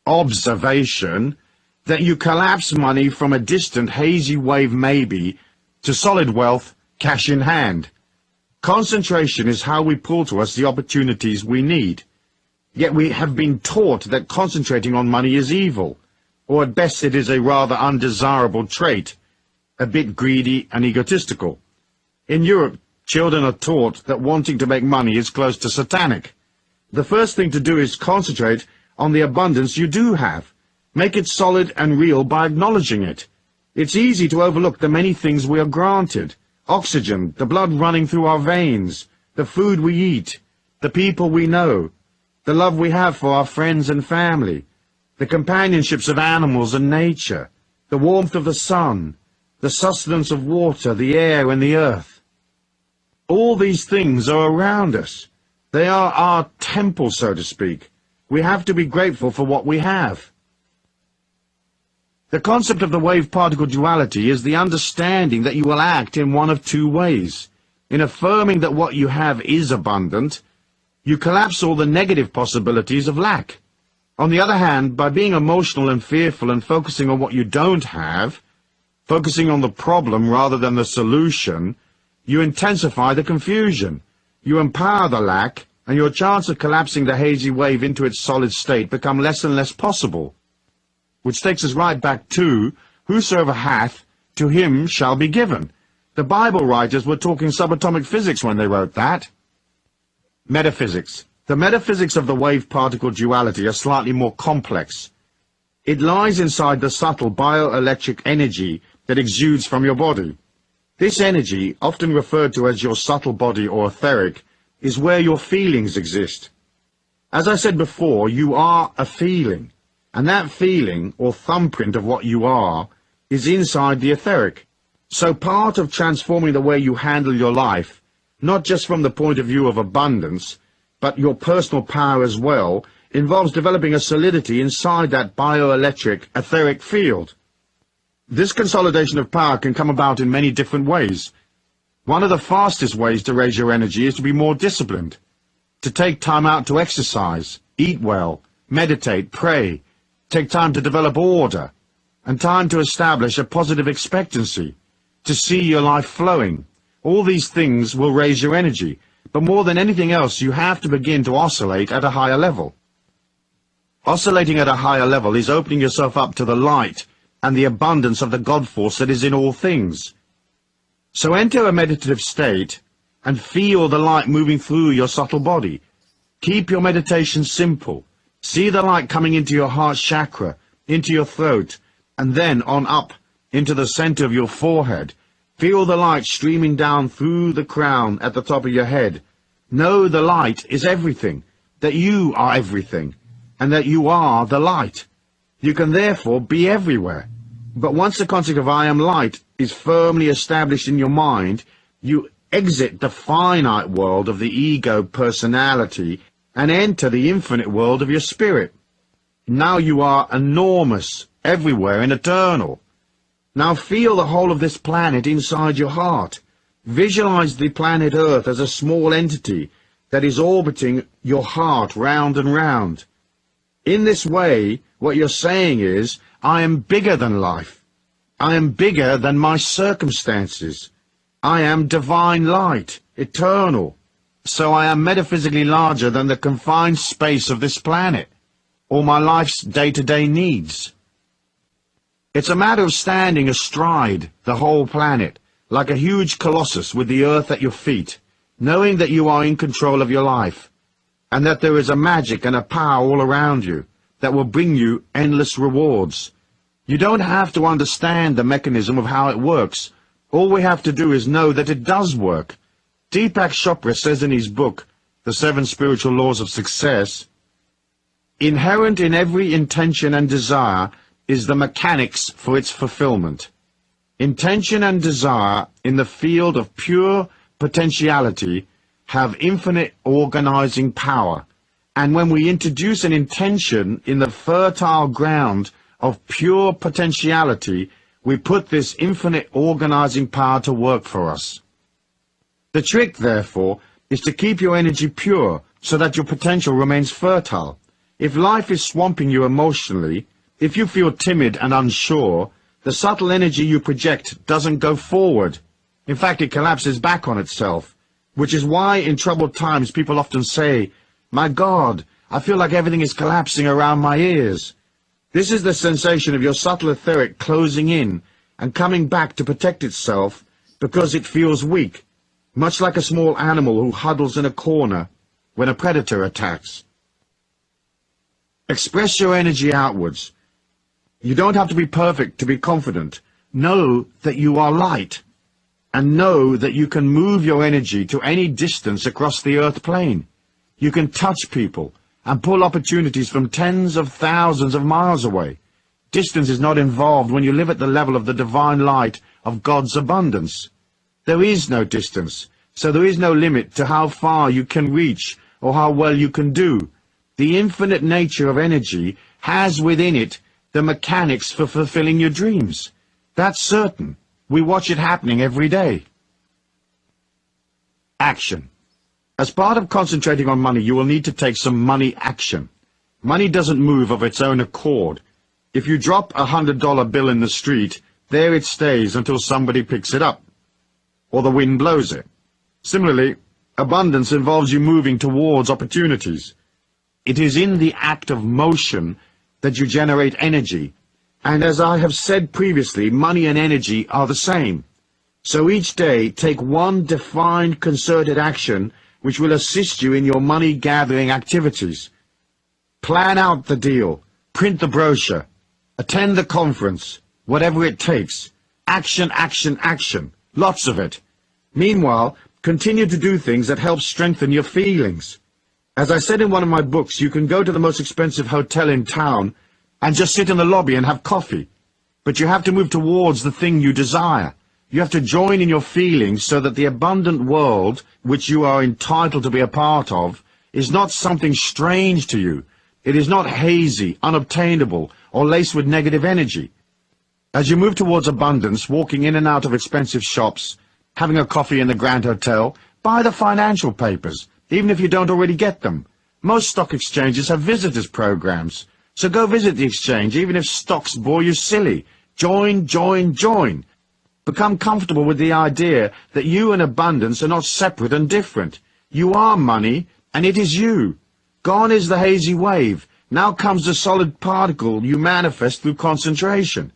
observation, that you collapse money from a distant hazy wave maybe to solid wealth, cash in hand. Concentration is how we pull to us the opportunities we need. Yet we have been taught that concentrating on money is evil, or at best it is a rather undesirable trait, a bit greedy and egotistical. In Europe, children are taught that wanting to make money is close to satanic. The first thing to do is concentrate on the abundance you do have. Make it solid and real by acknowledging it. It's easy to overlook the many things we are granted. Oxygen, the blood running through our veins, the food we eat, the people we know, the love we have for our friends and family, the companionships of animals and nature, the warmth of the sun, the sustenance of water, the air and the earth. All these things are around us. They are our temple, so to speak. We have to be grateful for what we have. The concept of the wave-particle duality is the understanding that you will act in one of two ways. In affirming that what you have is abundant, you collapse all the negative possibilities of lack. On the other hand, by being emotional and fearful and focusing on what you don't have, focusing on the problem rather than the solution, you intensify the confusion. You empower the lack, and your chance of collapsing the hazy wave into its solid state become less and less possible. Which takes us right back to, whosoever hath, to him shall be given. The Bible writers were talking subatomic physics when they wrote that. Metaphysics. The metaphysics of the wave-particle duality are slightly more complex. It lies inside the subtle bioelectric energy that exudes from your body. This energy, often referred to as your subtle body or etheric, is where your feelings exist. As I said before, you are a feeling, and that feeling, or thumbprint of what you are, is inside the etheric. So part of transforming the way you handle your life, not just from the point of view of abundance, but your personal power as well, involves developing a solidity inside that bioelectric etheric field. This consolidation of power can come about in many different ways. One of the fastest ways to raise your energy is to be more disciplined, to take time out to exercise, eat well, meditate, pray, take time to develop order, and time to establish a positive expectancy, to see your life flowing. All these things will raise your energy, but more than anything else, you have to begin to oscillate at a higher level. Oscillating at a higher level is opening yourself up to the light and the abundance of the God force that is in all things. So enter a meditative state and feel the light moving through your subtle body. Keep your meditation simple. See the light coming into your heart chakra, into your throat, and then on up into the center of your forehead. Feel the light streaming down through the crown at the top of your head. Know the light is everything, that you are everything, and that you are the light. You can therefore be everywhere. But once the concept of I am light is firmly established in your mind, you exit the finite world of the ego personality and enter the infinite world of your spirit. Now you are enormous, everywhere and eternal. Now feel the whole of this planet inside your heart. Visualize the planet Earth as a small entity that is orbiting your heart round and round. In this way, what you're saying is, I am bigger than life. I am bigger than my circumstances. I am divine light, eternal. So I am metaphysically larger than the confined space of this planet, or my life's day-to-day needs. It's a matter of standing astride the whole planet, like a huge colossus with the earth at your feet, knowing that you are in control of your life, and that there is a magic and a power all around you that will bring you endless rewards. You don't have to understand the mechanism of how it works. All we have to do is know that it does work. Deepak Chopra says in his book, The 7 Spiritual Laws of Success, inherent in every intention and desire is the mechanics for its fulfillment. Intention and desire in the field of pure potentiality have infinite organizing power, and when we introduce an intention in the fertile ground of pure potentiality, we put this infinite organizing power to work for us. The trick, therefore, is to keep your energy pure so that your potential remains fertile. If life is swamping you emotionally, if you feel timid and unsure, the subtle energy you project doesn't go forward. In fact, it collapses back on itself, which is why in troubled times people often say, "My God, I feel like everything is collapsing around my ears." This is the sensation of your subtle etheric closing in and coming back to protect itself because it feels weak, much like a small animal who huddles in a corner when a predator attacks. Express your energy outwards. You don't have to be perfect to be confident. Know that you are light, and know that you can move your energy to any distance across the earth plane. You can touch people and pull opportunities from tens of thousands of miles away. Distance is not involved when you live at the level of the divine light of God's abundance. There is no distance. so there is no limit to how far you can reach or how well you can do. The infinite nature of energy has within it the mechanics for fulfilling your dreams. That's certain. We watch it happening every day. Action. As part of concentrating on money, you will need to take some money action. Money doesn't move of its own accord. If you drop a $100 bill in the street, there it stays until somebody picks it up, or the wind blows it. Similarly, abundance involves you moving towards opportunities. It is in the act of motion that you generate energy, and as I have said previously, money and energy are the same. So each day, take one defined, concerted action which will assist you in your money-gathering activities. Plan out the deal, print the brochure, attend the conference, whatever it takes. Action, action, action. Lots of it. Meanwhile, continue to do things that help strengthen your feelings. As I said in one of my books, you can go to the most expensive hotel in town and just sit in the lobby and have coffee. But you have to move towards the thing you desire. You have to join in your feelings so that the abundant world, which you are entitled to be a part of, is not something strange to you. It is not hazy, unobtainable, or laced with negative energy. As you move towards abundance, walking in and out of expensive shops, having a coffee in the Grand Hotel, buy the financial papers, even if you don't already get them. Most stock exchanges have visitors programs, so go visit the exchange, even if stocks bore you silly. Join, join, join. Become comfortable with the idea that you and abundance are not separate and different. You are money, and it is you. Gone is the hazy wave. Now comes the solid particle you manifest through concentration.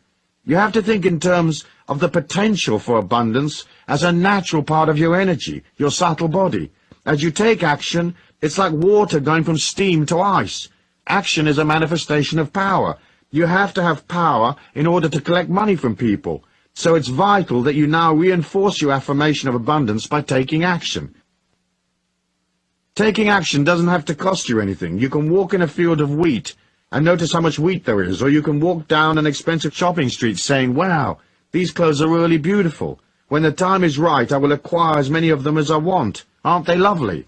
You have to think in terms of the potential for abundance as a natural part of your energy, your subtle body. As you take action, it's like water going from steam to ice. Action is a manifestation of power. You have to have power in order to collect money from people. So it's vital that you now reinforce your affirmation of abundance by taking action. Taking action doesn't have to cost you anything. You can walk in a field of wheat and notice how much wheat there is, or you can walk down an expensive shopping street saying, "Wow, these clothes are really beautiful. When the time is right, I will acquire as many of them as I want. Aren't they lovely?"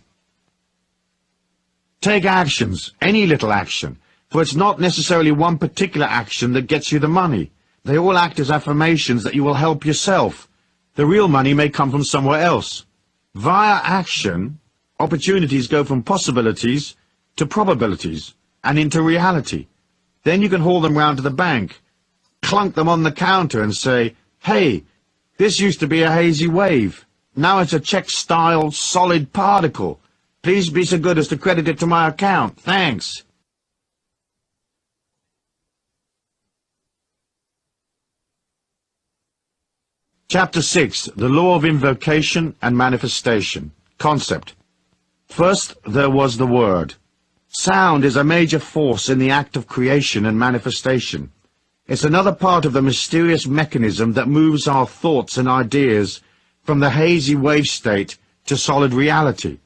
Take actions, any little action, for it's not necessarily one particular action that gets you the money. They all act as affirmations that you will help yourself. The real money may come from somewhere else. Via action, opportunities go from possibilities to probabilities and into reality. Then you can haul them round to the bank, clunk them on the counter and say, "Hey, this used to be a hazy wave. Now it's a check-style solid particle. Please be so good as to credit it to my account. Thanks." Chapter 6. The Law of Invocation and Manifestation. Concept. First, there was the Word. Sound is a major force in the act of creation and manifestation. It's another part of the mysterious mechanism that moves our thoughts and ideas from the hazy wave state to solid reality.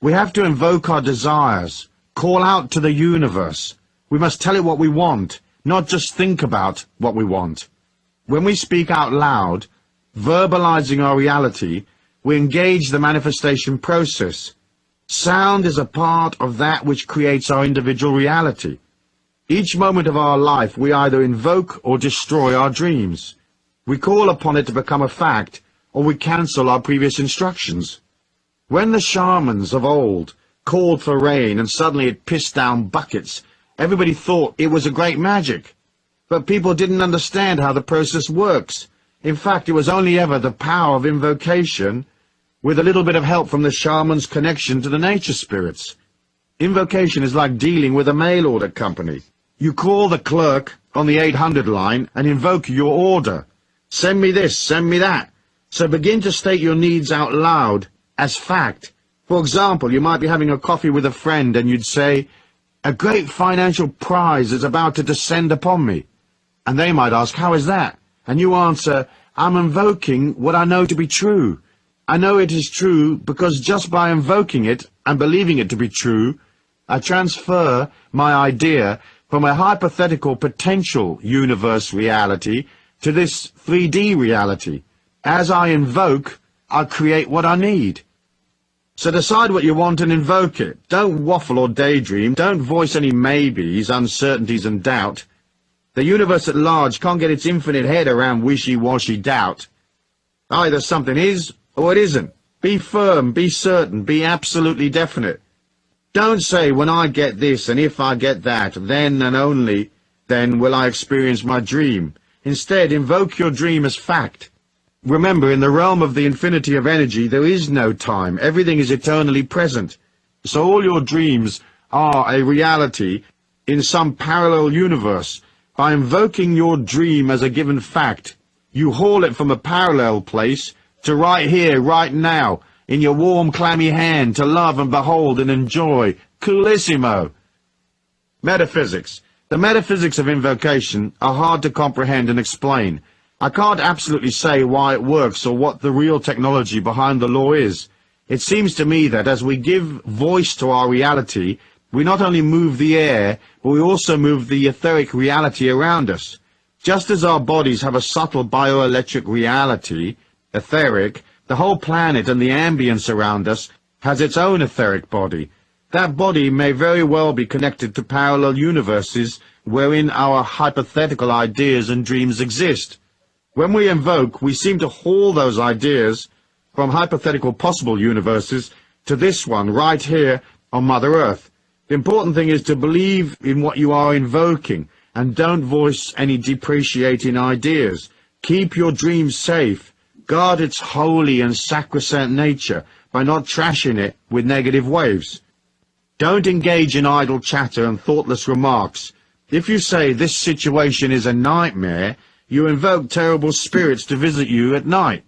We have to invoke our desires, call out to the universe. We must tell it what we want, not just think about what we want. When we speak out loud, verbalizing our reality, we engage the manifestation process. Sound is a part of that which creates our individual reality. Each moment of our life we either invoke or destroy our dreams. We call upon it to become a fact, or we cancel our previous instructions. When the shamans of old called for rain and suddenly it pissed down buckets, everybody thought it was a great magic. But people didn't understand how the process works. In fact, it was only ever the power of invocation with a little bit of help from the shaman's connection to the nature spirits. Invocation is like dealing with a mail order company. You call the clerk on the 800 line and invoke your order. Send me this, send me that. So begin to state your needs out loud as fact. For example, you might be having a coffee with a friend and you'd say, "A great financial prize is about to descend upon me." And they might ask, "How is that?" And you answer, "I'm invoking what I know to be true. I know it is true because just by invoking it and believing it to be true, I transfer my idea from a hypothetical potential universe reality to this 3D reality. As I invoke, I create what I need. So decide what you want and invoke it. Don't waffle or daydream. Don't voice any maybes, uncertainties and doubt. The universe at large can't get its infinite head around wishy-washy doubt. Either something is or it isn't. Be firm, be certain, be absolutely definite. Don't say, when I get this and if I get that, then and only then will I experience my dream. Instead, invoke your dream as fact. Remember, in the realm of the infinity of energy, there is no time. Everything is eternally present. So all your dreams are a reality in some parallel universe. By invoking your dream as a given fact, you haul it from a parallel place to right here, right now, in your warm, clammy hand, to love and behold and enjoy. Coolissimo! Metaphysics. The metaphysics of invocation are hard to comprehend and explain. I can't absolutely say why it works or what the real technology behind the law is. It seems to me that as we give voice to our reality, we not only move the air, but we also move the etheric reality around us. Just as our bodies have a subtle bioelectric reality, etheric, the whole planet and the ambience around us has its own etheric body. That body may very well be connected to parallel universes wherein our hypothetical ideas and dreams exist. When we invoke, we seem to haul those ideas from hypothetical possible universes to this one right here on Mother Earth. The important thing is to believe in what you are invoking and don't voice any depreciating ideas. Keep your dream safe. Guard its holy and sacrosanct nature by not trashing it with negative waves. Don't engage in idle chatter and thoughtless remarks. If you say this situation is a nightmare, you invoke terrible spirits to visit you at night.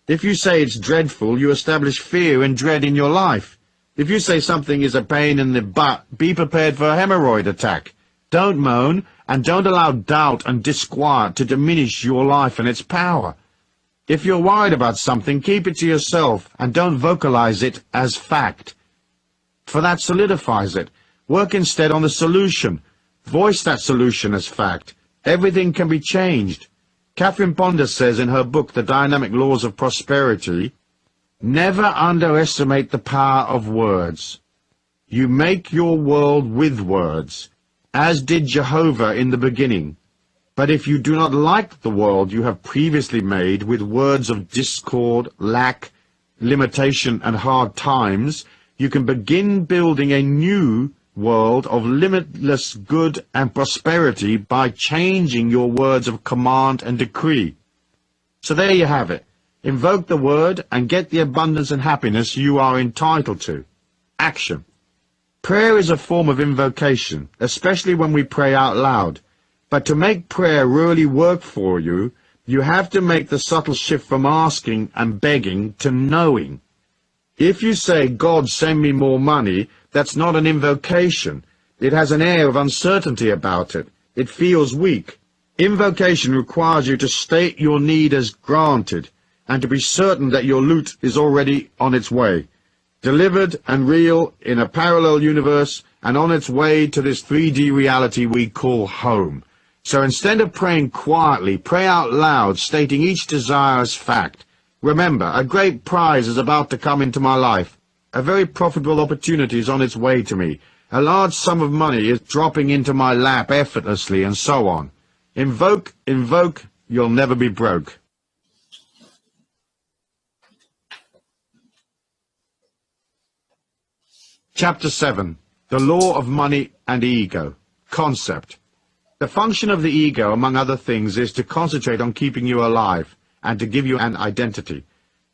If you say it's dreadful, you establish fear and dread in your life. If you say something is a pain in the butt, be prepared for a hemorrhoid attack. Don't moan, and don't allow doubt and disquiet to diminish your life and its power. If you're worried about something, keep it to yourself, and don't vocalize it as fact, for that solidifies it. Work instead on the solution. Voice that solution as fact. Everything can be changed. Catherine Ponder says in her book, The Dynamic Laws of Prosperity, never underestimate the power of words. You make your world with words, as did Jehovah in the beginning. But if you do not like the world you have previously made with words of discord, lack, limitation, and hard times, you can begin building a new world of limitless good and prosperity by changing your words of command and decree. So there you have it. Invoke the word and get the abundance and happiness you are entitled to. Action. Prayer is a form of invocation, especially when we pray out loud. But to make prayer really work for you, you have to make the subtle shift from asking and begging to knowing. If you say, God, send me more money, that's not an invocation. It has an air of uncertainty about it. It feels weak. Invocation requires you to state your need as granted, and to be certain that your loot is already on its way, delivered and real in a parallel universe, and on its way to this 3D reality we call home. So instead of praying quietly, pray out loud, stating each desire as fact. Remember, a great prize is about to come into my life. A very profitable opportunity is on its way to me. A large sum of money is dropping into my lap effortlessly, and so on. Invoke, invoke, you'll never be broke. Chapter 7. The Law of Money and Ego. Concept. The function of the ego, among other things, is to concentrate on keeping you alive, and to give you an identity.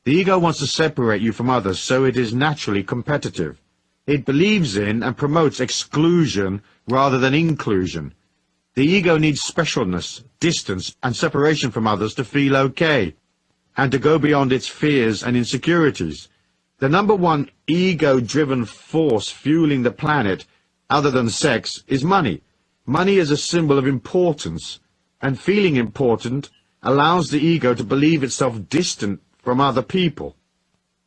The ego wants to separate you from others, so it is naturally competitive. It believes in and promotes exclusion rather than inclusion. The ego needs specialness, distance, and separation from others to feel okay, and to go beyond its fears and insecurities. The number one ego-driven force fueling the planet, other than sex, is money. Money is a symbol of importance, and feeling important allows the ego to believe itself distant from other people.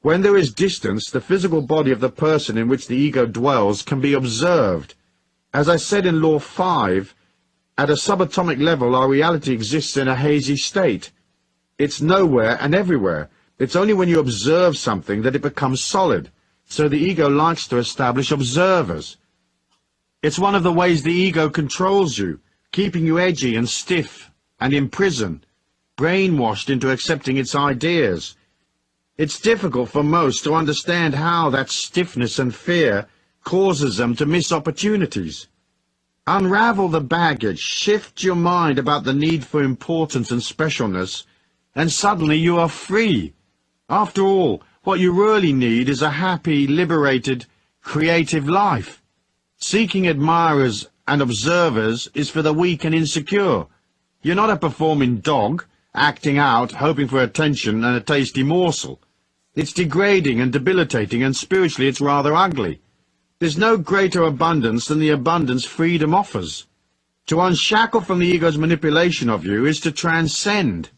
When there is distance, the physical body of the person in which the ego dwells can be observed. As I said in Law 5, at a subatomic level our reality exists in a hazy state. It's nowhere and everywhere. It's only when you observe something that it becomes solid. So the ego likes to establish observers. It's one of the ways the ego controls you, keeping you edgy and stiff and in prison, brainwashed into accepting its ideas. It's difficult for most to understand how that stiffness and fear causes them to miss opportunities. Unravel the baggage, shift your mind about the need for importance and specialness, and suddenly you are free. After all, what you really need is a happy, liberated, creative life. Seeking admirers and observers is for the weak and insecure. You're not a performing dog, acting out, hoping for attention and a tasty morsel. It's degrading and debilitating, and spiritually it's rather ugly. There's no greater abundance than the abundance freedom offers. To unshackle from the ego's manipulation of you is to transcend.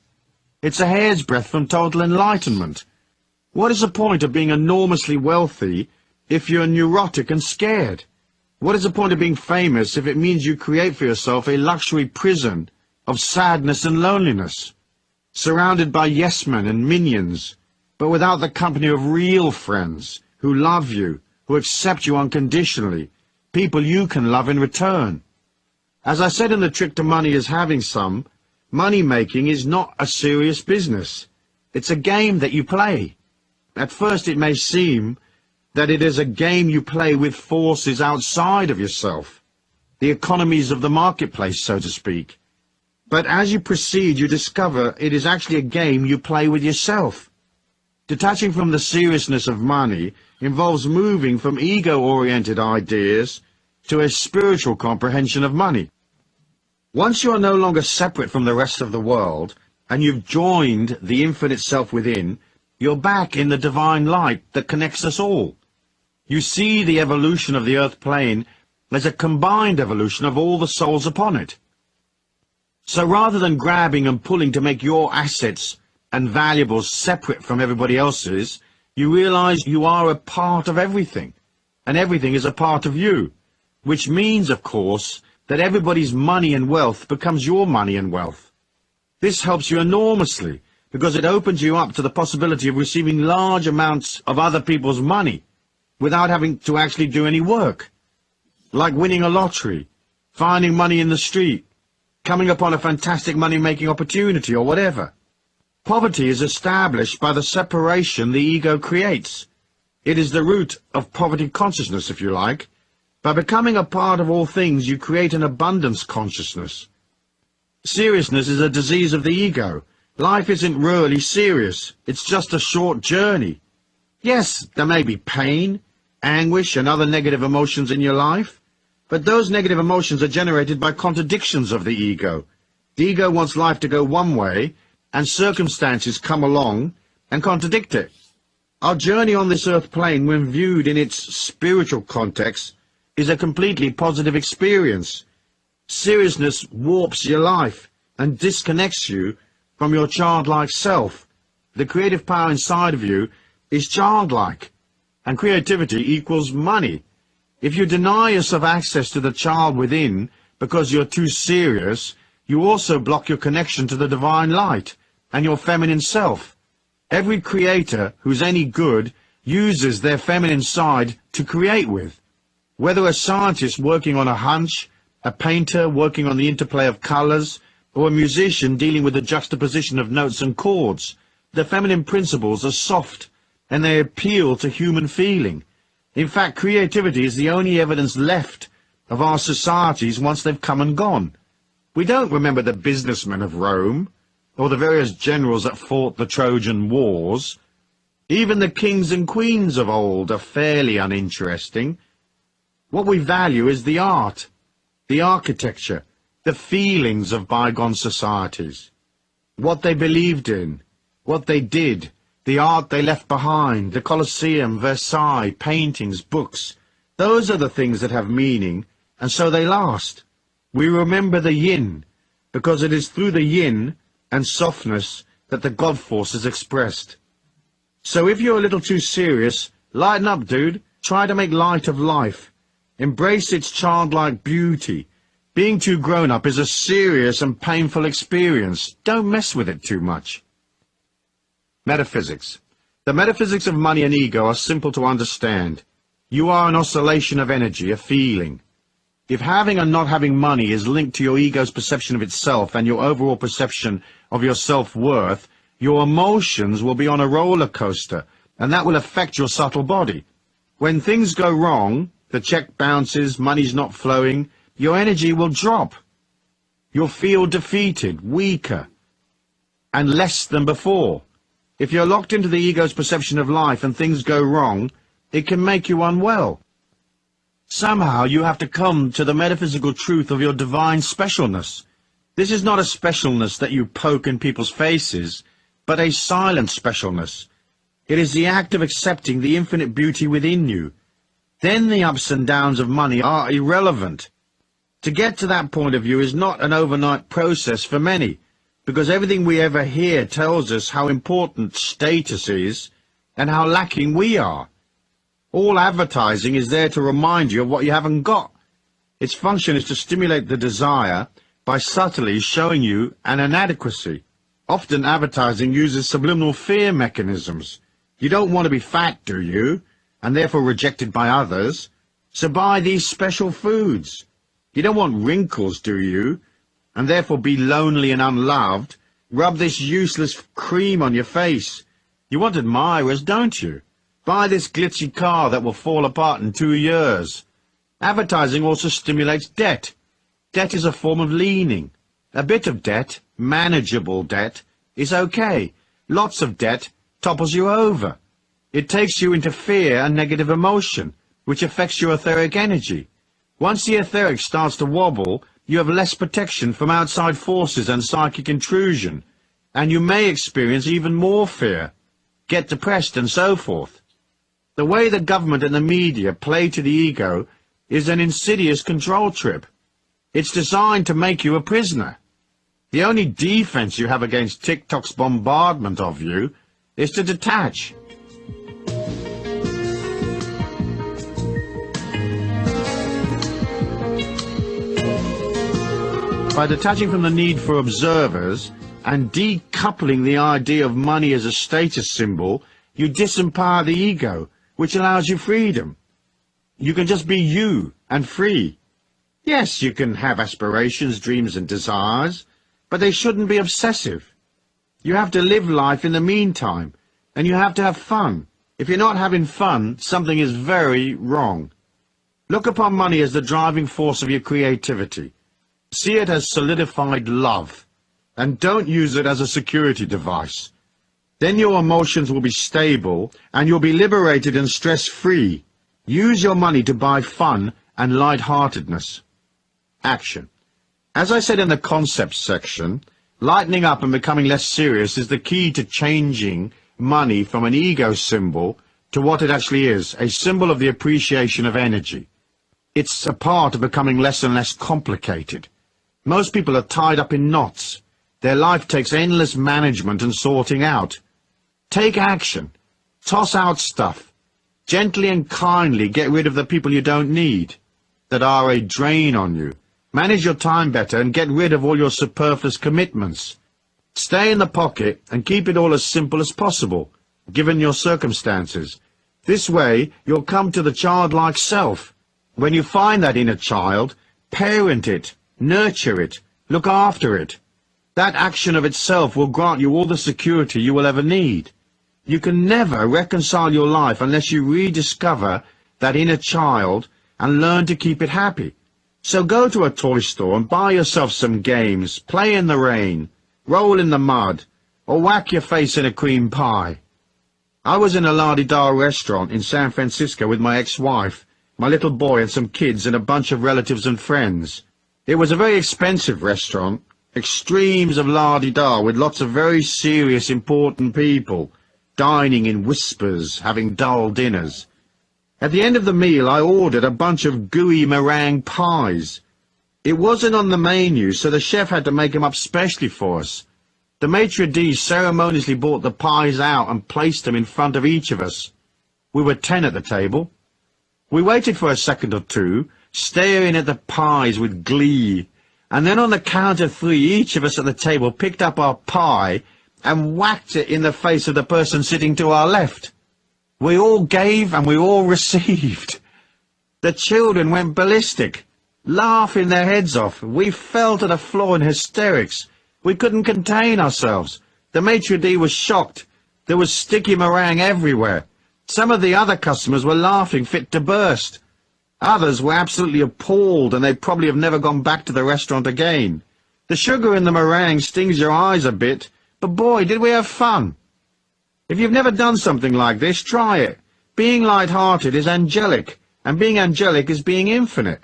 It's a hair's breadth from total enlightenment. What is the point of being enormously wealthy if you're neurotic and scared? What is the point of being famous if it means you create for yourself a luxury prison of sadness and loneliness, surrounded by yes-men and minions, but without the company of real friends who love you, who accept you unconditionally, people you can love in return? As I said in The Trick to Money is Having Some, money-making is not a serious business. It's a game that you play. At first it may seem that it is a game you play with forces outside of yourself, the economies of the marketplace, so to speak. But as you proceed, you discover it is actually a game you play with yourself. Detaching from the seriousness of money involves moving from ego-oriented ideas to a spiritual comprehension of money. Once you are no longer separate from the rest of the world, and you've joined the infinite self within, you're back in the divine light that connects us all. You see the evolution of the earth plane as a combined evolution of all the souls upon it. So rather than grabbing and pulling to make your assets and valuables separate from everybody else's, you realize you are a part of everything, and everything is a part of you, which means, of course, that everybody's money and wealth becomes your money and wealth. This helps you enormously, because it opens you up to the possibility of receiving large amounts of other people's money without having to actually do any work. Like winning a lottery, finding money in the street, coming upon a fantastic money-making opportunity or whatever. Poverty is established by the separation the ego creates. It is the root of poverty consciousness, if you like. By becoming a part of all things, you create an abundance consciousness. Seriousness is a disease of the ego. Life isn't really serious. It's just a short journey. Yes, there may be pain, anguish, and other negative emotions in your life, but those negative emotions are generated by contradictions of the ego. The ego wants life to go one way, and circumstances come along and contradict it. Our journey on this earth plane, when viewed in its spiritual context, is a completely positive experience. Seriousness warps your life and disconnects you from your childlike self. The creative power inside of you is childlike, and creativity equals money. If you deny yourself access to the child within because you're too serious, you also block your connection to the divine light and your feminine self. Every creator who's any good uses their feminine side to create with. Whether a scientist working on a hunch, a painter working on the interplay of colors, or a musician dealing with the juxtaposition of notes and chords, the feminine principles are soft, and they appeal to human feeling. In fact, creativity is the only evidence left of our societies once they've come and gone. We don't remember the businessmen of Rome, or the various generals that fought the Trojan Wars. Even the kings and queens of old are fairly uninteresting. What we value is the art, the architecture, the feelings of bygone societies, what they believed in, what they did, the art they left behind, the Colosseum, Versailles, paintings, books. Those are the things that have meaning, and so they last. We remember the yin, because it is through the yin and softness that the God force is expressed. So if you're a little too serious, lighten up, dude. Try to make light of life. Embrace its childlike beauty. Being too grown-up is a serious and painful experience. Don't mess with it too much. Metaphysics. The metaphysics of money and ego are simple to understand. You are an oscillation of energy, a feeling. If having and not having money is linked to your ego's perception of itself and your overall perception of your self-worth, your emotions will be on a roller coaster, and that will affect your subtle body. When things go wrong, the check bounces, money's not flowing, your energy will drop. You'll feel defeated, weaker, and less than before. If you're locked into the ego's perception of life and things go wrong, it can make you unwell. Somehow you have to come to the metaphysical truth of your divine specialness. This is not a specialness that you poke in people's faces, but a silent specialness. It is the act of accepting the infinite beauty within you. Then the ups and downs of money are irrelevant. To get to that point of view is not an overnight process for many, because everything we ever hear tells us how important status is and how lacking we are. All advertising is there to remind you of what you haven't got. Its function is to stimulate the desire by subtly showing you an inadequacy. Often advertising uses subliminal fear mechanisms. You don't want to be fat, do you? And therefore rejected by others. So buy these special foods. You don't want wrinkles, do you? And therefore be lonely and unloved. Rub this useless cream on your face. You want admirers, don't you? Buy this glitzy car that will fall apart in 2 years. Advertising also stimulates debt. Debt is a form of leaning. A bit of debt, manageable debt, is okay. Lots of debt topples you over. It takes you into fear and negative emotion, which affects your etheric energy. Once the etheric starts to wobble, you have less protection from outside forces and psychic intrusion, and you may experience even more fear, get depressed and so forth. The way the government and the media play to the ego is an insidious control trip. It's designed to make you a prisoner. The only defense you have against TikTok's bombardment of you is to detach. By detaching from the need for observers and decoupling the idea of money as a status symbol, you disempower the ego, which allows you freedom. You can just be you and free. Yes, you can have aspirations, dreams and desires, but they shouldn't be obsessive. You have to live life in the meantime, and you have to have fun. If you're not having fun, something is very wrong. Look upon money as the driving force of your creativity. See it as solidified love, and don't use it as a security device. Then your emotions will be stable, and you'll be liberated and stress-free. Use your money to buy fun and light-heartedness. Action. As I said in the concepts section, lightening up and becoming less serious is the key to changing money from an ego symbol to what it actually is, a symbol of the appreciation of energy. It's a part of becoming less and less complicated. Most people are tied up in knots. Their life takes endless management and sorting out. Take action. Toss out stuff. Gently and kindly get rid of the people you don't need, that are a drain on you. Manage your time better and get rid of all your superfluous commitments. Stay in the pocket and keep it all as simple as possible, given your circumstances. This way, you'll come to the childlike self. When you find that inner child, parent it, nurture it, look after it. That action of itself will grant you all the security you will ever need. You can never reconcile your life unless you rediscover that inner child and learn to keep it happy. So go to a toy store and buy yourself some games, play in the rain, roll in the mud, or whack your face in a cream pie. I was in a la-di-da restaurant in San Francisco with my ex-wife, my little boy and some kids and a bunch of relatives and friends. It was a very expensive restaurant, extremes of la-di-da with lots of very serious, important people, dining in whispers, having dull dinners. At the end of the meal, I ordered a bunch of gooey meringue pies. It wasn't on the menu, so the chef had to make them up specially for us. The maitre d' ceremoniously brought the pies out and placed them in front of each of us. We were 10 at the table. We waited for a second or two, staring at the pies with glee, and then on the count of 3, each of us at the table picked up our pie and whacked it in the face of the person sitting to our left. We all gave and we all received. The children went ballistic, laughing their heads off. We fell to the floor in hysterics. We couldn't contain ourselves. The maitre d' was shocked. There was sticky meringue everywhere. Some of the other customers were laughing fit to burst. Others were absolutely appalled, and they probably have never gone back to the restaurant again. The sugar in the meringue stings your eyes a bit, but boy, did we have fun. If you've never done something like this, try it. Being light-hearted is angelic, and being angelic is being infinite.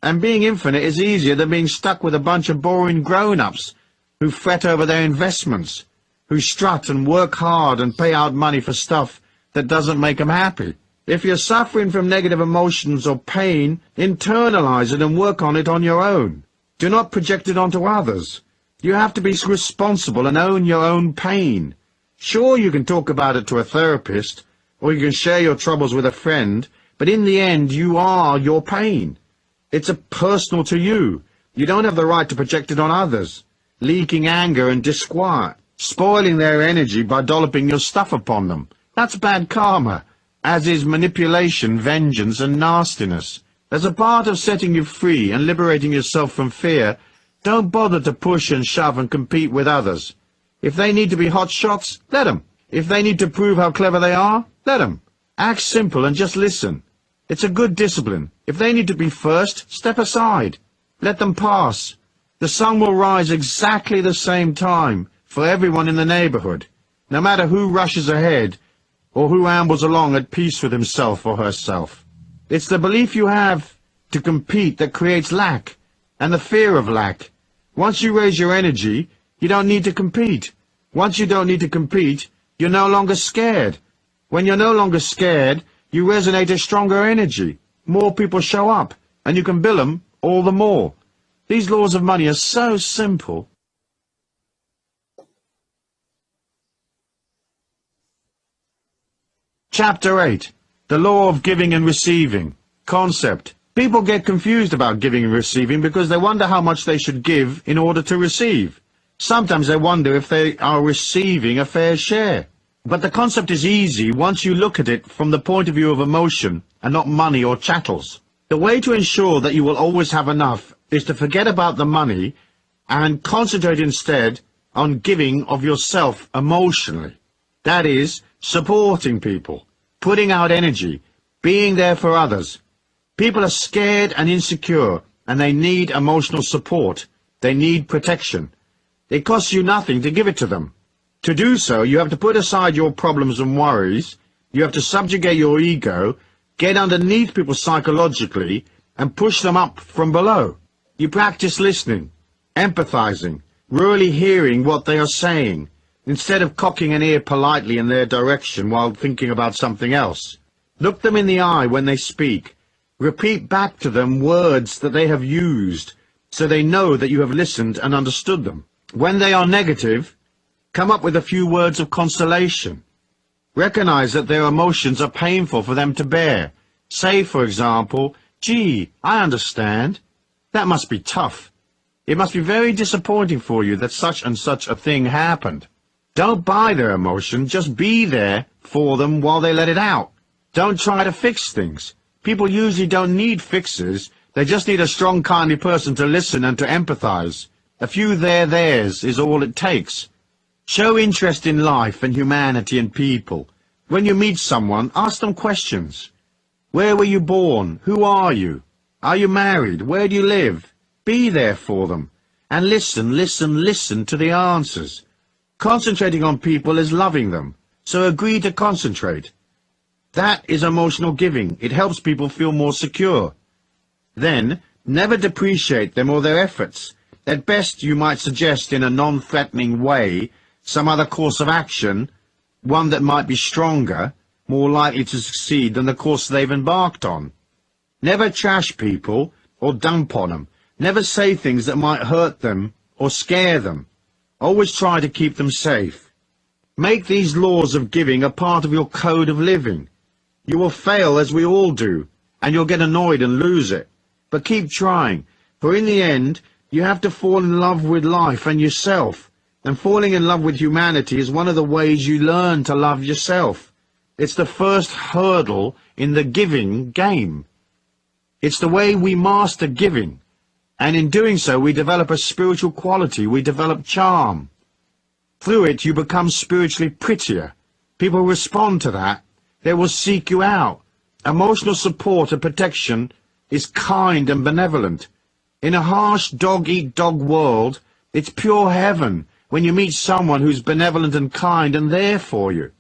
And being infinite is easier than being stuck with a bunch of boring grown-ups who fret over their investments, who strut and work hard and pay out money for stuff that doesn't make them happy. If you're suffering from negative emotions or pain, internalize it and work on it on your own. Do not project it onto others. You have to be responsible and own your own pain. Sure, you can talk about it to a therapist, or you can share your troubles with a friend, but in the end, you are your pain. It's personal to you. You don't have the right to project it on others, leaking anger and disquiet, spoiling their energy by dolloping your stuff upon them. That's bad karma, as is manipulation, vengeance, and nastiness. As a part of setting you free and liberating yourself from fear, don't bother to push and shove and compete with others. If they need to be hot shots, let them. If they need to prove how clever they are, let them. Act simple and just listen. It's a good discipline. If they need to be first, step aside. Let them pass. The sun will rise exactly the same time for everyone in the neighborhood, no matter who rushes ahead or who ambles along at peace with himself or herself. It's the belief you have to compete that creates lack, and the fear of lack. Once you raise your energy, you don't need to compete. Once you don't need to compete, you're no longer scared. When you're no longer scared, you resonate a stronger energy. More people show up, and you can bill them all the more. These laws of money are so simple. Chapter 8. The Law of Giving and Receiving. Concept. People get confused about giving and receiving because they wonder how much they should give in order to receive. Sometimes they wonder if they are receiving a fair share. But the concept is easy once you look at it from the point of view of emotion and not money or chattels. The way to ensure that you will always have enough is to forget about the money and concentrate instead on giving of yourself emotionally. That is, supporting people, putting out energy, being there for others. People are scared and insecure, and they need emotional support. They need protection. It costs you nothing to give it to them. To do so, you have to put aside your problems and worries. You have to subjugate your ego, get underneath people psychologically, and push them up from below. You practice listening, empathizing, really hearing what they are saying, instead of cocking an ear politely in their direction while thinking about something else. Look them in the eye when they speak. Repeat back to them words that they have used, so they know that you have listened and understood them. When they are negative, come up with a few words of consolation. Recognize that their emotions are painful for them to bear. Say, for example, "Gee, I understand. That must be tough. It must be very disappointing for you that such and such a thing happened." Don't buy their emotion, just be there for them while they let it out. Don't try to fix things. People usually don't need fixes, they just need a strong, kindly person to listen and to empathize. A few theirs is all it takes. Show interest in life and humanity and people. When you meet someone, ask them questions. Where were you born? Who are you? Are you married? Where do you live? Be there for them. And listen, listen, listen to the answers. Concentrating on people is loving them, so agree to concentrate. That is emotional giving. It helps people feel more secure. Then, never depreciate them or their efforts. At best, you might suggest in a non-threatening way some other course of action, one that might be stronger, more likely to succeed than the course they've embarked on. Never trash people or dump on them. Never say things that might hurt them or scare them. Always try to keep them safe. Make these laws of giving a part of your code of living. You will fail, as we all do, and you'll get annoyed and lose it. But keep trying, for in the end, you have to fall in love with life and yourself. And falling in love with humanity is one of the ways you learn to love yourself. It's the first hurdle in the giving game. It's the way we master giving. And in doing so, we develop a spiritual quality. We develop charm. Through it, you become spiritually prettier. People respond to that. They will seek you out. Emotional support and protection is kind and benevolent. In a harsh dog-eat-dog world, it's pure heaven when you meet someone who's benevolent and kind and there for you.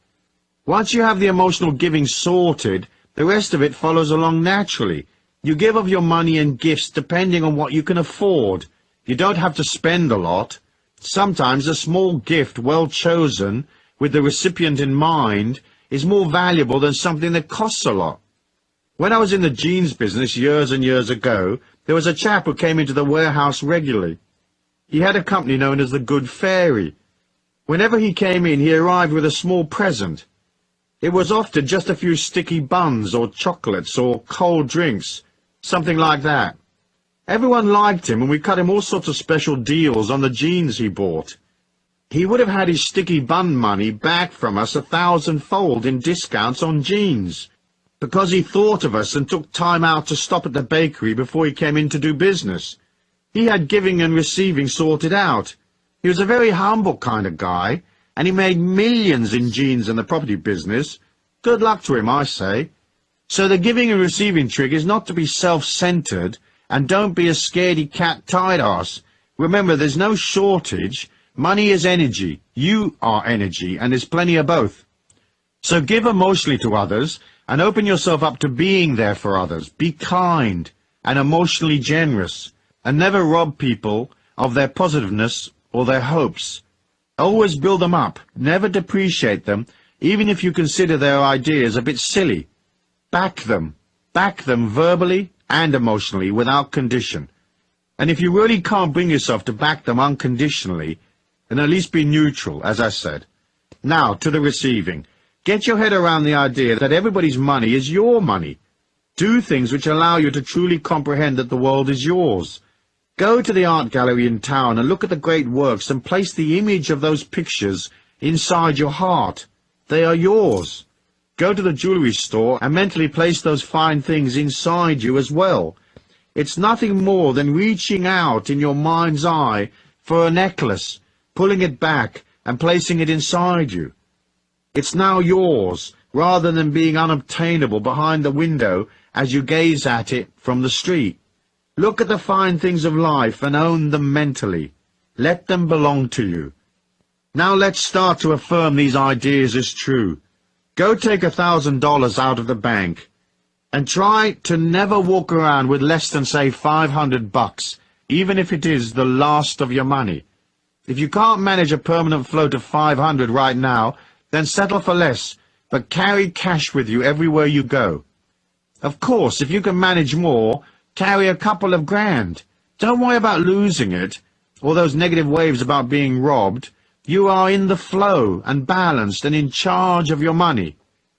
Once you have the emotional giving sorted, the rest of it follows along naturally. You give of your money and gifts depending on what you can afford. You don't have to spend a lot. Sometimes a small gift, well chosen, with the recipient in mind, is more valuable than something that costs a lot. When I was in the jeans business years and years ago, there was a chap who came into the warehouse regularly. He had a company known as the Good Fairy. Whenever he came in, he arrived with a small present. It was often just a few sticky buns or chocolates or cold drinks, something like that. Everyone liked him, and we cut him all sorts of special deals on the jeans he bought. He would have had his sticky bun money back from us 1,000-fold in discounts on jeans, because he thought of us and took time out to stop at the bakery before he came in to do business. He had giving and receiving sorted out. He was a very humble kind of guy, and he made millions in jeans and the property business. Good luck to him, I say. So the giving and receiving trick is not to be self-centered, and don't be a scaredy-cat tight-ass. Remember, there's no shortage. Money is energy. You are energy, and there's plenty of both. So give emotionally to others, and open yourself up to being there for others. Be kind and emotionally generous, and never rob people of their positiveness or their hopes. Always build them up. Never depreciate them, even if you consider their ideas a bit silly. Back them verbally and emotionally without condition. And if you really can't bring yourself to back them unconditionally, then at least be neutral, as I said. Now, to the receiving. Get your head around the idea that everybody's money is your money. Do things which allow you to truly comprehend that the world is yours. Go to the art gallery in town and look at the great works and place the image of those pictures inside your heart. They are yours. Go to the jewelry store and mentally place those fine things inside you as well. It's nothing more than reaching out in your mind's eye for a necklace, pulling it back and placing it inside you. It's now yours, rather than being unobtainable behind the window as you gaze at it from the street. Look at the fine things of life and own them mentally. Let them belong to you. Now let's start to affirm these ideas as true. Go take $1,000 out of the bank and try to never walk around with less than, say, $500, even if it is the last of your money. If you can't manage a permanent float of $500 right now, then settle for less, but carry cash with you everywhere you go. Of course, if you can manage more, carry a couple of grand. Don't worry about losing it, or those negative waves about being robbed. You are in the flow and balanced and in charge of your money.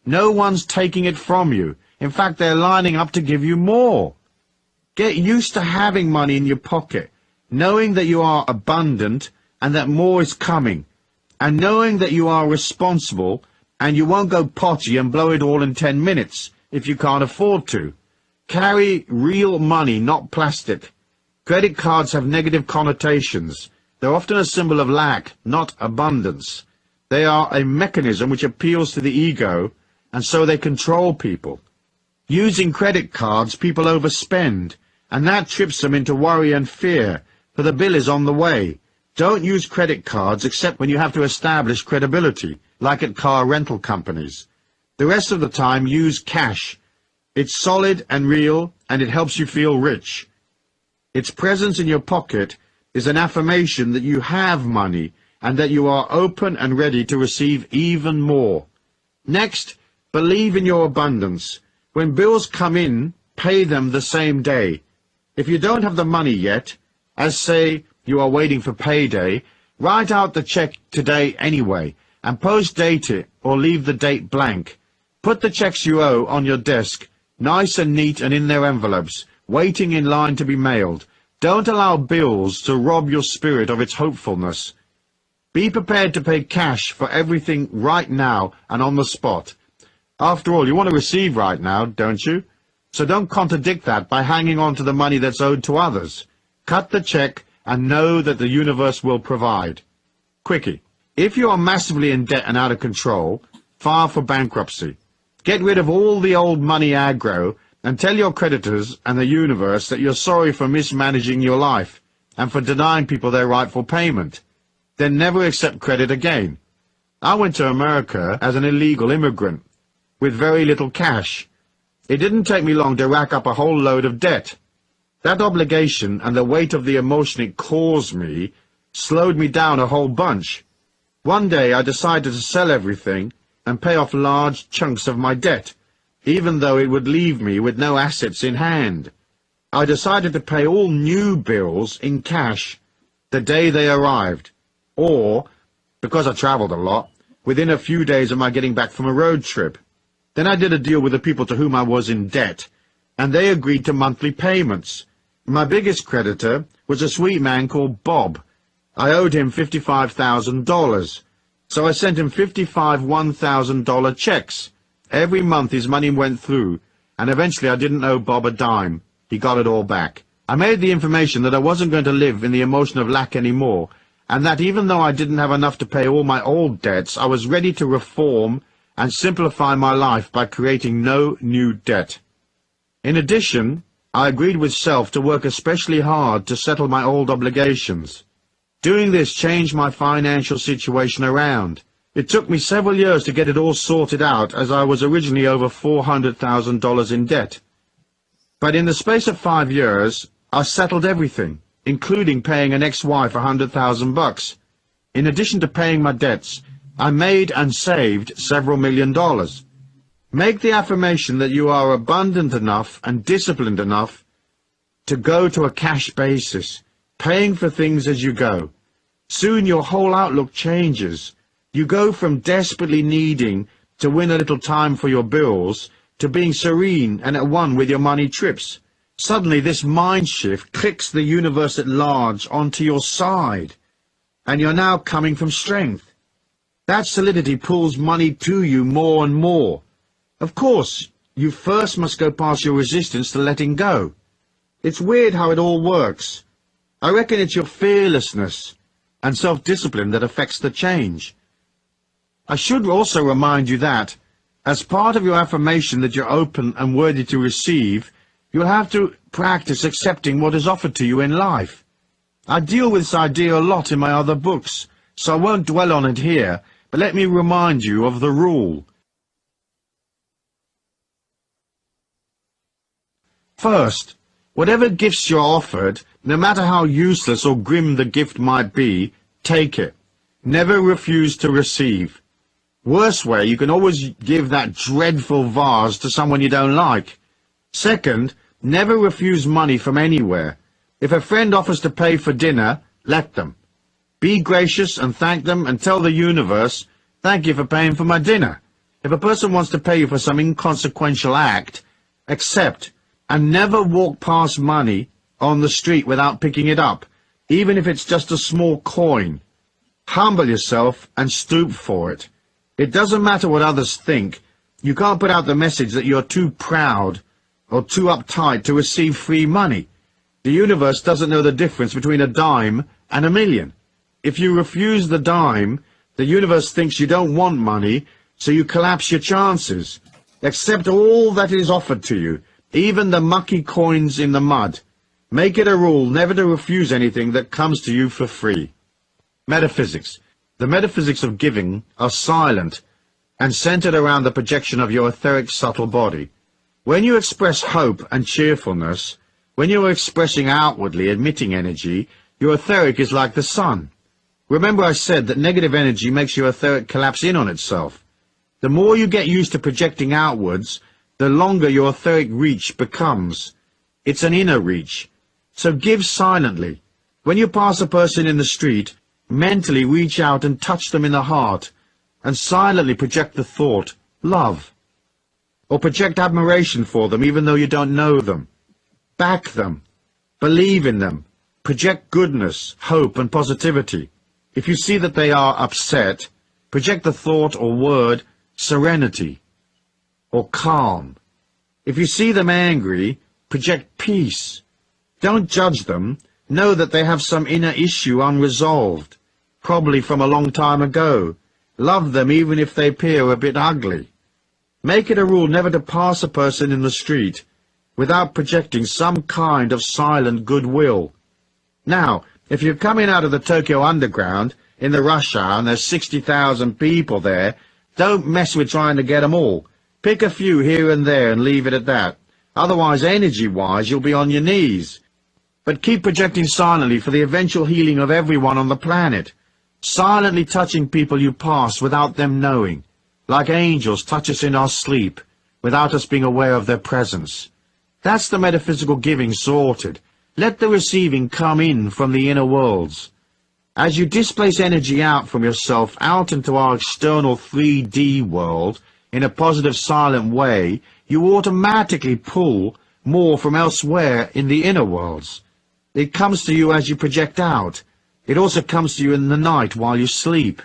No one's taking it from you. In fact, they're lining up to give you more. Get used to having money in your pocket, knowing that you are abundant and that more is coming, and knowing that you are responsible and you won't go potty and blow it all in 10 minutes if you can't afford to. Carry real money, not plastic. Credit cards have negative connotations. They're often a symbol of lack, not abundance. They are a mechanism which appeals to the ego, and so they control people. Using credit cards, people overspend, and that trips them into worry and fear, for the bill is on the way. Don't use credit cards except when you have to establish credibility, like at car rental companies. The rest of the time, use cash. It's solid and real, and it helps you feel rich. Its presence in your pocket is an affirmation that you have money and that you are open and ready to receive even more. Next, believe in your abundance. When bills come in, pay them the same day. If you don't have the money yet, as say you are waiting for payday, write out the check today anyway and post-date it or leave the date blank. Put the checks you owe on your desk, nice and neat and in their envelopes, waiting in line to be mailed. Don't allow bills to rob your spirit of its hopefulness. Be prepared to pay cash for everything right now and on the spot. After all, you want to receive right now, don't you? So don't contradict that by hanging on to the money that's owed to others. Cut the check and know that the universe will provide. Quickie. If you are massively in debt and out of control, file for bankruptcy. Get rid of all the old money aggro and tell your creditors and the universe that you're sorry for mismanaging your life and for denying people their rightful payment. Then never accept credit again. I went to America as an illegal immigrant with very little cash. It didn't take me long to rack up a whole load of debt. That obligation and the weight of the emotion it caused me slowed me down a whole bunch. One day I decided to sell everything and pay off large chunks of my debt, even though it would leave me with no assets in hand. I decided to pay all new bills in cash the day they arrived, or, because I traveled a lot, within a few days of my getting back from a road trip. Then I did a deal with the people to whom I was in debt, and they agreed to monthly payments. My biggest creditor was a sweet man called Bob. I owed him $55,000, so I sent him 55 $1,000 checks. Every month his money went through, and eventually I didn't owe Bob a dime. He got it all back. I made the information that I wasn't going to live in the emotion of lack anymore, and that even though I didn't have enough to pay all my old debts, I was ready to reform and simplify my life by creating no new debt. In addition, I agreed with self to work especially hard to settle my old obligations. Doing this changed my financial situation around. It took me several years to get it all sorted out, as I was originally over $400,000 in debt. But in the space of 5 years, I settled everything, including paying an ex-wife $100,000. In addition to paying my debts, I made and saved several $1,000,000. Make the affirmation that you are abundant enough and disciplined enough to go to a cash basis, paying for things as you go. Soon your whole outlook changes. You go from desperately needing to win a little time for your bills to being serene and at one with your money trips. Suddenly this mind shift clicks the universe at large onto your side, and you're now coming from strength. That solidity pulls money to you more and more. Of course, you first must go past your resistance to letting go. It's weird how it all works. I reckon it's your fearlessness and self-discipline that affects the change. I should also remind you that, as part of your affirmation that you're open and worthy to receive, you'll have to practice accepting what is offered to you in life. I deal with this idea a lot in my other books, so I won't dwell on it here, but let me remind you of the rule. First, whatever gifts you're offered, no matter how useless or grim the gift might be, take it. Never refuse to receive. Worst way, you can always give that dreadful vase to someone you don't like. Second, never refuse money from anywhere. If a friend offers to pay for dinner, let them. Be gracious and thank them and tell the universe, thank you for paying for my dinner. If a person wants to pay you for some inconsequential act, accept, and never walk past money on the street without picking it up, even if it's just a small coin. Humble yourself and stoop for it. It doesn't matter what others think. You can't put out the message that you're too proud or too uptight to receive free money. The universe doesn't know the difference between a dime and a million. If you refuse the dime, the universe thinks you don't want money, so you collapse your chances. Accept all that is offered to you, even the mucky coins in the mud. Make it a rule never to refuse anything that comes to you for free. Metaphysics. The metaphysics of giving are silent and centered around the projection of your etheric subtle body. When you express hope and cheerfulness, when you are expressing outwardly, emitting energy, your etheric is like the sun. Remember I said that negative energy makes your etheric collapse in on itself. The more you get used to projecting outwards, the longer your etheric reach becomes. It's an inner reach. So give silently. When you pass a person in the street, mentally reach out and touch them in the heart, and silently project the thought, love. Or project admiration for them even though you don't know them. Back them. Believe in them. Project goodness, hope and positivity. If you see that they are upset, project the thought or word serenity or calm. If you see them angry, project peace. Don't judge them. Know that they have some inner issue unresolved, probably from a long time ago. Love them even if they appear a bit ugly. Make it a rule never to pass a person in the street without projecting some kind of silent goodwill. Now, if you're coming out of the Tokyo Underground in the rush hour and there's 60,000 people there, don't mess with trying to get them all. Pick a few here and there and leave it at that. Otherwise, energy-wise, you'll be on your knees. But keep projecting silently for the eventual healing of everyone on the planet. Silently touching people you pass without them knowing. Like angels touch us in our sleep, without us being aware of their presence. That's the metaphysical giving sorted. Let the receiving come in from the inner worlds. As you displace energy out from yourself out into our external 3D world in a positive silent way, you automatically pull more from elsewhere in the inner worlds. It comes to you as you project out. It also comes to you in the night while you sleep.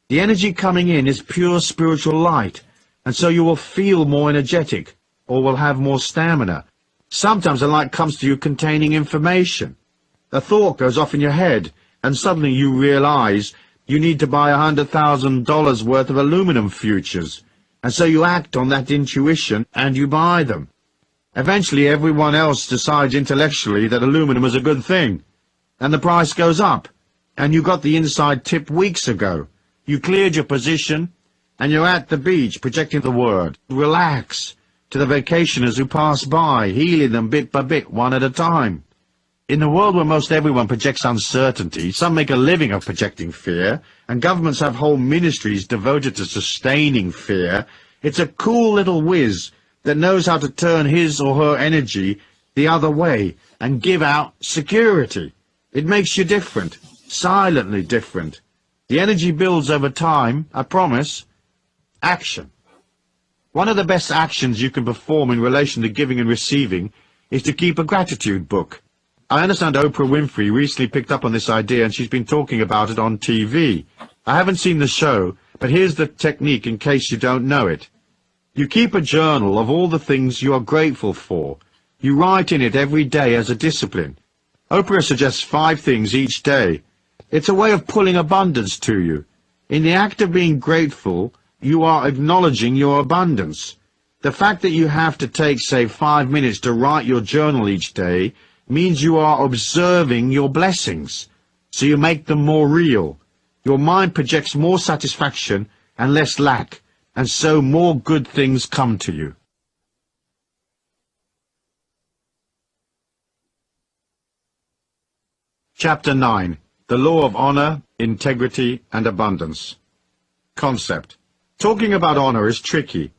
The energy coming in is pure spiritual light, and so you will feel more energetic, or will have more stamina. Sometimes the light comes to you containing information. A thought goes off in your head, and suddenly you realize you need to buy $100,000 worth of aluminum futures, and so you act on that intuition and you buy them. Eventually everyone else decides intellectually that aluminum is a good thing, and the price goes up, and you got the inside tip weeks ago. You cleared your position, and you're at the beach projecting the word relax to the vacationers who pass by, healing them bit by bit, one at a time. In a world where most everyone projects uncertainty, some make a living of projecting fear, and governments have whole ministries devoted to sustaining fear, it's a cool little whiz that knows how to turn his or her energy the other way and give out security. It makes you different, silently different. The energy builds over time, I promise. Action. One of the best actions you can perform in relation to giving and receiving is to keep a gratitude book. I understand Oprah Winfrey recently picked up on this idea and she's been talking about it on TV. I haven't seen the show, but here's the technique in case you don't know it. You keep a journal of all the things you are grateful for. You write in it every day as a discipline. Oprah suggests 5 things each day. It's a way of pulling abundance to you. In the act of being grateful, you are acknowledging your abundance. The fact that you have to take, say, 5 minutes to write your journal each day means you are observing your blessings, so you make them more real. Your mind projects more satisfaction and less lack, and so more good things come to you. Chapter 9. The Law of Honor, Integrity, and Abundance. Concept. Talking about honor is tricky.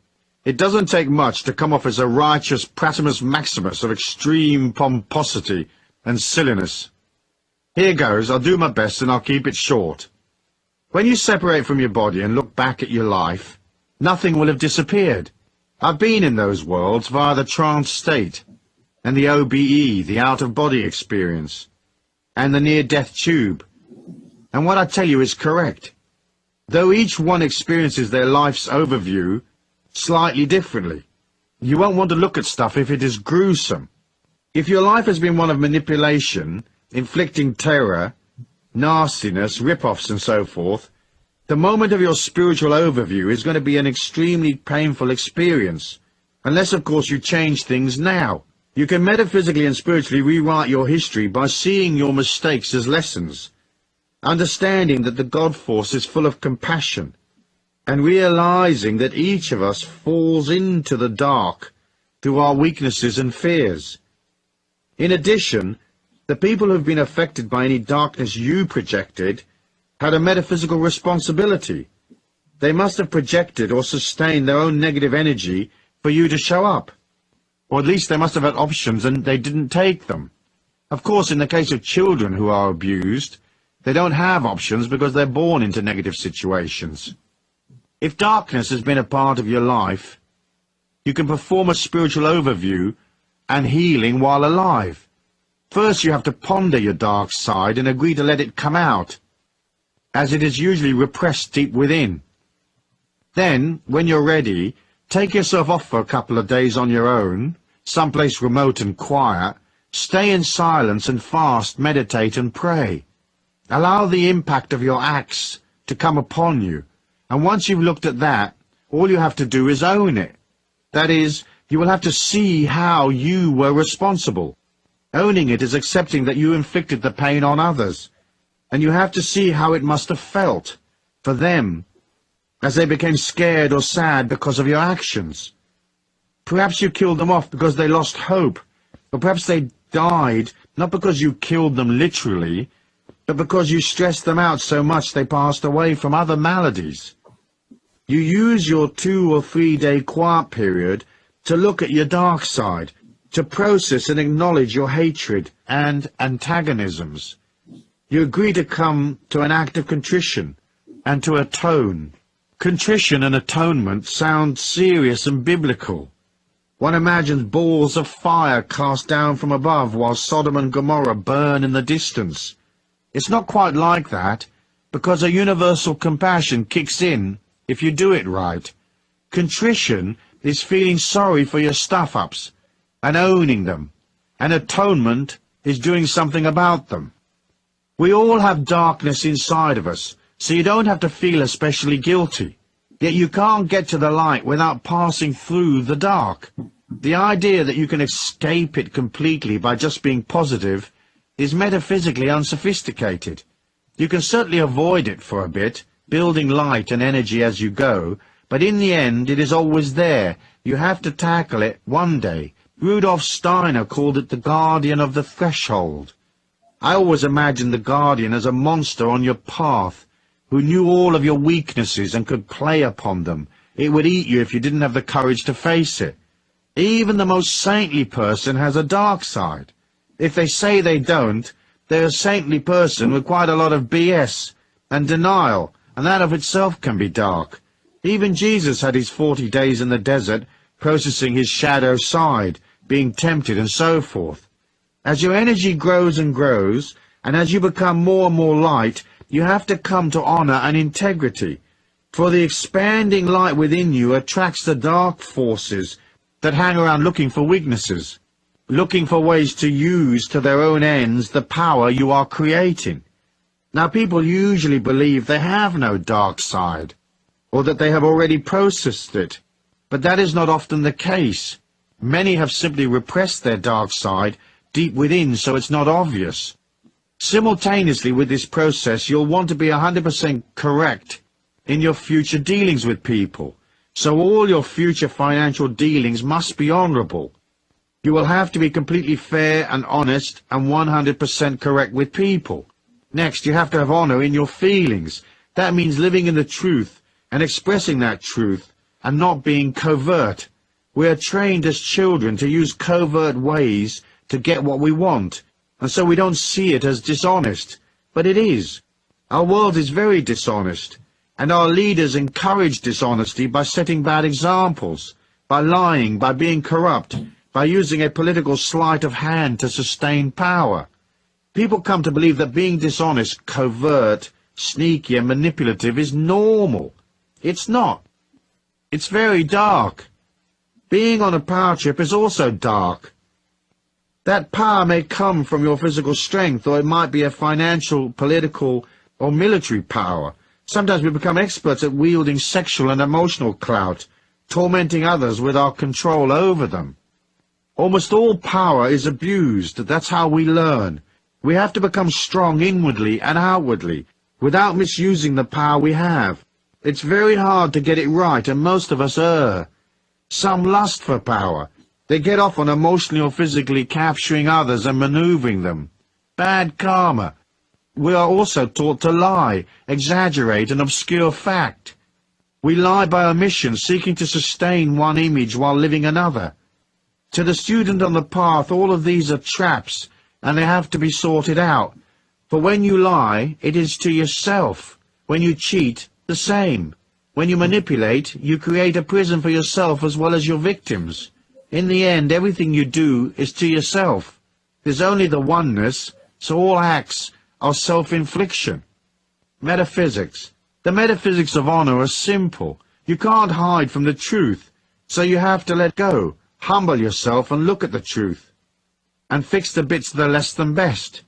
It doesn't take much to come off as a righteous Pratimus Maximus of extreme pomposity and silliness. Here goes, I'll do my best and I'll keep it short. When you separate from your body and look back at your life, nothing will have disappeared. I've been in those worlds via the trance state, and the OBE, the out-of-body experience, and the near-death tube. And what I tell you is correct. Though each one experiences their life's overview slightly differently. You won't want to look at stuff if it is gruesome. If your life has been one of manipulation, inflicting terror, nastiness, rip-offs and so forth, the moment of your spiritual overview is going to be an extremely painful experience, unless of course you change things now. You can metaphysically and spiritually rewrite your history by seeing your mistakes as lessons, understanding that the God force is full of compassion, and realizing that each of us falls into the dark through our weaknesses and fears. In addition, the people who have been affected by any darkness you projected had a metaphysical responsibility. They must have projected or sustained their own negative energy for you to show up. Or at least they must have had options and they didn't take them. Of course, in the case of children who are abused, they don't have options because they're born into negative situations. If darkness has been a part of your life, you can perform a spiritual overview and healing while alive. First, you have to ponder your dark side and agree to let it come out. as it is usually repressed deep within. Then, when you're ready, take yourself off for a couple of days on your own, someplace remote and quiet, stay in silence and fast, meditate and pray. Allow the impact of your acts to come upon you, and once you've looked at that, all you have to do is own it. That is, you will have to see how you were responsible. Owning it is accepting that you inflicted the pain on others, and you have to see how it must have felt for them as they became scared or sad because of your actions. Perhaps you killed them off because they lost hope, or perhaps they died not because you killed them literally, but because you stressed them out so much they passed away from other maladies. You use your 2 or 3 day quiet period to look at your dark side, to process and acknowledge your hatred and antagonisms. You agree to come to an act of contrition and to atone. Contrition and atonement sound serious and biblical. One imagines balls of fire cast down from above while Sodom and Gomorrah burn in the distance. It's not quite like that, because a universal compassion kicks in if you do it right. Contrition is feeling sorry for your stuff-ups and owning them, and atonement is doing something about them. We all have darkness inside of us, so you don't have to feel especially guilty. Yet you can't get to the light without passing through the dark. The idea that you can escape it completely by just being positive is metaphysically unsophisticated. You can certainly avoid it for a bit, building light and energy as you go, but in the end it is always there. You have to tackle it one day. Rudolf Steiner called it the guardian of the threshold. I always imagined the guardian as a monster on your path, who knew all of your weaknesses and could play upon them. It would eat you if you didn't have the courage to face it. Even the most saintly person has a dark side. If they say they don't, they're a saintly person with quite a lot of BS and denial, and that of itself can be dark. Even Jesus had his 40 days in the desert, processing his shadow side, being tempted and so forth. As your energy grows and grows, and as you become more and more light, you have to come to honor and integrity. For the expanding light within you attracts the dark forces that hang around looking for weaknesses, looking for ways to use to their own ends the power you are creating. Now, people usually believe they have no dark side, or that they have already processed it, but that is not often the case. Many have simply repressed their dark side deep within, so it's not obvious. Simultaneously with this process, you'll want to be 100% correct in your future dealings with people, so all your future financial dealings must be honorable. You will have to be completely fair and honest and 100% correct with people. Next, you have to have honor in your feelings. That means living in the truth and expressing that truth and not being covert. We are trained as children to use covert ways to get what we want, and so we don't see it as dishonest. But it is. Our world is very dishonest, and our leaders encourage dishonesty by setting bad examples, by lying, by being corrupt, by using a political sleight of hand to sustain power. People come to believe that being dishonest, covert, sneaky and manipulative is normal. It's not. It's very dark. Being on a power trip is also dark. That power may come from your physical strength, or it might be a financial, political, or military power. Sometimes we become experts at wielding sexual and emotional clout, tormenting others with our control over them. Almost all power is abused. That's how we learn. We have to become strong inwardly and outwardly, without misusing the power we have. It's very hard to get it right, and most of us err. Some lust for power. They get off on emotionally or physically capturing others and maneuvering them. Bad karma. We are also taught to lie, exaggerate, and obscure fact. We lie by omission, seeking to sustain one image while living another. To the student on the path, all of these are traps, and they have to be sorted out. For when you lie, it is to yourself. When you cheat, the same. When you manipulate, you create a prison for yourself as well as your victims. In the end, everything you do is to yourself. There's only the oneness, so all acts are self-infliction. Metaphysics. The metaphysics of honor are simple. You can't hide from the truth, so you have to let go, humble yourself and look at the truth, and fix the bits that are less than best.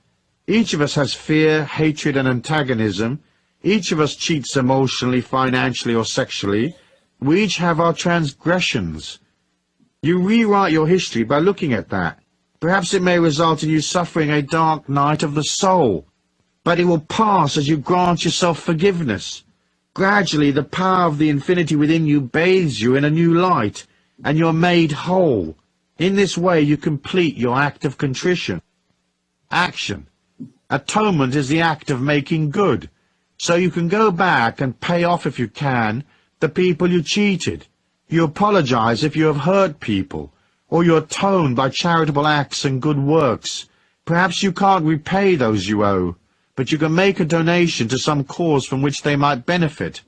Each of us has fear, hatred and antagonism. Each of us cheats emotionally, financially or sexually. We each have our transgressions. You rewrite your history by looking at that. Perhaps it may result in you suffering a dark night of the soul, but it will pass as you grant yourself forgiveness. Gradually, the power of the infinity within you bathes you in a new light, and you're made whole. In this way, you complete your act of contrition. Action. Atonement is the act of making good, so you can go back and pay off, if you can, the people you cheated. You apologize if you have hurt people, or you atone by charitable acts and good works. Perhaps you can't repay those you owe, but you can make a donation to some cause from which they might benefit.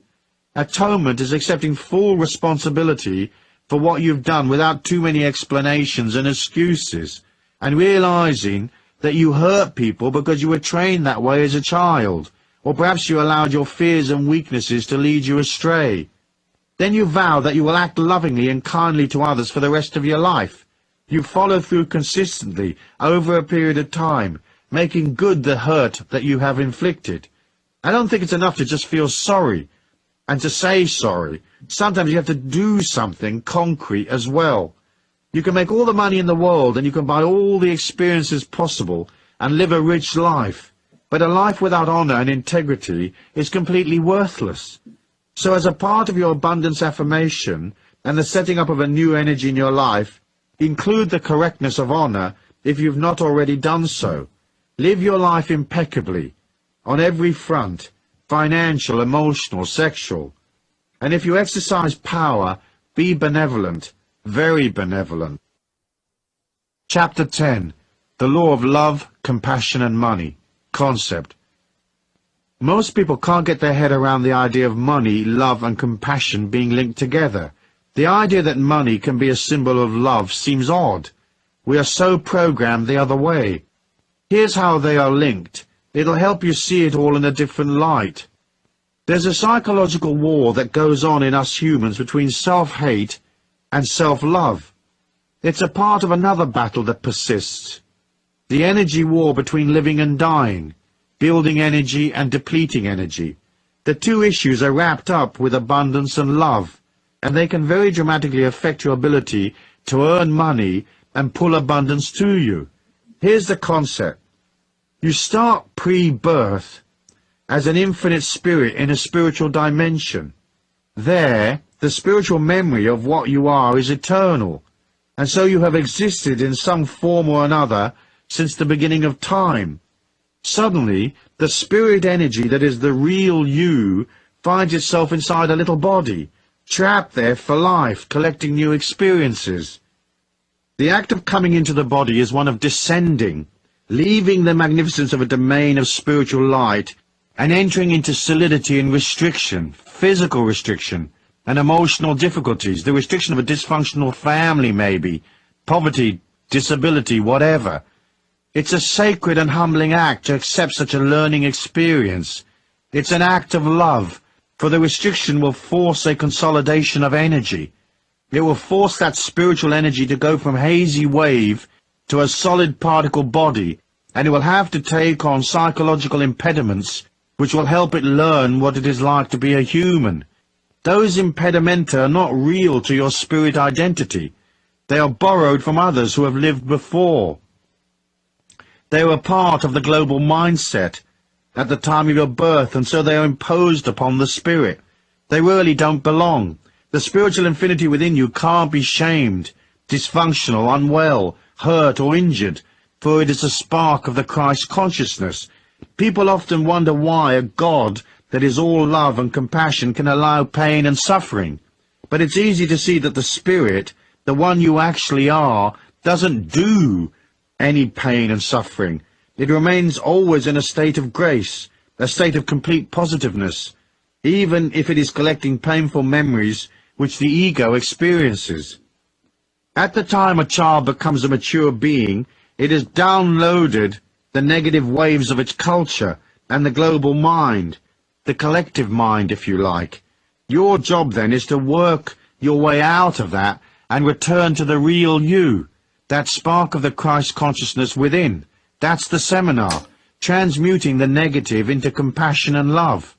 Atonement is accepting full responsibility for what you've done without too many explanations and excuses, and realizing that you hurt people because you were trained that way as a child, or perhaps you allowed your fears and weaknesses to lead you astray. Then you vow that you will act lovingly and kindly to others for the rest of your life. You follow through consistently over a period of time, making good the hurt that you have inflicted. I don't think it's enough to just feel sorry and to say sorry. Sometimes you have to do something concrete as well. You can make all the money in the world and you can buy all the experiences possible and live a rich life, but a life without honor and integrity is completely worthless. So as a part of your abundance affirmation and the setting up of a new energy in your life, include the correctness of honor if you've not already done so. Live your life impeccably, on every front, financial, emotional, sexual. And if you exercise power, be benevolent, very benevolent. Chapter 10. The Law of Love, Compassion and Money. Concept. Most people can't get their head around the idea of money, love and compassion being linked together. The idea that money can be a symbol of love seems odd. We are so programmed the other way. Here's how they are linked. It'll help you see it all in a different light. There's a psychological war that goes on in us humans between self-hate and self-love. It's a part of another battle that persists. The energy war between living and dying, building energy and depleting energy. The two issues are wrapped up with abundance and love, and they can very dramatically affect your ability to earn money and pull abundance to you. Here's the concept. You start pre-birth as an infinite spirit in a spiritual dimension. There, the spiritual memory of what you are is eternal, and so you have existed in some form or another since the beginning of time. Suddenly, the spirit energy that is the real you finds itself inside a little body, trapped there for life, collecting new experiences. The act of coming into the body is one of descending, leaving the magnificence of a domain of spiritual light and entering into solidity and restriction, physical restriction, and emotional difficulties, the restriction of a dysfunctional family maybe, poverty, disability, whatever. It's a sacred and humbling act to accept such a learning experience. It's an act of love, for the restriction will force a consolidation of energy. It will force that spiritual energy to go from hazy wave to a solid particle body, and it will have to take on psychological impediments which will help it learn what it is like to be a human. Those impedimenta are not real to your spirit identity. They are borrowed from others who have lived before. They were part of the global mindset at the time of your birth, and so they are imposed upon the spirit. They really don't belong. The spiritual infinity within you can't be shamed, dysfunctional, unwell, hurt or injured, for it is a spark of the Christ consciousness. People often wonder why a God that is all love and compassion can allow pain and suffering. But it's easy to see that the spirit, the one you actually are, doesn't do any pain and suffering. It remains always in a state of grace, a state of complete positiveness, even if it is collecting painful memories which the ego experiences. At the time a child becomes a mature being, it has downloaded the negative waves of its culture and the global mind, the collective mind, if you like. Your job then is to work your way out of that and return to the real you, that spark of the Christ consciousness within. That's the seminar, transmuting the negative into compassion and love.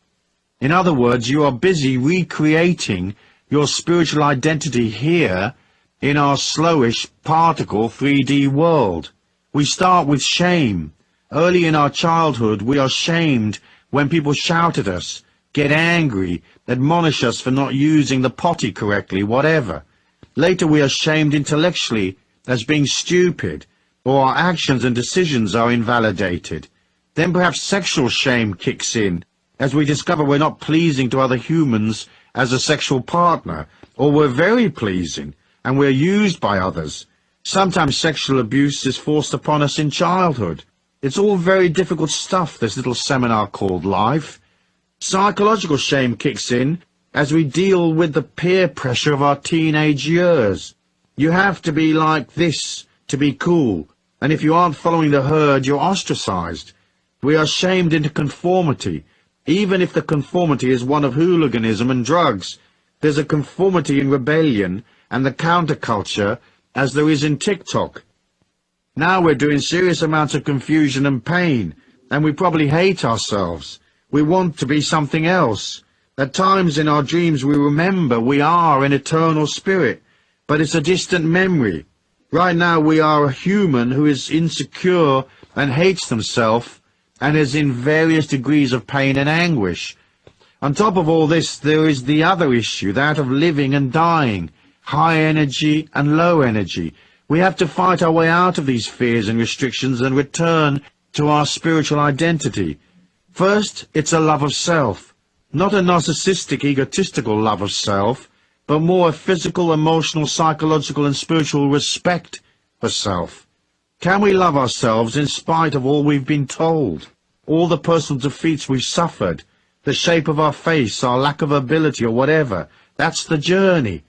In other words, you are busy recreating your spiritual identity here in our slowish particle 3D world. We start with shame. Early in our childhood, we are shamed when people shout at us, get angry, admonish us for not using the potty correctly, whatever. Later we are shamed intellectually as being stupid, or our actions and decisions are invalidated. Then perhaps sexual shame kicks in, as we discover we're not pleasing to other humans as a sexual partner, or we're very pleasing, and we're used by others. Sometimes sexual abuse is forced upon us in childhood. It's all very difficult stuff, this little seminar called life. Psychological shame kicks in as we deal with the peer pressure of our teenage years. You have to be like this to be cool, and if you aren't following the herd, you're ostracized. We are shamed into conformity, even if the conformity is one of hooliganism and drugs. There's a conformity in rebellion and the counterculture as there is in TikTok. Now we're doing serious amounts of confusion and pain, and we probably hate ourselves. We want to be something else. At times in our dreams we remember we are an eternal spirit, but it's a distant memory. Right now we are a human who is insecure and hates themselves and is in various degrees of pain and anguish. On top of all this, there is the other issue, that of living and dying, high energy and low energy. We have to fight our way out of these fears and restrictions and return to our spiritual identity. First, it's a love of self, not a narcissistic, egotistical love of self, but more a physical, emotional, psychological and spiritual respect for self. Can we love ourselves in spite of all we've been told, all the personal defeats we've suffered, the shape of our face, our lack of ability or whatever? That's the journey.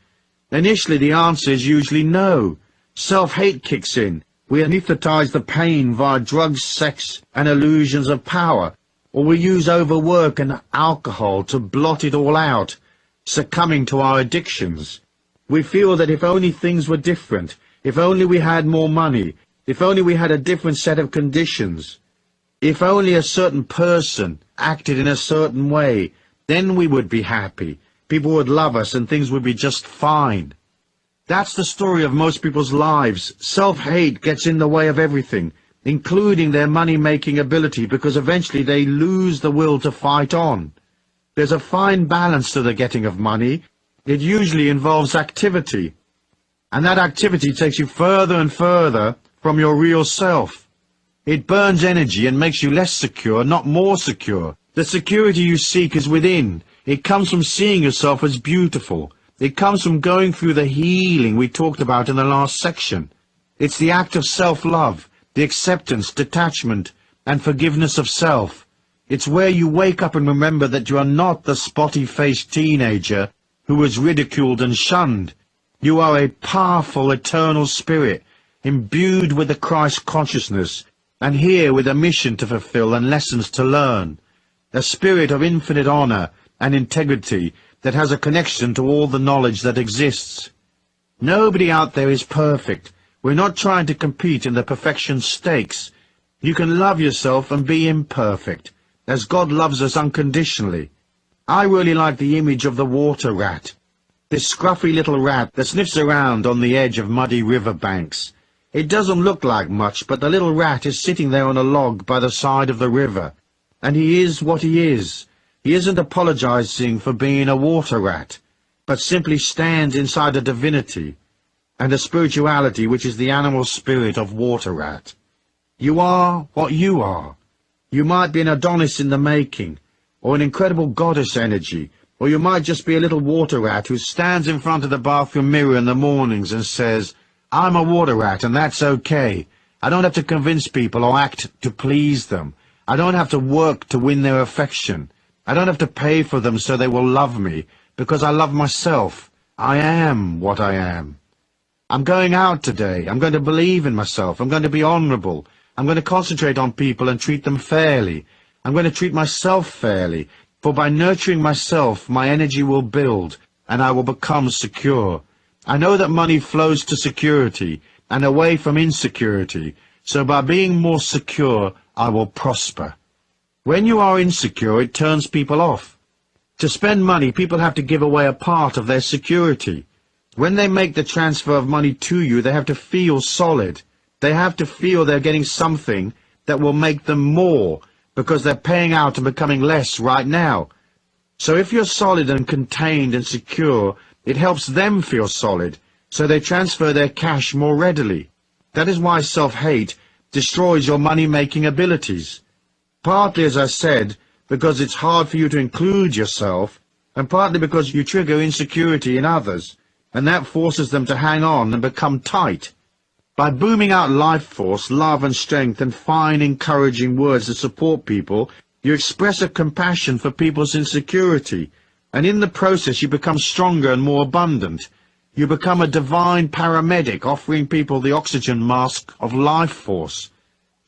Initially the answer is usually no. Self-hate kicks in. We anesthetize the pain via drugs, sex and illusions of power, or we use overwork and alcohol to blot it all out, succumbing to our addictions. We feel that if only things were different, if only we had more money, if only we had a different set of conditions, if only a certain person acted in a certain way, then we would be happy, people would love us and things would be just fine. That's the story of most people's lives. Self-hate gets in the way of everything, including their money-making ability, because eventually they lose the will to fight on. There's a fine balance to the getting of money. It usually involves activity, and that activity takes you further and further from your real self. It burns energy and makes you less secure, not more secure. The security you seek is within. It comes from seeing yourself as beautiful. It comes from going through the healing we talked about in the last section. It's the act of self-love, the acceptance, detachment, and forgiveness of self. It's where you wake up and remember that you are not the spotty-faced teenager who was ridiculed and shunned. You are a powerful, eternal spirit, imbued with the Christ consciousness, and here with a mission to fulfill and lessons to learn. A spirit of infinite honor and integrity that has a connection to all the knowledge that exists. Nobody out there is perfect. We're not trying to compete in the perfection stakes. You can love yourself and be imperfect, as God loves us unconditionally. I really like the image of the water rat, this scruffy little rat that sniffs around on the edge of muddy river banks. It doesn't look like much, but the little rat is sitting there on a log by the side of the river, and he is what he is. He isn't apologizing for being a water rat, but simply stands inside a divinity and a spirituality which is the animal spirit of water rat. You are what you are. You might be an Adonis in the making, or an incredible goddess energy, or you might just be a little water rat who stands in front of the bathroom mirror in the mornings and says, "I'm a water rat and that's okay. I don't have to convince people or act to please them. I don't have to work to win their affection. I don't have to pay for them so they will love me, because I love myself. I am what I am. I'm going out today. I'm going to believe in myself. I'm going to be honorable. I'm going to concentrate on people and treat them fairly. I'm going to treat myself fairly, For by nurturing myself, my energy will build, and I will become secure. I know that money flows to security, and away from insecurity, so by being more secure, I will prosper. When you are insecure, it turns people off. To spend money, people have to give away a part of their security. When they make the transfer of money to you, they have to feel solid. They have to feel they're getting something that will make them more, because they're paying out and becoming less right now. So if you're solid and contained and secure, it helps them feel solid, so they transfer their cash more readily. That is why self-hate destroys your money-making abilities. Partly, as I said, because it's hard for you to include yourself, and partly because you trigger insecurity in others, and that forces them to hang on and become tight. By booming out life force, love and strength, and fine, encouraging words that support people, you express a compassion for people's insecurity, and in the process you become stronger and more abundant. You become a divine paramedic offering people the oxygen mask of life force,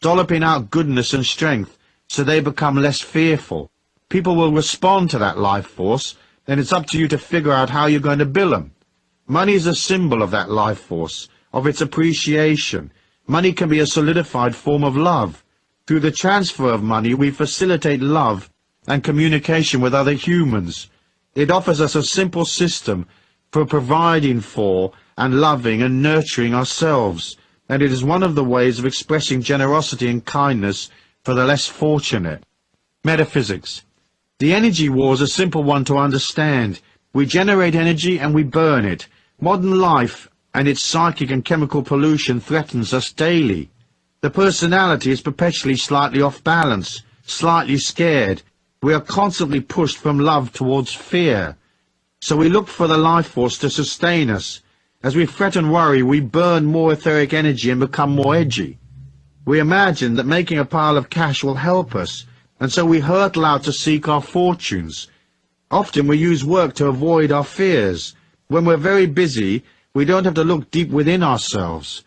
dolloping out goodness and strength so they become less fearful. People will respond to that life force, then it's up to you to figure out how you're going to bill them. Money is a symbol of that life force, of its appreciation. Money can be a solidified form of love. Through the transfer of money, we facilitate love and communication with other humans. It offers us a simple system for providing for and loving and nurturing ourselves, and it is one of the ways of expressing generosity and kindness for the less fortunate. Metaphysics. The energy war is a simple one to understand. We generate energy and we burn it. Modern life and its psychic and chemical pollution threatens us daily. The personality is perpetually slightly off balance, slightly scared. We are constantly pushed from love towards fear. So we look for the life force to sustain us. As we fret and worry, we burn more etheric energy and become more edgy. We imagine that making a pile of cash will help us, and so we hurtle out to seek our fortunes. Often we use work to avoid our fears. When we're very busy, we don't have to look deep within ourselves.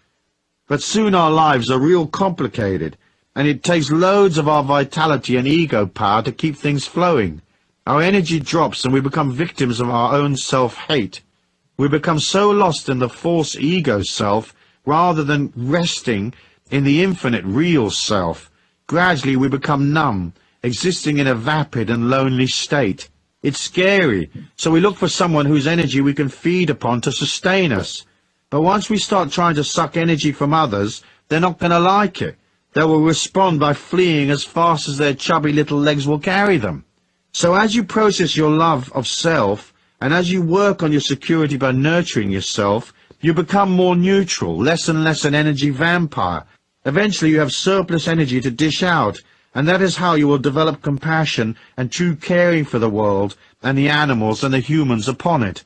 But soon our lives are real complicated, and it takes loads of our vitality and ego power to keep things flowing. Our energy drops and we become victims of our own self-hate. We become so lost in the false ego self rather than resting in the infinite real self. Gradually we become numb, existing in a vapid and lonely state. It's scary, so we look for someone whose energy we can feed upon to sustain us. But once we start trying to suck energy from others, they're not going to like it. They will respond by fleeing as fast as their chubby little legs will carry them. So as you process your love of self, and as you work on your security by nurturing yourself, you become more neutral, less and less an energy vampire. Eventually you have surplus energy to dish out, and that is how you will develop compassion and true caring for the world and the animals and the humans upon it.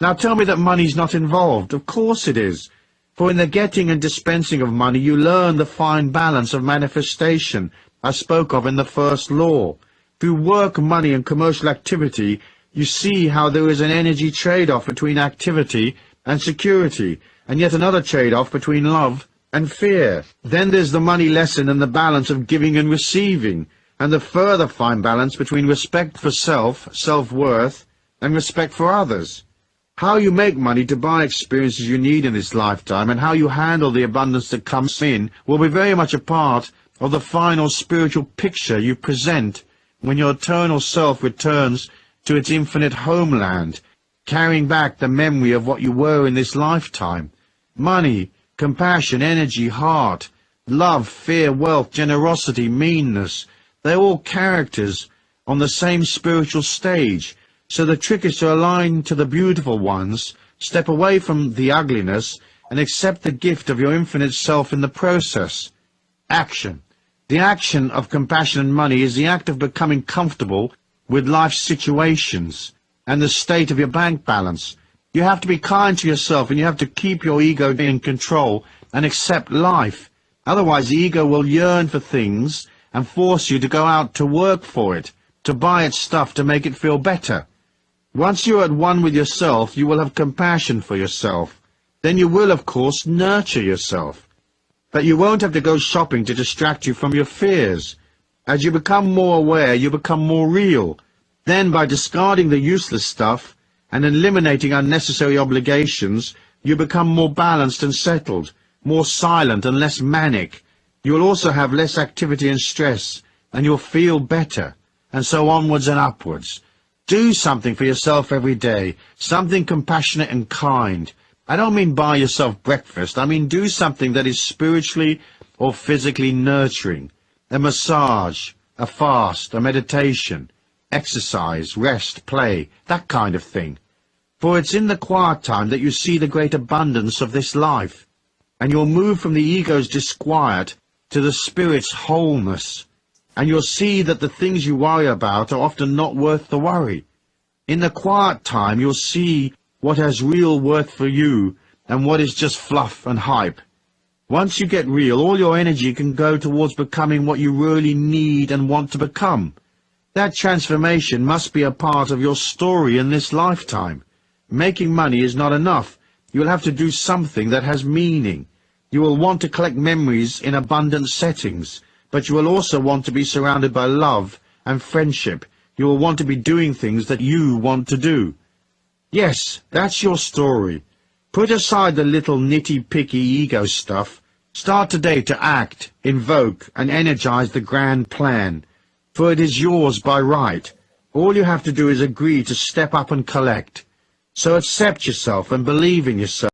Now tell me that money's not involved. Of course it is. For in the getting and dispensing of money you learn the fine balance of manifestation I spoke of in the first law. Through work, money and commercial activity you see how there is an energy trade-off between activity and security, and yet another trade-off between love and fear. Then there's the money lesson and the balance of giving and receiving, and the further fine balance between respect for self, self-worth, and respect for others. How you make money to buy experiences you need in this lifetime, and how you handle the abundance that comes in, will be very much a part of the final spiritual picture you present when your eternal self returns to its infinite homeland, carrying back the memory of what you were in this lifetime. Money, compassion, energy, heart, love, fear, wealth, generosity, meanness, they're all characters on the same spiritual stage. So the trick is to align to the beautiful ones, step away from the ugliness, and accept the gift of your infinite self in the process. Action. The action of compassion and money is the act of becoming comfortable with life's situations and the state of your bank balance. You have to be kind to yourself, and you have to keep your ego in control and accept life. Otherwise the ego will yearn for things and force you to go out to work for it, to buy its stuff to make it feel better. Once you're at one with yourself, you will have compassion for yourself. Then you will, of course, nurture yourself. But you won't have to go shopping to distract you from your fears. As you become more aware, you become more real. Then, by discarding the useless stuff and eliminating unnecessary obligations, you become more balanced and settled, more silent and less manic. You'll also have less activity and stress, and you'll feel better, and so onwards and upwards. Do something for yourself every day, something compassionate and kind. I don't mean buy yourself breakfast, I mean do something that is spiritually or physically nurturing. A massage, a fast, a meditation, exercise, rest, play, that kind of thing. For it's in the quiet time that you see the great abundance of this life, and you'll move from the ego's disquiet to the spirit's wholeness, and you'll see that the things you worry about are often not worth the worry. In the quiet time you'll see what has real worth for you and what is just fluff and hype. Once you get real, all your energy can go towards becoming what you really need and want to become. That transformation must be a part of your story in this lifetime. Making money is not enough. You'll have to do something that has meaning. You will want to collect memories in abundant settings, but you will also want to be surrounded by love and friendship. You will want to be doing things that you want to do. Yes, that's your story. Put aside the little nitty-picky ego stuff. Start today to act, invoke, and energize the grand plan, for it is yours by right. All you have to do is agree to step up and collect. So accept yourself and believe in yourself.